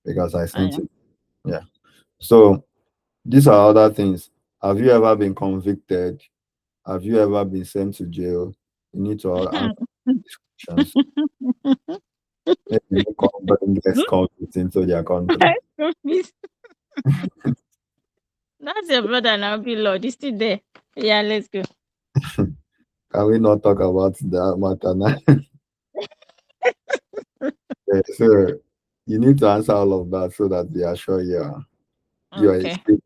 because I I sent know. it. Yeah. So these are other things. Have you ever been convicted? Have you ever been sent to jail? You need to answer these questions. Maybe no company gets convict into their country. That's your brother now, be Lord. He's still there. Yeah, let's go. Can we not talk about that matter now? Yeah, so you need to answer all of that so that they are sure you're a Okay. safe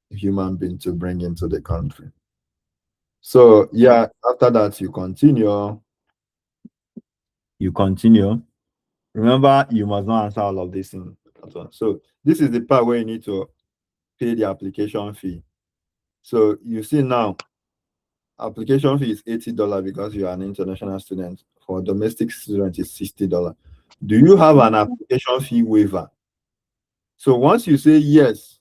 human being to bring into the country. So Okay. yeah, after that you continue. You continue. Remember, you must not answer all of this things at once. So this is the part where you need to pay the application fee. So you see now, application fee is $80 because you are an international student. For domestic student, it's $60. Do you have an application fee waiver? So once you say yes,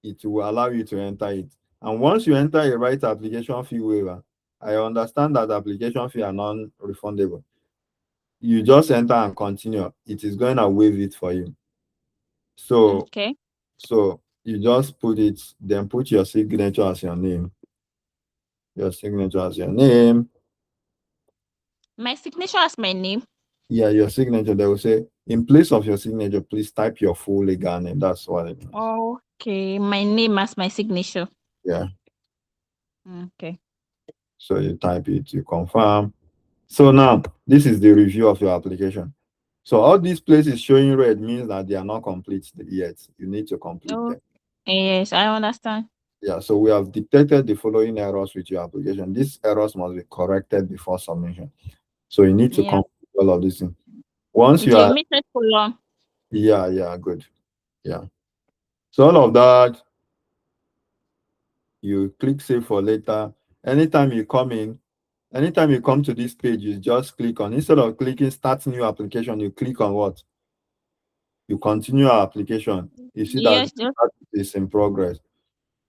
it will allow you to enter it. And once you enter a right application fee waiver, I understand that application fee are non-refundable. You just enter and continue. It is going to waive it for you. So Okay. you just put it, then put your signature as your name. Your signature as your name. My signature has my name. Yeah, your signature. They will say, in place of your signature, please type your full legal name. That's what it means. Okay. My name as my signature. Yeah. Okay. So you type it, you confirm. So now this is the review of your application. So all these places showing red means that they are not complete yet. You need to complete Oh, them. yes, I understand. Yeah, so we have detected the following errors with your application. These errors must be corrected before submission. So you need to Yeah. complete all of these things. Once you The are, omitted column. yeah, good. Yeah. So all of that, you click save for later. Anytime you come to this page, you just click on, instead of clicking start new application, you click on what? You continue our application. You see that Yes, just is in progress.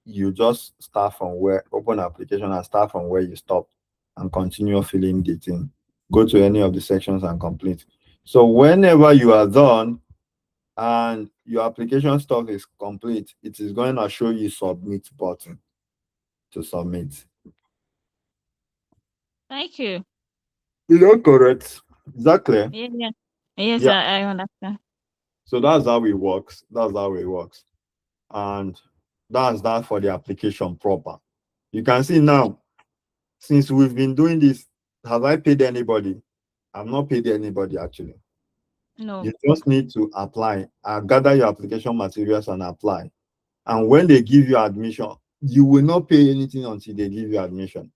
You just start from where, open application and start from where you stop and continue filling the thing. Go to any of the sections and complete. So whenever you are done and your application stuff is complete, it is going to show you submit button to submit. thank you. Is that correct? Is that clear? Yeah, yeah. Yes, Yeah. I understand. So that's how it works. That's how it works. And that's that for the application proper. You can see now, since we've been doing this, have I paid anybody? I've not paid anybody actually. No. You just need to apply, gather your application materials and apply. And when they give you admission, you will not pay anything until they give you admission.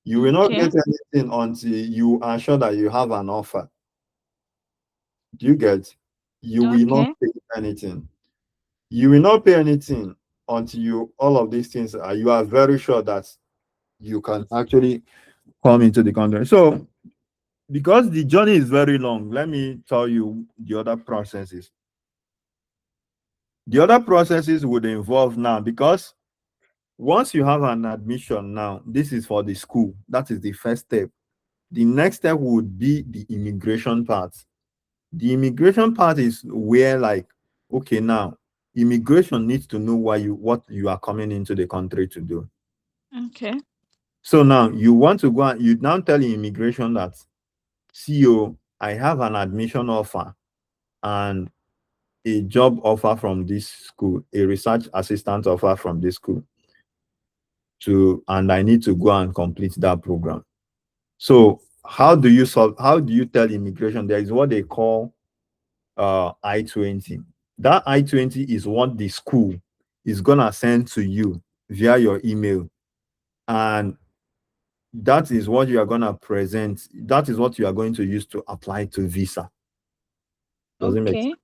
You will not Okay. get anything until you are sure that you have an offer. Do you get? You will not Okay. pay anything. You will not pay anything until you all of these things you are very sure that you can actually come into the country. So because the journey is very long, let me tell you the other processes. The other processes would involve now, because once you have an admission now, this is for the school. That is the first step. The next step would be the immigration part. The immigration part is where, like, okay, now immigration needs to know what you are coming into the country to do. Okay. So now you want to go and you now tell the immigration that, CEO, I have an admission offer and a job offer from this school, a research assistant offer from this school, and I need to go and complete that program. So how do you tell immigration? There is what they call I-20. That I-20 is what the school is gonna send to you via your email, and that is what you are gonna present. That is what you are going to use to apply to visa. Does it make sense? Okay.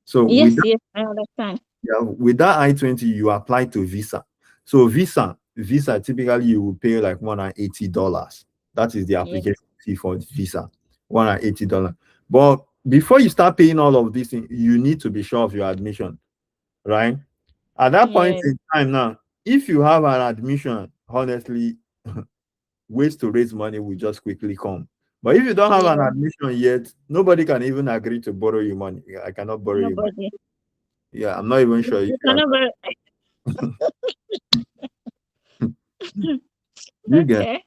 So with Yes, that, yes, I understand. yeah, with that I-20, you apply to visa. So visa typically you will pay like $180. That is the Yeah, application fee for visa, $180. But before you start paying all of these things, you need to be sure of your admission, right? At that point yeah, in time now, if you have an admission, honestly, ways to raise money will just quickly come. But if you don't have an yeah. admission yet, nobody can even agree to borrow you money. I cannot borrow you money. Nobody. Yeah, I'm not even sure if You you cannot very can. You get okay. I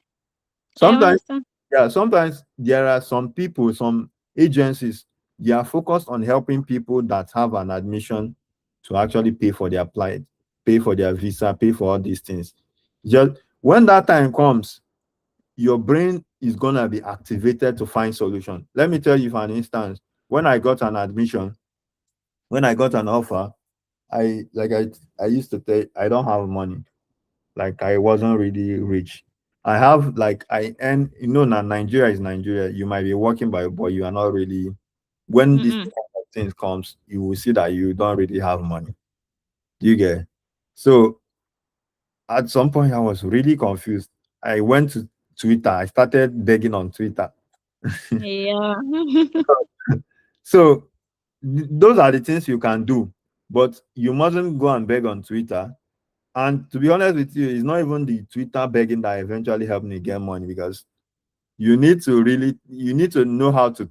sometimes, understand. yeah, sometimes there are some people, some agencies, they are focused on helping people that have an admission to actually pay for their flight, pay for their visa, pay for all these things. Just when that time comes, your brain is gonna be activated to find solution. Let me tell you for an instance, when I got an admission, when I got an offer, I used to say I don't have money. Like I wasn't really rich. I have like I earn, now Nigeria is Nigeria. You might be working by, but you are not really. When this Mm-mm. kind of things comes, you will see that you don't really have money. Do you get? So at some point, I was really confused. I went to Twitter. I started begging on Twitter. Yeah. So those are the things you can do, but you mustn't go and beg on Twitter. And to be honest with you, it's not even the Twitter begging that eventually helped me get money, because you need to know how to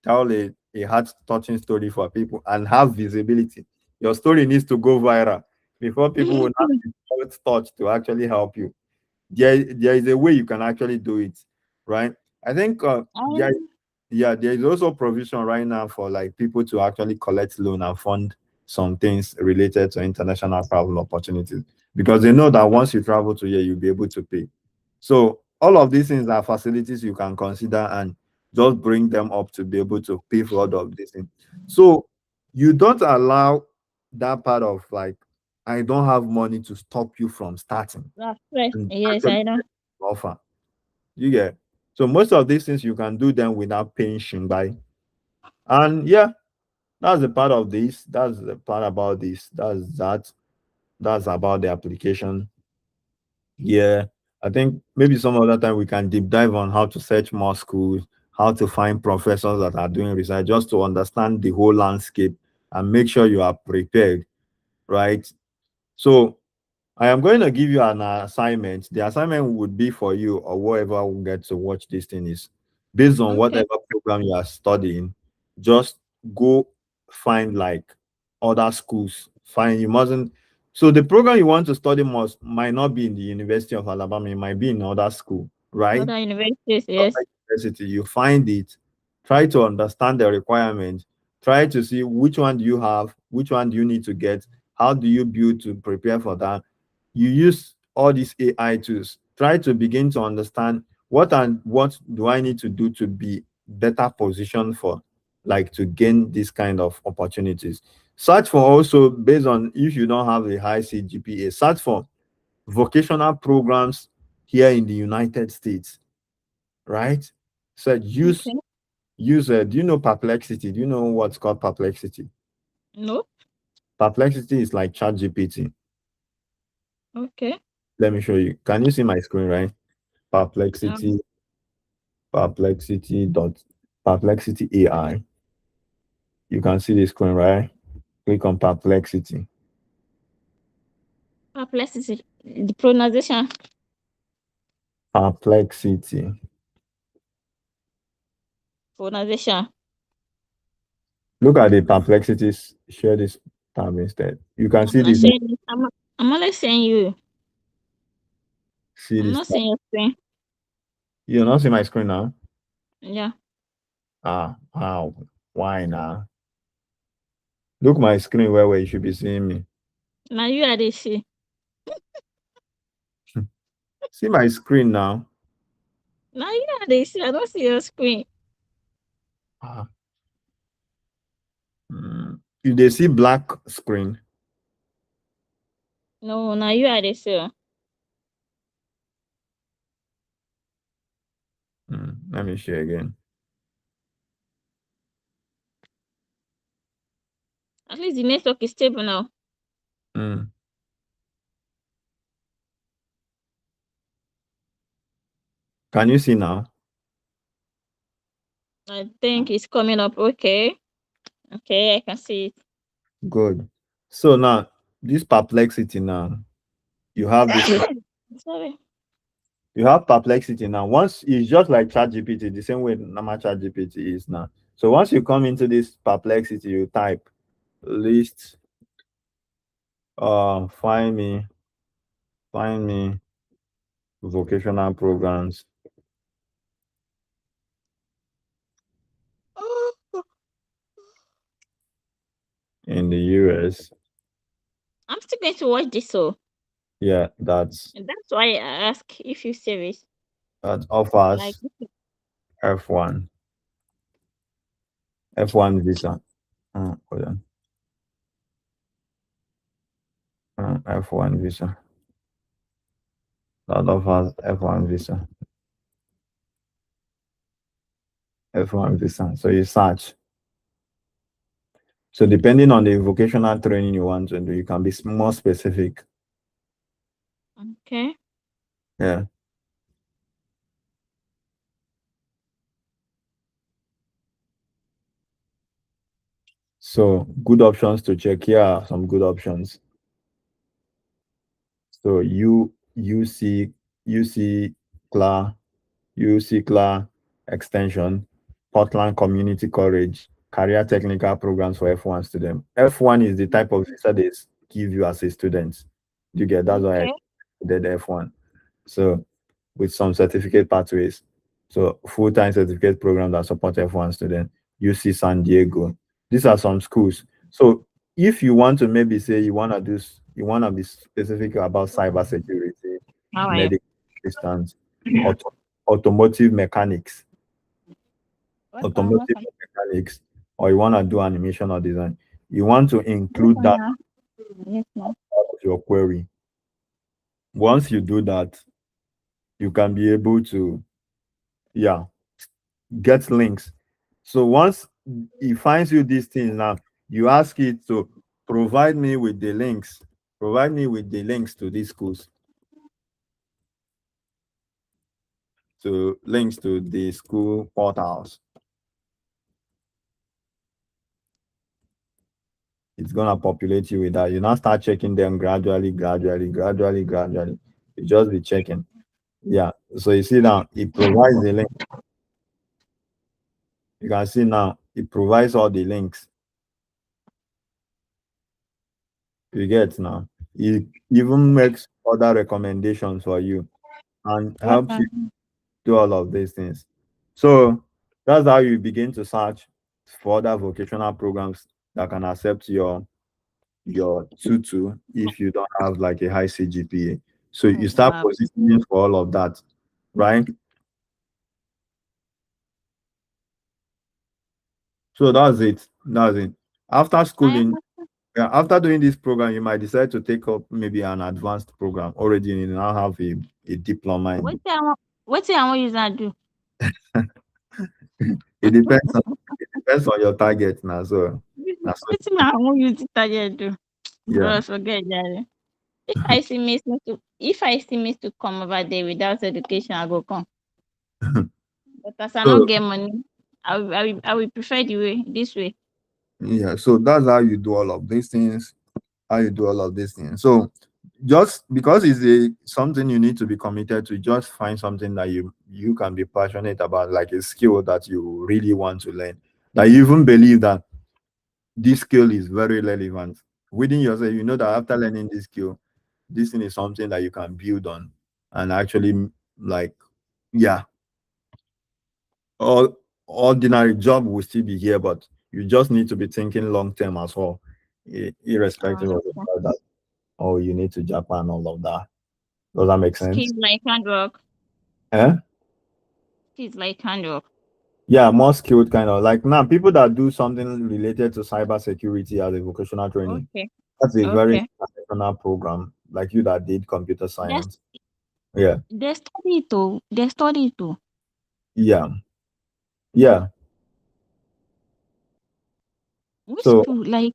tell a heart touching story for people and have visibility. Your story needs to go viral before people will not be touched to actually help you. There is a way you can actually do it, right? I think Um, there is also provision right now for like people to actually collect loan and fund some things related to international travel opportunities, because they know that once you travel to here, you'll be able to pay. So all of these things are facilities you can consider and just bring them up to be able to pay for all of these things. So you don't allow that part of like, I don't have money to stop you from starting that's right. and Yes, actually I know. offer. You get. So most of these things you can do them without paying Shimbai. And yeah, that's the part of this. That's the part about this. That's about the application. Yeah. I think maybe some other time we can deep dive on how to search more schools, how to find professors that are doing research, just to understand the whole landscape and make sure you are prepared, right? So I am going to give you an assignment. The assignment would be for you or whoever will get to watch this thing is based on Okay. whatever program you are studying. Just go find like other schools. Find you mustn't. So the program you want to study might not be in the University of Alabama. It might be in another school, right? Other universities, yes. Outside university, you find it, try to understand the requirement, try to see which one do you have, which one do you need to get, how do you build to prepare for that. You use all these AI tools, try to begin to understand what do I need to do to be better positioned for, like, to gain this kind of opportunities. Search for also based on, if you don't have a high CGPA, search for vocational programs here in the United States, right? So Okay. do you know Perplexity? Do you know what's called Perplexity? No. Perplexity is like ChatGPT. Okay. Let me show you. Can you see my screen, right? Um, Perplexity, perplexity dot perplexity AI. You can see the screen, right? Click on Perplexity. perplexity. The pronunciation. Perplexity. Pronunciation. Look at the perplexities. Share this tab instead. You can I'm see not this. saying it. I'm only saying you. See I'm this not tab. saying your screen. You're not seeing my screen now. Yeah. Ah, wow. Why now? Look my screen where you should be seeing me. Now you are the she. See my screen now. Now you are the she. I don't see your screen. Ah, if they see black screen, No, now you are the she. let me share again. At least the network is stable now. Mm. Can you see now? I think it's coming up. Okay. Okay, I can see it. Good. So now this perplexity now, you have this Sorry. you have perplexity now. Once it's just like ChatGPT, the same way normal ChatGPT is now. So once you come into this perplexity, you type list find me vocational programs in the US. I'm still going to watch this, so Yeah, that's and that's why I ask if you serious. that Like, offers F1 F1 visa. Hold on. F1 visa. That offers F1 visa. F1 visa. So you search. So depending on the vocational training you want to do, you can be more specific. okay. Yeah. So good options to check. Here are some good options. So UC CLA, UC CLA extension, Portland Community College, career technical programs for F1 students. F1 is the type of visa they give you as a student. You get that's why I Okay. did F1. So with some certificate pathways. So full-time certificate program that support F1 student, UC San Diego. These are some schools. So if you want to maybe say you want to be specific about cybersecurity, How are you? medical assistance, automotive mechanics, What on? What automotive on? mechanics, or you want to do animation or design, you want to What include on that now? Yes, no. part of your query. Once you do that, you can be able to, yeah, get links. So once it finds you these things now, you ask it to provide me with the links. Provide me with the links to these schools, to links to the school portals. It's gonna populate you with that. You now start checking them gradually. You just be checking. Yeah. So you see now it provides the link. You can see now it provides all the links. You get now. It even makes other recommendations for you and What helps you on? do all of these things. So that's how you begin to search for other vocational programs that can accept your tutu if you don't have like a high CGPA. So you start Wow. positioning for all of that, right? So that's it. That's it. After I schooling, yeah, after doing this program, you might decide to take up maybe an advanced program. Already you now have a diploma in. what I want you to do? It depends on your target now. So that's what, What I want you to target do? yeah. Bro, forget that. If I see me to come over there without education, I go come. But as I don't So get money, I will prefer the way this way. yeah, so that's how you do all of these things. How you do all of these things. So just because it's a something you need to be committed to, just find something that you can be passionate about, like a skill that you really want to learn. That you even believe that this skill is very relevant within yourself. You know that after learning this skill, this thing is something that you can build on and actually like, yeah, all ordinary job will still be here, but you just need to be thinking long term as well, irrespective of the Okay. fact that oh you need to Japan, all of that. Does that make sense? Skills like handwork. Eh? Skills like handwork. Yeah, more skilled kind of like now people that do something related to cyber security as a vocational training. Okay. That's a very Okay. international program, like you that did computer There's science. Yeah, they study too. They study too. yeah, yeah. Which So school? Like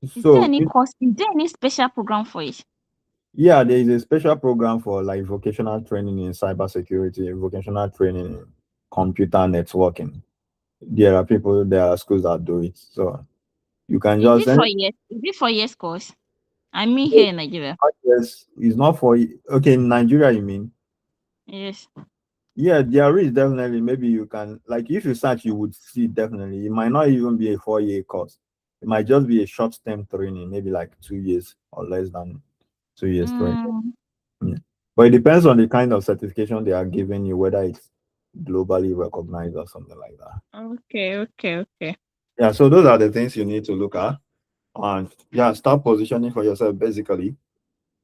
Is there So any course? Is there any special program for it? yeah, there is a special program for like vocational training in cybersecurity, vocational training in computer networking. There are schools that do it. So you can Is just it 4 years? Is it 4 years course? I mean here in Nigeria. yes, it's not for okay in Nigeria, you mean? Yes. Yeah, there is definitely. Maybe you can like if you search, you would see definitely. It might not even be a 4 year course. It might just be a short term training, maybe like 2 years or less than 2 years training. Mm, Yeah. But it depends on the kind of certification they are giving you, whether it's globally recognized or something like that. okay, okay, okay. Yeah, so those are the things you need to look at. And yeah, start positioning for yourself basically.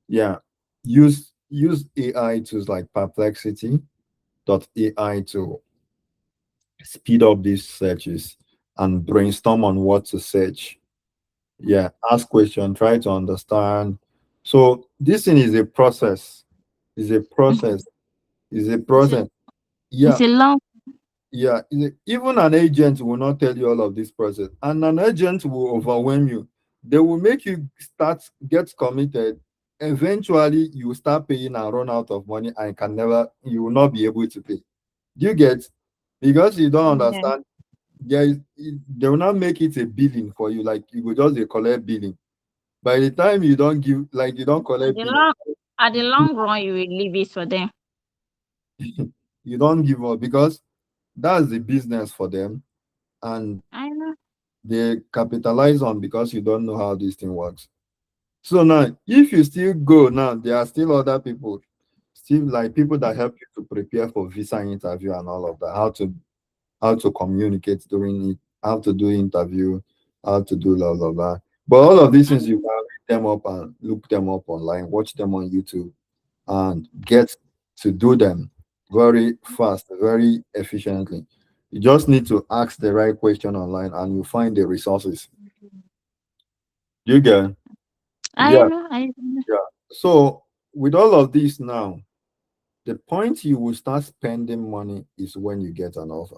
Yeah. Use AI tools like Perplexity dot AI to speed up these searches and brainstorm on what to search. Yeah, ask question, try to understand. So this thing is a process. Is a process. Is a It's a, process. it's Yeah, a long. yeah. Even an agent will not tell you all of this process, and an agent will overwhelm you. They will make you get committed. Eventually, you will start paying and run out of money, and you will not be able to pay. Do you get? Because you don't Yeah. understand they will not make it a billing for you. Like you go just they collect billing. By the time you don't give, like you don't At collect the billing, long, at the long run, you will leave it for them. you don't give up because that's the business for them, and I know. they capitalize on because you don't know how this thing works. So now, if you still go now, there are still other people, still like people that help you to prepare for visa interview and all of that. How to communicate during it, how to do interview, how to do all of that. But all of these I things you know. can read them up and look them up online, watch them on YouTube, and get to do them very fast, very efficiently. You just need to ask the right question online and you find the resources. You get I yeah, know. I know. yeah. So with all of this now, the point you will start spending money is when you get an offer.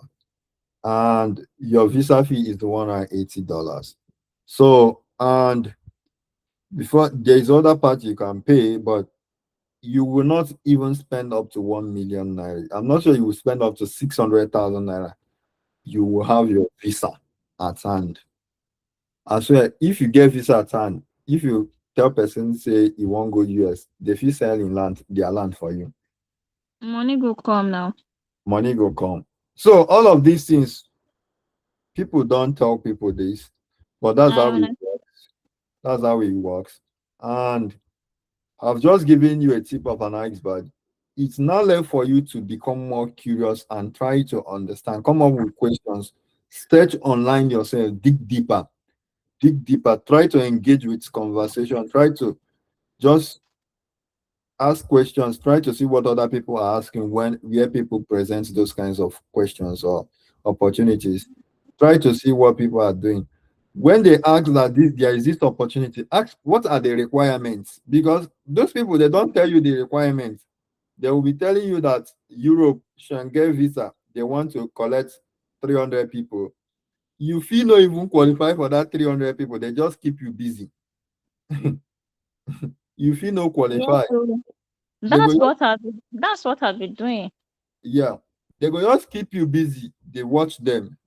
And your visa fee is the $180. So, and before there is other part you can pay, but you will not even spend up to 1 million naira. I'm not sure you will spend up to 600,000 naira. You will have your visa at hand. I swear, if you get visa at hand, if you tell person say you won't go US, they feel selling land, their land for you. Money go come now. Money go come. So all of these things, people don't tell people this, but that's I how it understand. works. That's how it works. And I've just given you a tip of an iceberg. It's now left for you to become more curious and try to understand, come up with questions, search online yourself, dig deeper, try to engage with conversation, try to just ask questions, try to see what other people are asking when where people present those kinds of questions or opportunities. Try to see what people are doing. When they ask that there is this opportunity, ask what are the requirements, because those people they don't tell you the requirements. They will be telling you that Europe Schengen visa they want to collect 300 people. You feel not even qualify for that 300 people. They just keep you busy. You feel no Yes, qualify. so They go that's what I've been doing. yeah, they go just keep you busy. They watch them,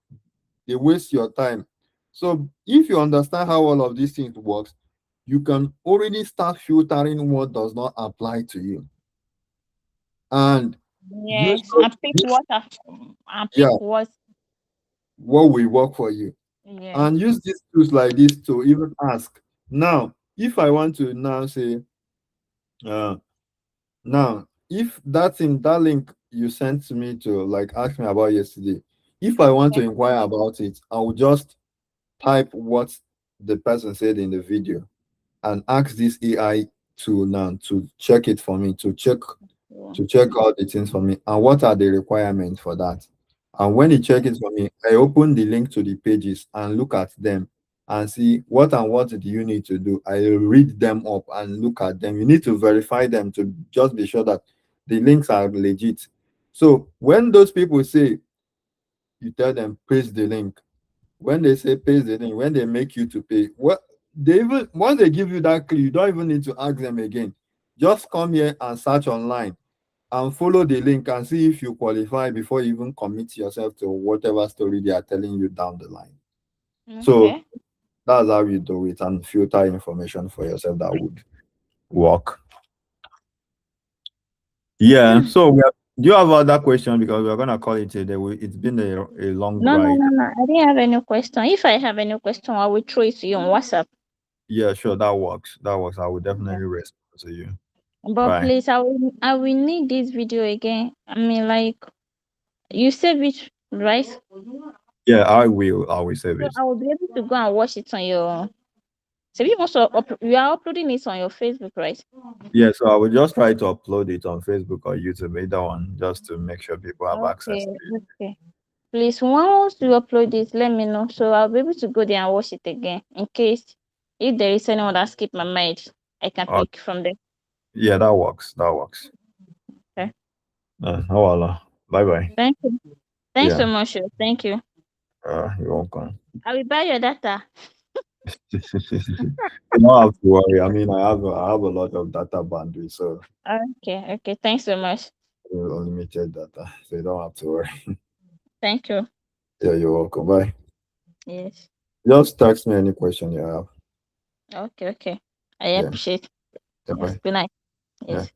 they waste your time. So if you understand how all of these things works, you can already start filtering what does not apply to you and use Yes, I pick use what I yeah pick what. what will work for you Yeah. and use these tools like this to even ask. Now, if I want to now say, uh, now if that thing that link you sent to me to like ask me about yesterday, if I want to inquire about it, I will just type what the person said in the video and ask this AI to now to check it for me, Yeah. to check out the things for me and what are the requirements for that. And when it check it for me, I open the link to the pages and look at them and see what do you need to do. I read them up and look at them. You need to verify them to just be sure that the links are legit. So when those people say you tell them paste the link, when they say paste the link, when they make you to pay, what they even once they give you that clue, you don't even need to ask them again. Just come here and search online and follow the link and see if you qualify before you even commit yourself to whatever story they are telling you down the line. So Okay. that's how you do it and filter information for yourself that would work. Yeah. So do you have other question? Because we're gonna call it a day. It's been a long No, no, ride. no, no. I didn't have any question. If I have any question, I will throw it to you on WhatsApp. Yeah, sure, that works. That works. I will definitely respond to you. But Bye. please, I will need this video again. I mean, like you save it, right? So Yeah, I will. I will save it. I will be able to go and watch it on your. So you also you are uploading it on your Facebook, right? Yeah, so I will just try to upload it on Facebook or YouTube, either one, just to make sure people have access Okay, to it. okay. Please, once you upload it, let me know so I'll be able to go there and watch it again. In case if there is anyone that skip my mind, I can Uh, pick from there. yeah, that works. That works. Okay. Oh, Allah. Bye bye. Thank you. Thanks so Yeah, much. Thank you. you're welcome. I will buy your data. You don't have to worry. I mean, I have a lot of data bandwidth, so Okay, okay. Thanks so much. unlimited data, so you don't have to worry. Thank you. Yeah, you're welcome. Bye. Yes. Just text me any question you have. Okay, okay. I Yeah, appreciate. yeah, Yes. bye. Good night. Yeah. Yes.